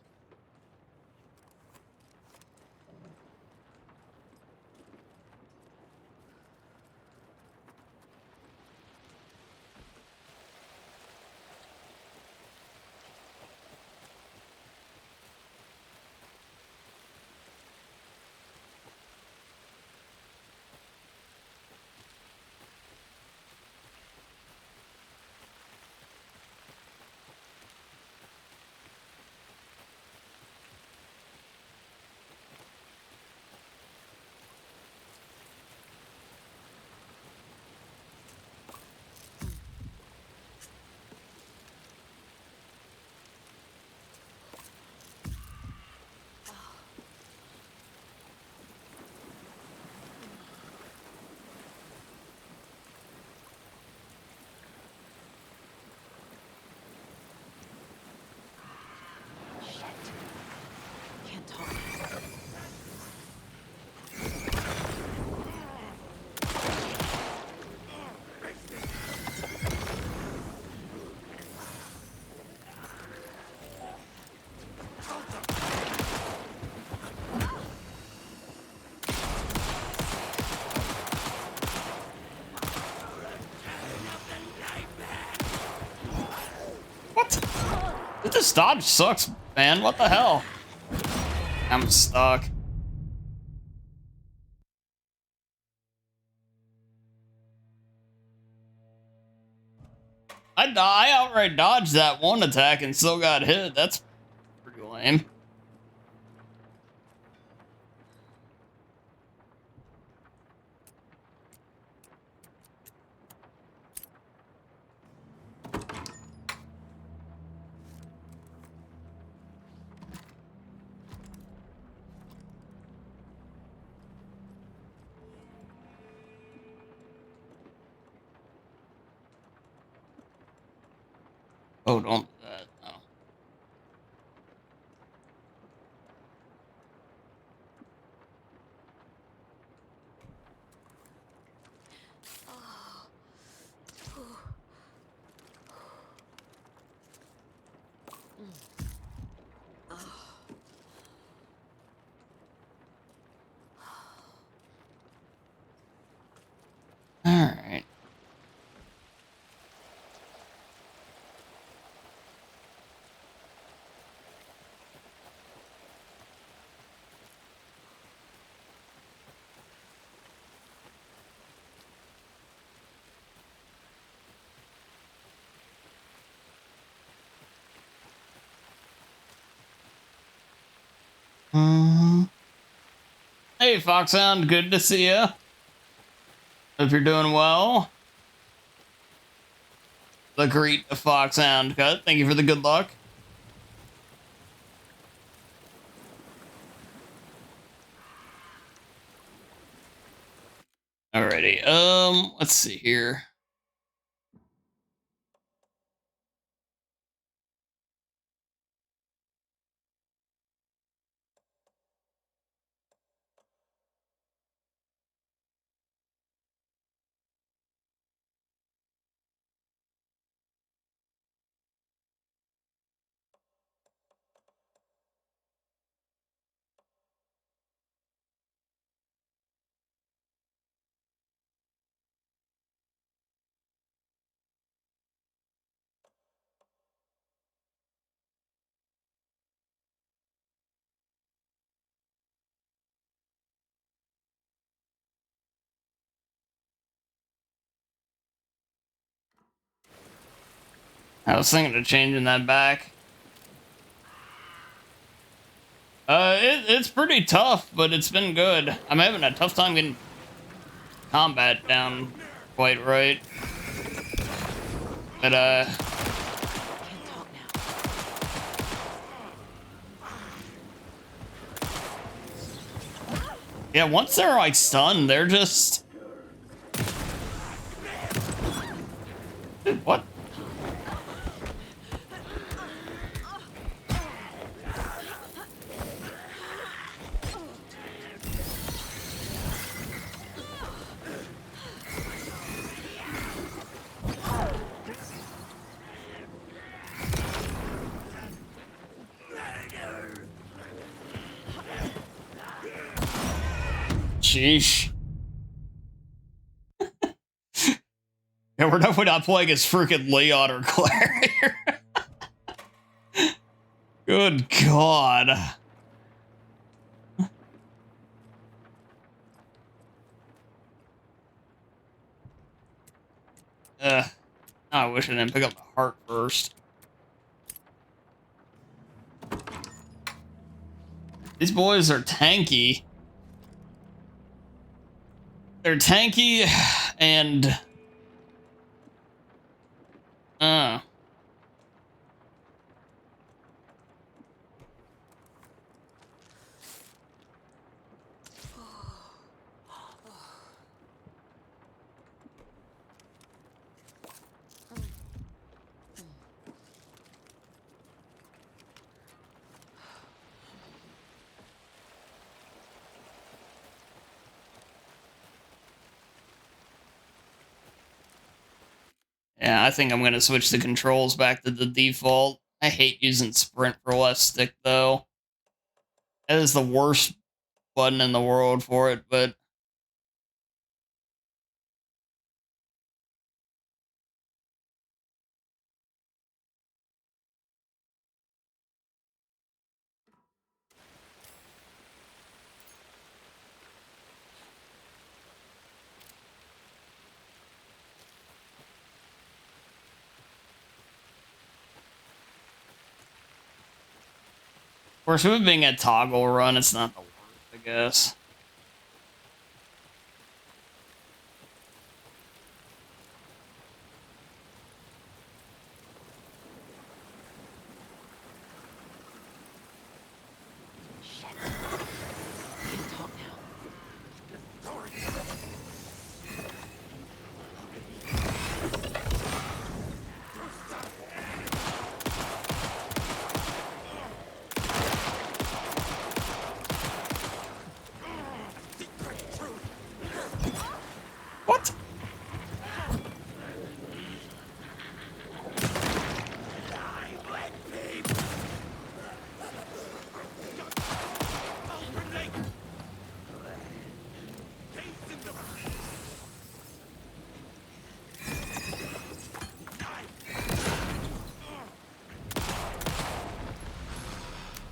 Can't talk. This dodge sucks, man. What the hell? I'm stuck. I outright dodged that one attack and still got hit. That's pretty lame. Oh, don't do that. No. All right. Hey, Foxhound, good to see you. Hope you're doing well. The great Foxhound cut. Thank you for the good luck. Alrighty. Let's see here. I was thinking of changing that back. It's pretty tough, but it's been good. I'm having a tough time getting combat down quite right. But, Yeah, once they're like stunned, they're just... Dude, what? Sheesh. Yeah, we're not playing as freaking Leon or Claire here. Good God. I wish I didn't pick up the heart first. These boys are tanky. They're tanky and yeah, I think I'm gonna switch the controls back to the default. I hate using sprint for left stick though. That is the worst button in the world for it, but of course, with it being a toggle run, it's not the worst, I guess. What?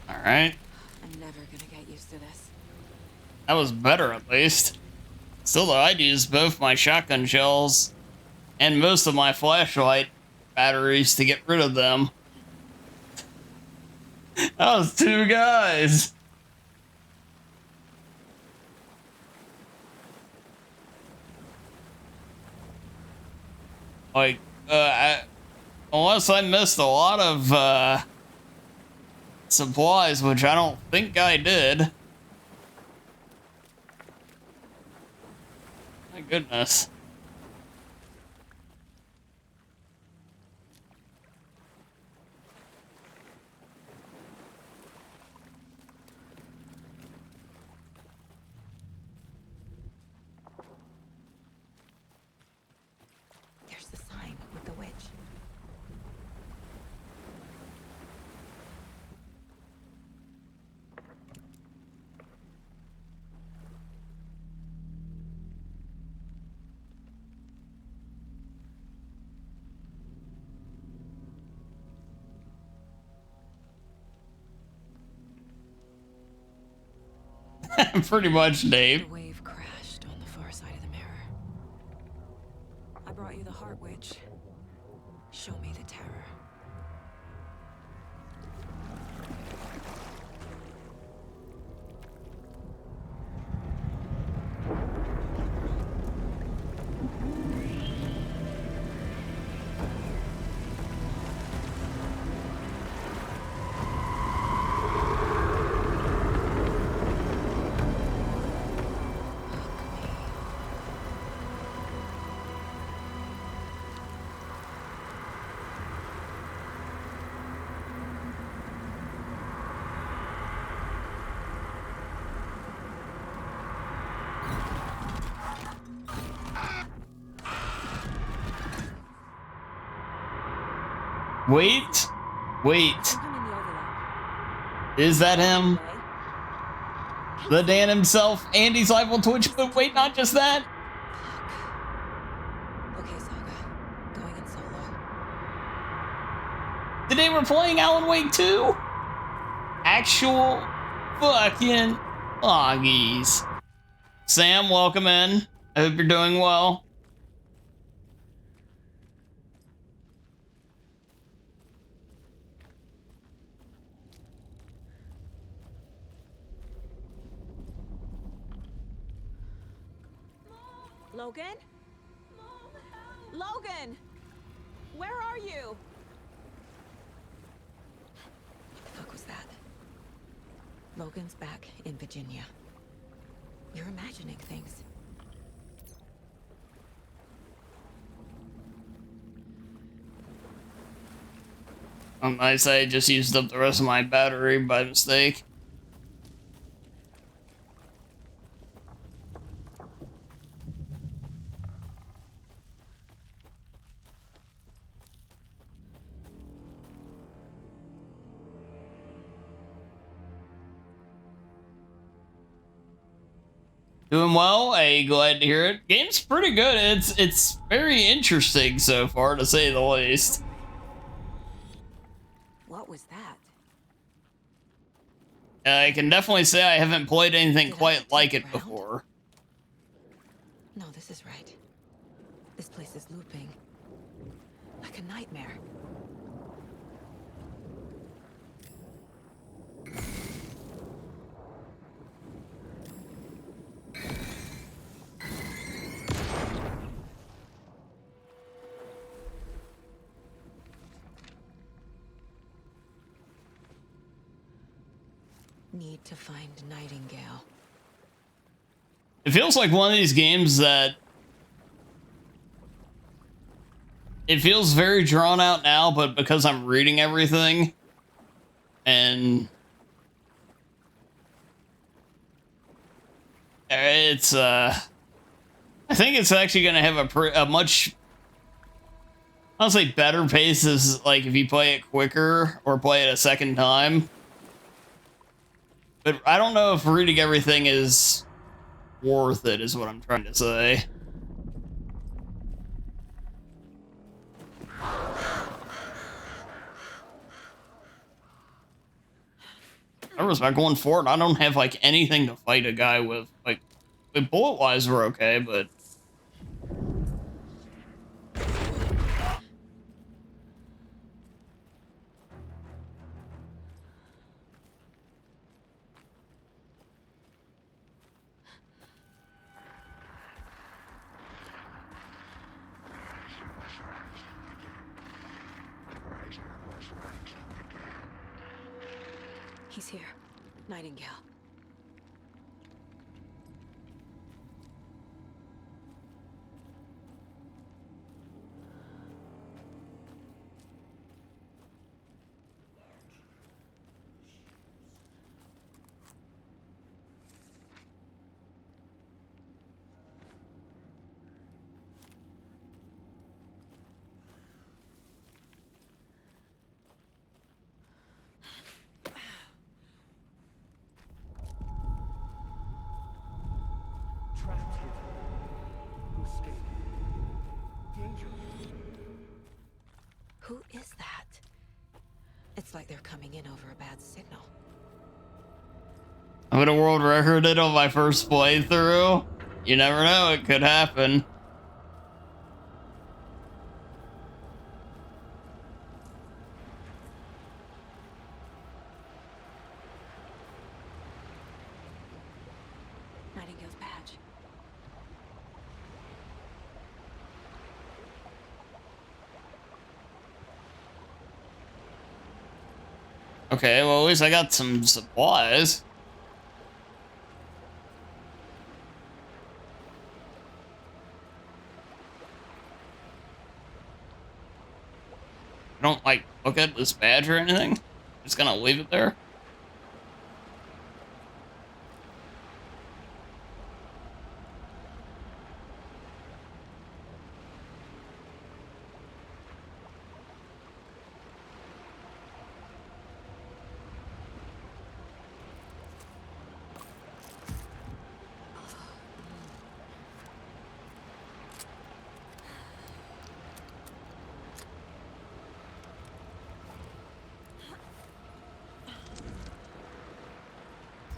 Alright. I'm never gonna get used to this. That was better, at least. Still, though, I'd use both my shotgun shells and most of my flashlight batteries to get rid of them. That was 2 guys. Like, unless I missed a lot of supplies, which I don't think I did. My goodness. There's the sign with the witch. Pretty much, Dave. The wave crashed on the far side of the mirror. I brought you the Heart Witch. Show me the terror. Wait. Is that him? The Dan himself? Andy's live on Twitch, but wait, not just that. Okay, Saga. Going in solo. Today we're playing Alan Wake 2. Actual fucking loggies. Sam, welcome in. I hope you're doing well. Logan? Logan! Where are you? What the fuck was that? Logan's back in Virginia. You're imagining things. Nice, I just used up the rest of my battery by mistake. Doing well. Hey, glad to hear it. Game's pretty good. It's very interesting so far, to say the least. What was that? I can definitely say I haven't played anything quite like it before. No, this is right. This place is looping. Like a nightmare. Need to find Nightingale. It feels like one of these games that it feels very drawn out now, but because I'm reading everything and it's I think it's actually going to have a much, I'll say, better pace as like if you play it quicker or play it a second time. But I don't know if reading everything is worth it, is what I'm trying to say. I respect going forward. I don't have like anything to fight a guy with. Like, bullet wise, we're okay, but. He's here. Nightingale. Who is that? It's like they're coming in over a bad signal. I'm gonna world record it on my first playthrough. You never know, it could happen. Nightingale's badge. Okay, well, at least I got some supplies. I don't, like, look at this badge or anything. Just gonna leave it there.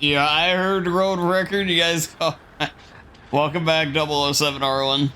Yeah, I heard road record. You guys go. Welcome back, 007R1.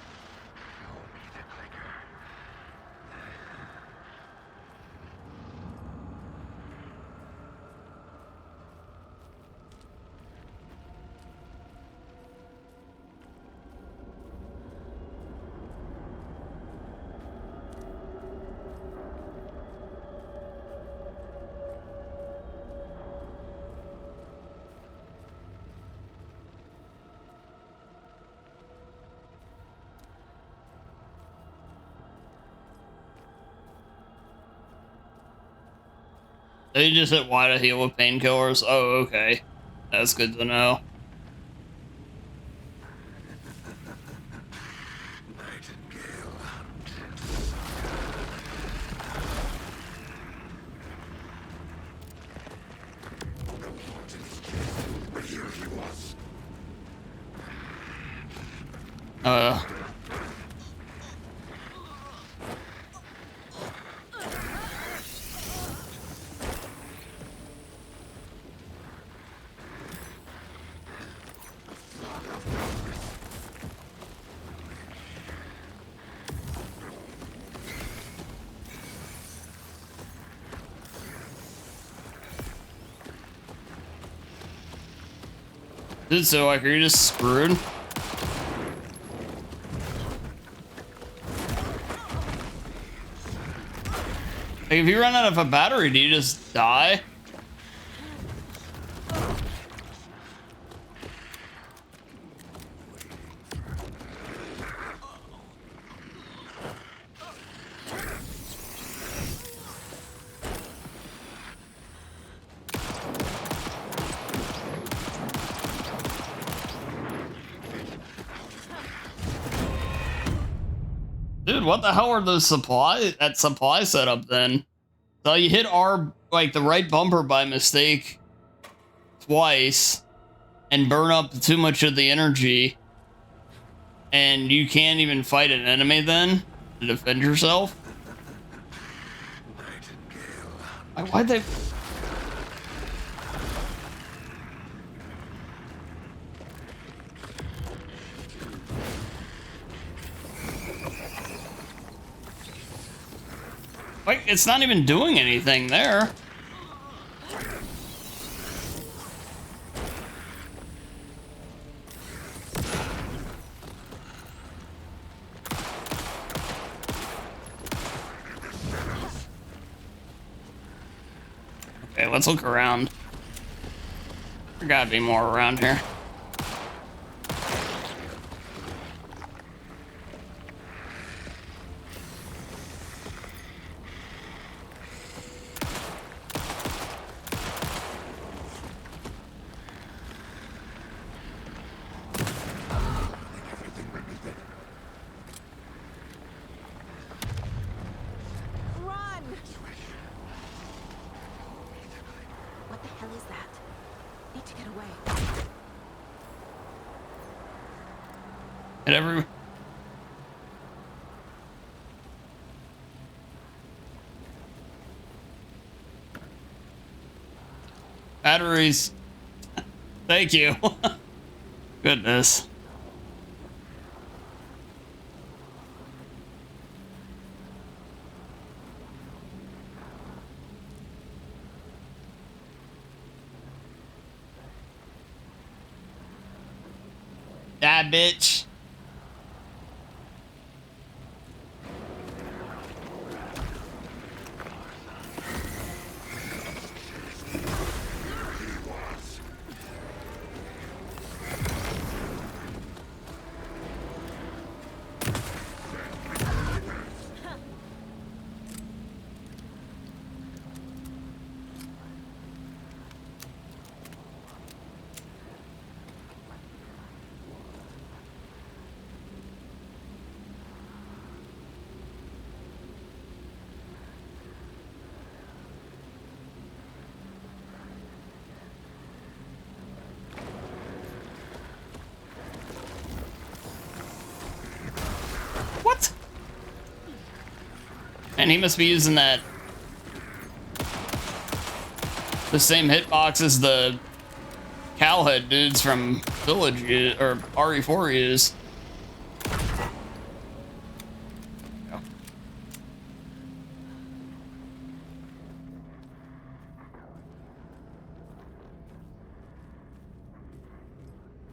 They just hit Y to heal with painkillers. Oh, okay. That's good to know. Dude, so like, are you just screwed? Like, if you run out of a battery, do you just die? Dude, what the hell are those that supply setup then? So you hit R, like the right bumper by mistake twice and burn up too much of the energy, and you can't even fight an enemy then to defend yourself? Why'd they... Like, it's not even doing anything there. Okay, let's look around. There gotta be more around here. What the hell is that? Need to get away. And every... Batteries. Thank you. Goodness. Die, bitch. What? And he must be using that... the same hitbox as the cowhead dudes from Village or RE4 use.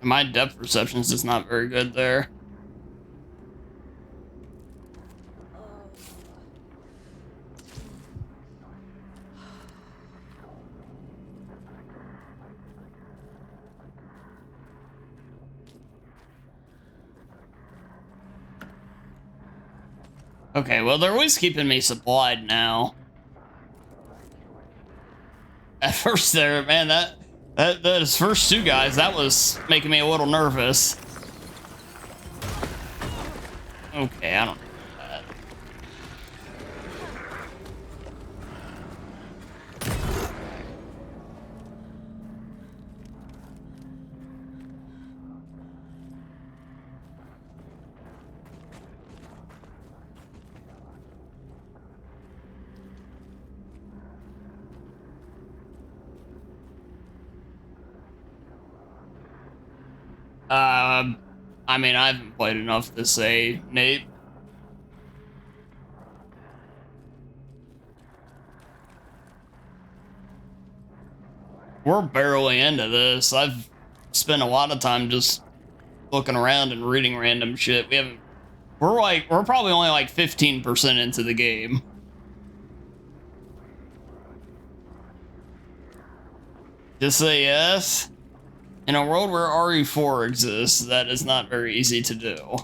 My depth perception is just not very good there. Okay, well, they're always keeping me supplied now. At first there, man, those first two guys, that was making me a little nervous. Okay, I don't know that. I mean, I haven't played enough to say, Nate. We're barely into this. I've spent a lot of time just looking around and reading random shit. We're probably only like 15% into the game. Just say yes. In a world where RE4 exists, that is not very easy to do.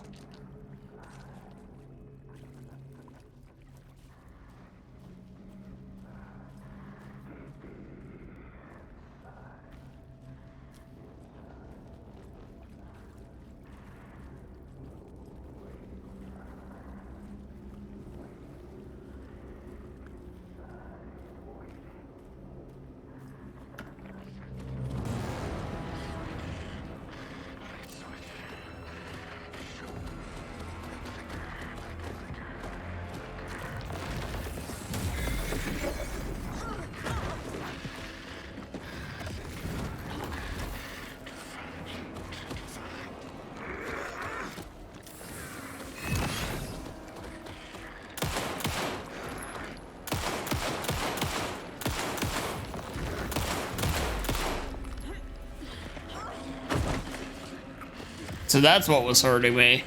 So that's what was hurting me.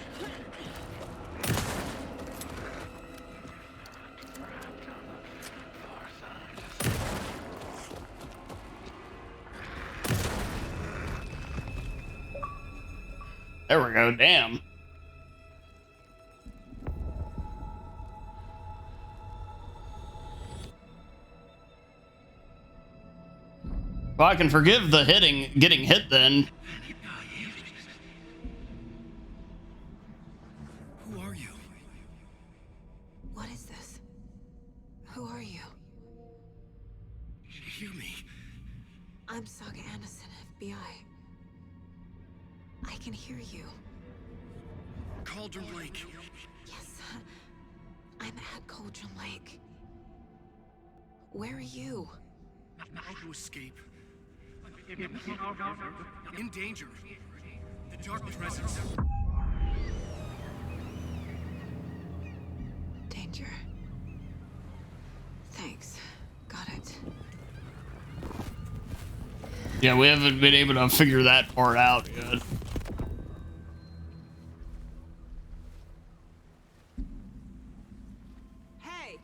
There we go, damn. Well, I can forgive the getting hit then. Who are you? What is this? Who are you? Hear me. I'm Saga Anderson, FBI. I can hear you. Cauldron Lake. Yes, I'm at Cauldron Lake. Where are you? How to escape. In danger. The dark presence. Danger. Thanks. Got it. Yeah, we haven't been able to figure that part out yet. Hey!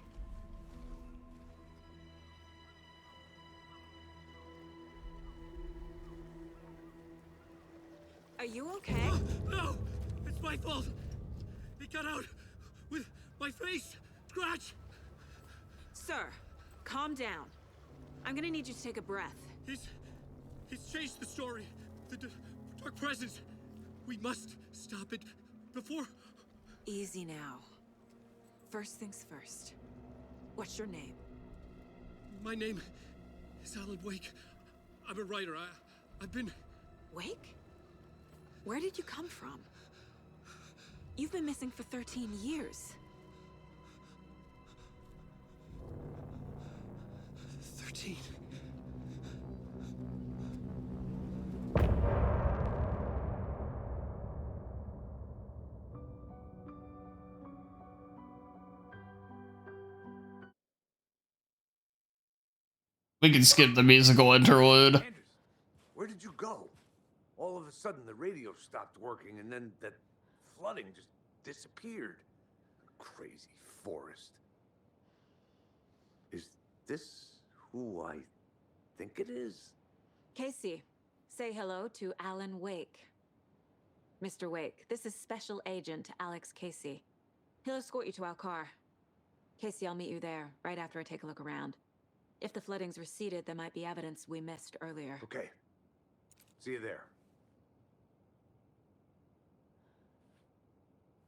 Are you okay? No! It's my fault! It got out with my face! Scratch! Sir, calm down. I'm gonna need you to take a breath. He's changed the story. The dark presence. We must stop it before... Easy now. First things first. What's your name? My name is Alan Wake. I'm a writer. I've been... Wake? Where did you come from? You've been missing for 13 years. 13. We can skip the musical interlude. Where did you go? All of a sudden, the radio stopped working, and then that flooding just disappeared. Crazy forest. Is this who I think it is? Casey, say hello to Alan Wake. Mr. Wake, this is Special Agent Alex Casey. He'll escort you to our car. Casey, I'll meet you there, right after I take a look around. If the flooding's receded, there might be evidence we missed earlier. Okay. See you there.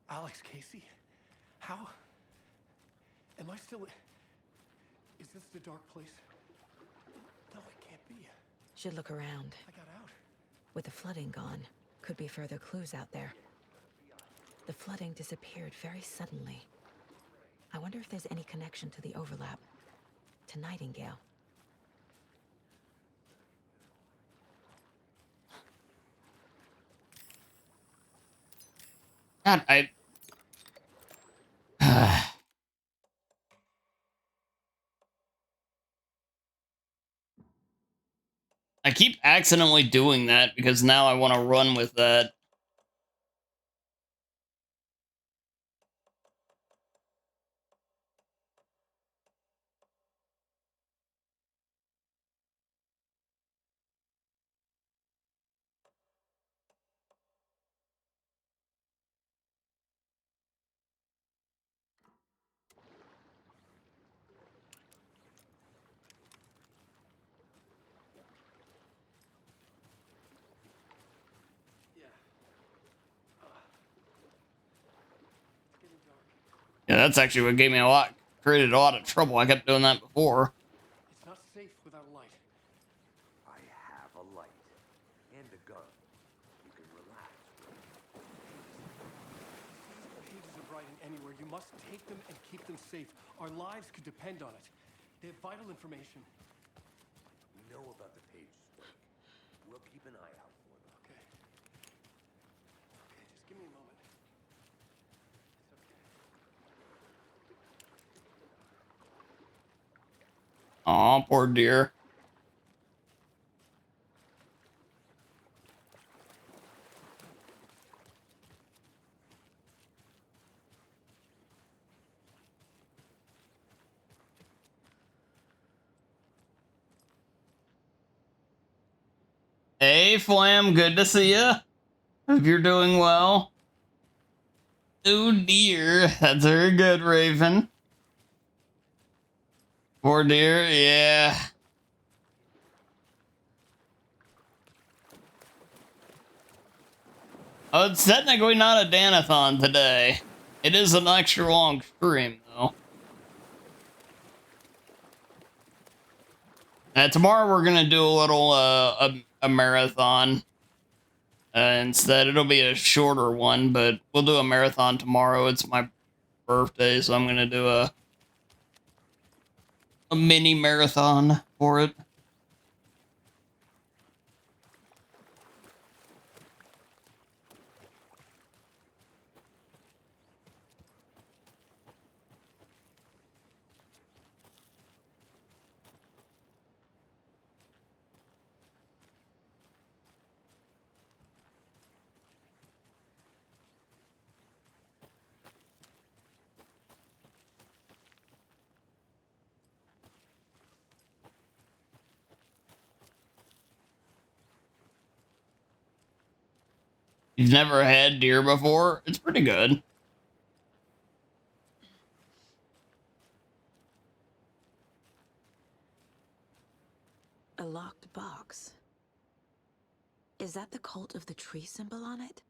Alex Casey? How? Am I still... Is this the dark place? No, it can't be. Should look around. I got out. With the flooding gone, could be further clues out there. The flooding disappeared very suddenly. I wonder if there's any connection to the overlap. To Nightingale. God, I keep accidentally doing that because now I want to run with that. Yeah, that's actually what gave me created a lot of trouble. I kept doing that before. It's not safe without a light. I have a light. And a gun. You can relax. These pages of writing anywhere. You must take them and keep them safe. Our lives could depend on it. They have vital information. We know about the pages. We'll keep an eye out for them. Okay. Okay, just give me a moment. Aw, poor dear. Hey, Flam, good to see ya. Hope you're doing well. Oh dear, that's very good, Raven. Poor dear, yeah. Oh, it's technically not a Danathon today. It is an extra long stream, though. Tomorrow we're gonna do a little, a marathon. Instead, it'll be a shorter one, but we'll do a marathon tomorrow. It's my birthday, so I'm gonna do a mini marathon for it. You've never had deer before? It's pretty good. A locked box. Is that the cult of the tree symbol on it?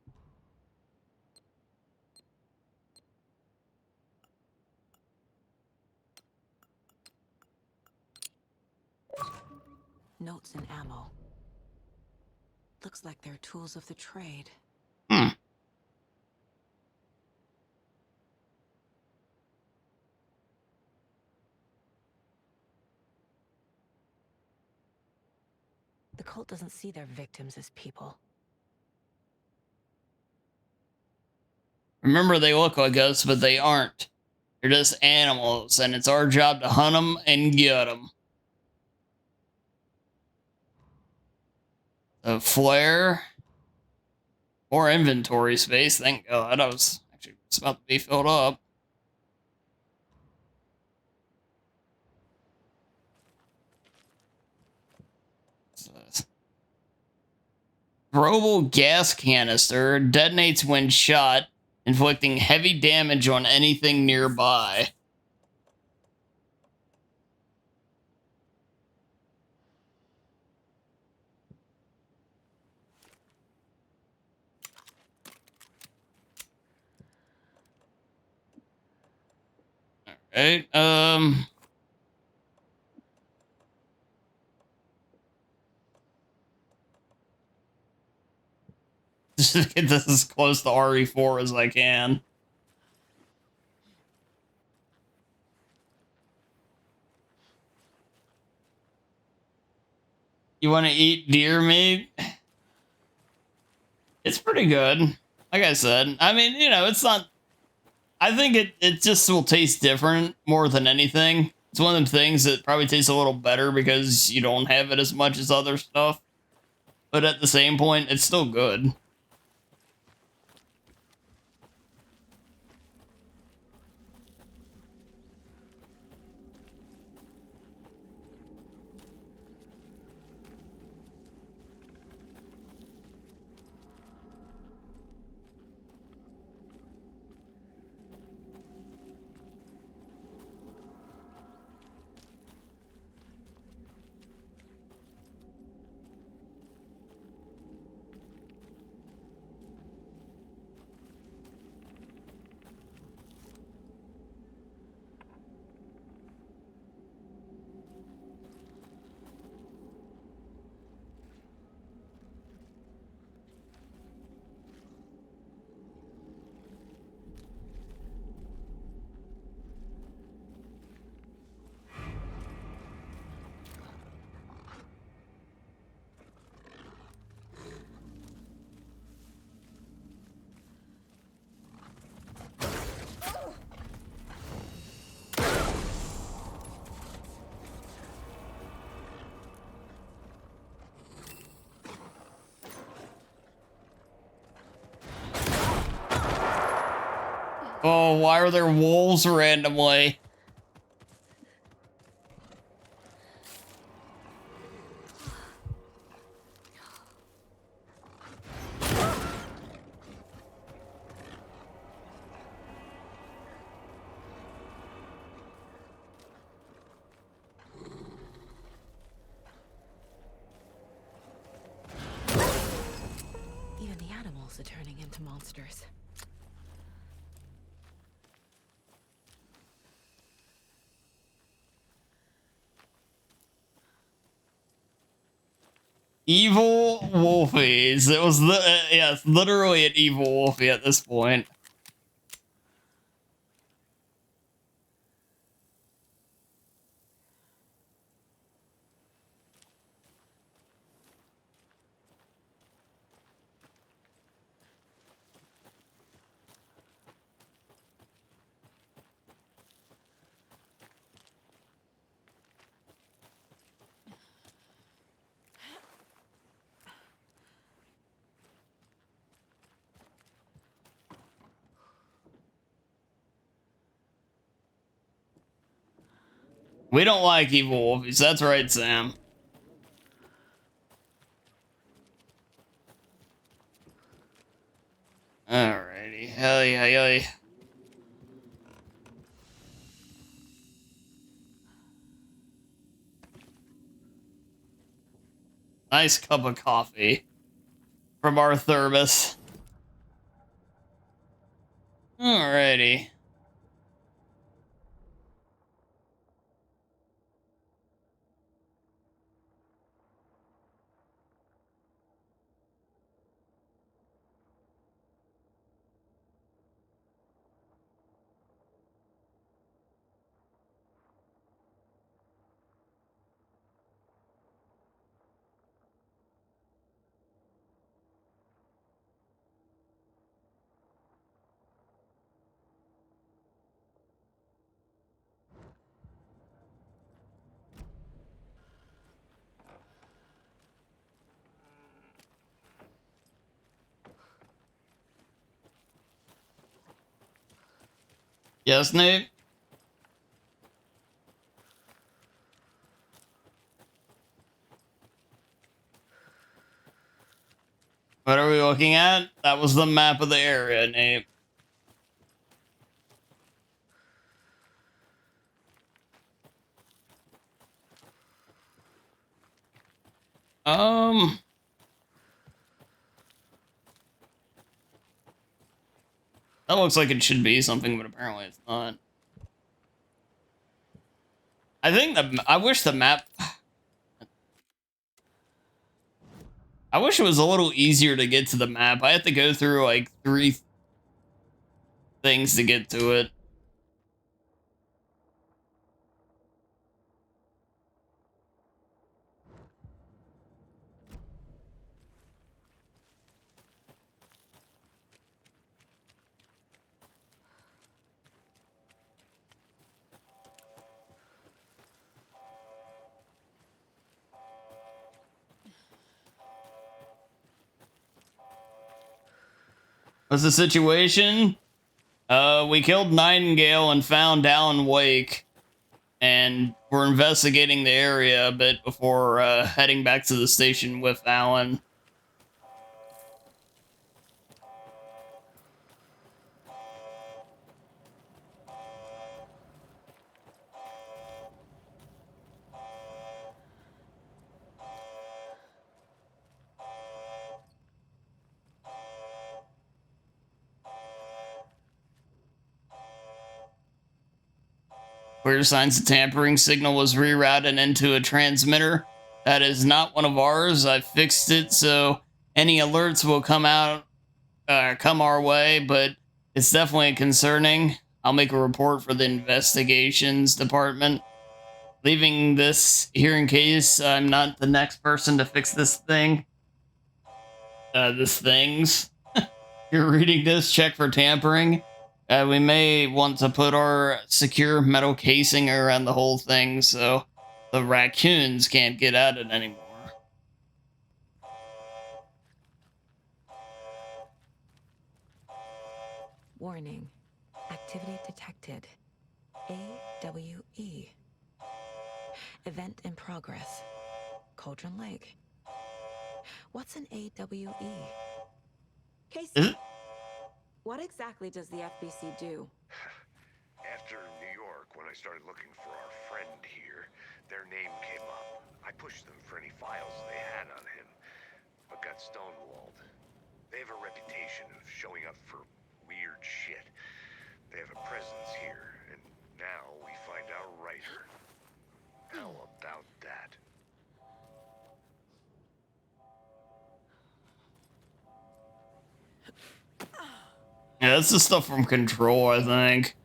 Notes and ammo. Looks like they're tools of the trade. The cult doesn't see their victims as people. Remember, they look like us, but they aren't. They're just animals, and it's our job to hunt them and get them. A flare. More inventory space, thank God. I was actually just about to be filled up. Throwable gas canister detonates when shot, inflicting heavy damage on anything nearby. Alright, just get this as close to RE4 as I can. You want to eat deer meat? It's pretty good. Like I said, I mean, you know, it's not... I think it just will taste different more than anything. It's one of them things that probably tastes a little better because you don't have it as much as other stuff. But at the same point, it's still good. Oh, why are there wolves randomly? Even the animals are turning into monsters. Evil Wolfies. It was yeah, it's literally an evil Wolfie at this point. We don't like evil Wolfies. That's right, Sam. Alrighty. Hell yeah, yeah. Nice cup of coffee from our thermos. Alrighty. Yes, Nate? What are we looking at? That was the map of the area, Nate. That looks like it should be something, but apparently it's not. I think I wish the map... I wish it was a little easier to get to the map. I have to go through like 3 things to get to it. What's the situation? We killed Nightingale and found Alan Wake, and we're investigating the area a bit before heading back to the station with Alan. Clear signs the tampering signal was rerouted into a transmitter. That is not one of ours. I fixed it so any alerts will come our way, but it's definitely concerning. I'll make a report for the investigations department. Leaving this here in case I'm not the next person to fix this thing. This things. You're reading this, check for tampering. We may want to put our secure metal casing around the whole thing so the raccoons can't get at it anymore. Warning. Activity detected. AWE. Event in progress. Cauldron Lake. What's an AWE? Casey, what exactly does the FBC do? After New York, when I started looking for our friend here, their name came up. I pushed them for any files they had on him, but got stonewalled. They have a reputation of showing up for weird shit. They have a presence here, and now we find our writer. How about that? Yeah, that's the stuff from Control, I think.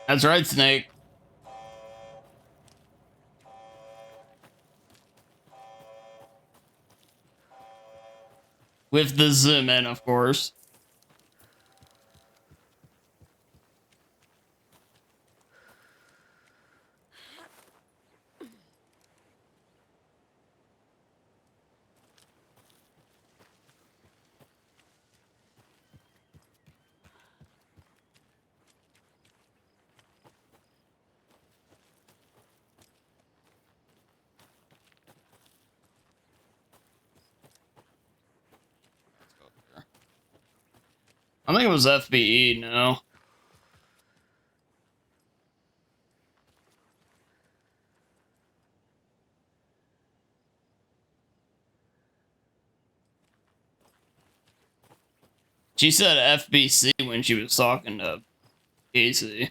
That's right, Snake. With the zoom in, of course. I think it was FBE, no. She said FBC when she was talking to Casey.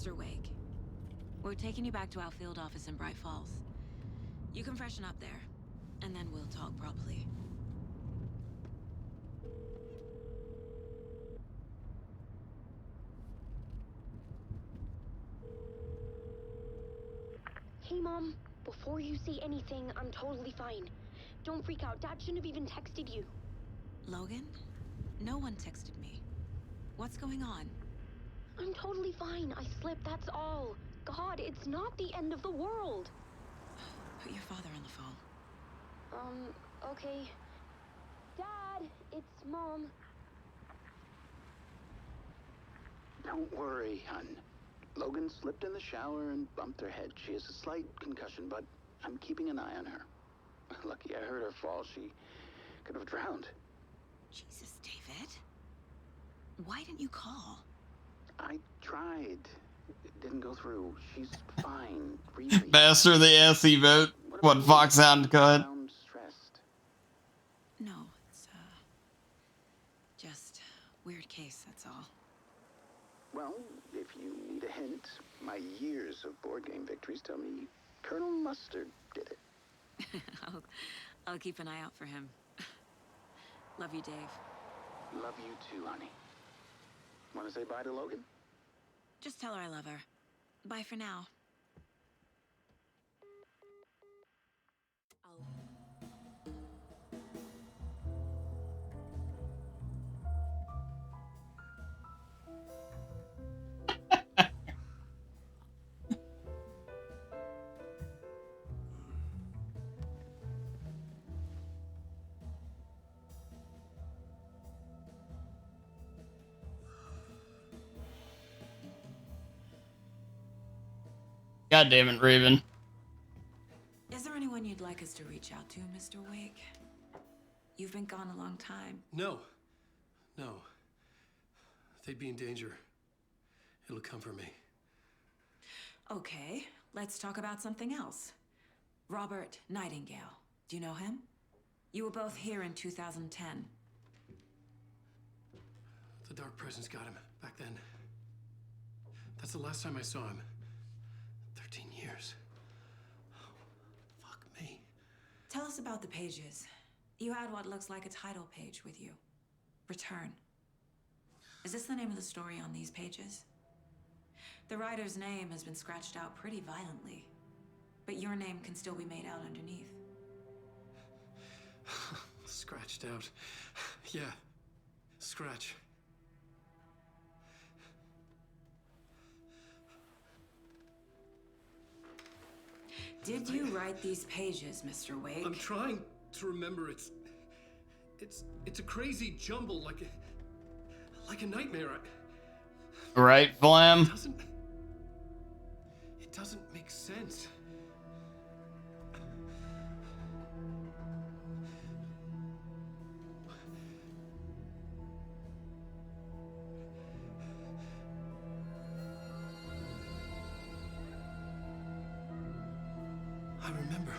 Mr. Wake. We're taking you back to our field office in Bright Falls. You can freshen up there, and then we'll talk properly. Hey, Mom. Before you say anything, I'm totally fine. Don't freak out. Dad shouldn't have even texted you. Logan? No one texted me. What's going on? I'm totally fine. I slipped, that's all. God, it's not the end of the world. Put your father on the phone. Okay. Dad, it's Mom. Don't worry, hon. Logan slipped in the shower and bumped her head. She has a slight concussion, but I'm keeping an eye on her. Lucky I heard her fall. She could have drowned. Jesus, David. Why didn't you call? I tried. It didn't go through. She's fine, really. Master the SE vote. What Foxhound could. I'm stressed. No, it's, just weird case, that's all. Well, if you need a hint, my years of board game victories tell me Colonel Mustard did it. I'll keep an eye out for him. Love you, Dave. Love you too, honey. Want to say bye to Logan? Just tell her I love her. Bye for now. God damn it, Raven. Is there anyone you'd like us to reach out to, Mr. Wake? You've been gone a long time. No. They'd be in danger. It'll come for me. Okay, let's talk about something else. Robert Nightingale. Do you know him? You were both here in 2010. The Dark Presence got him back then. That's the last time I saw him. 13 years. Oh, fuck me. Tell us about the pages. You had what looks like a title page with you. Return. Is this the name of the story on these pages? The writer's name has been scratched out pretty violently, but your name can still be made out underneath. Scratched out. Yeah. Scratch. Did you write these pages, Mr. Wake? I'm trying to remember. It's a crazy jumble, like a nightmare. Right, Flam? It doesn't make sense. I remember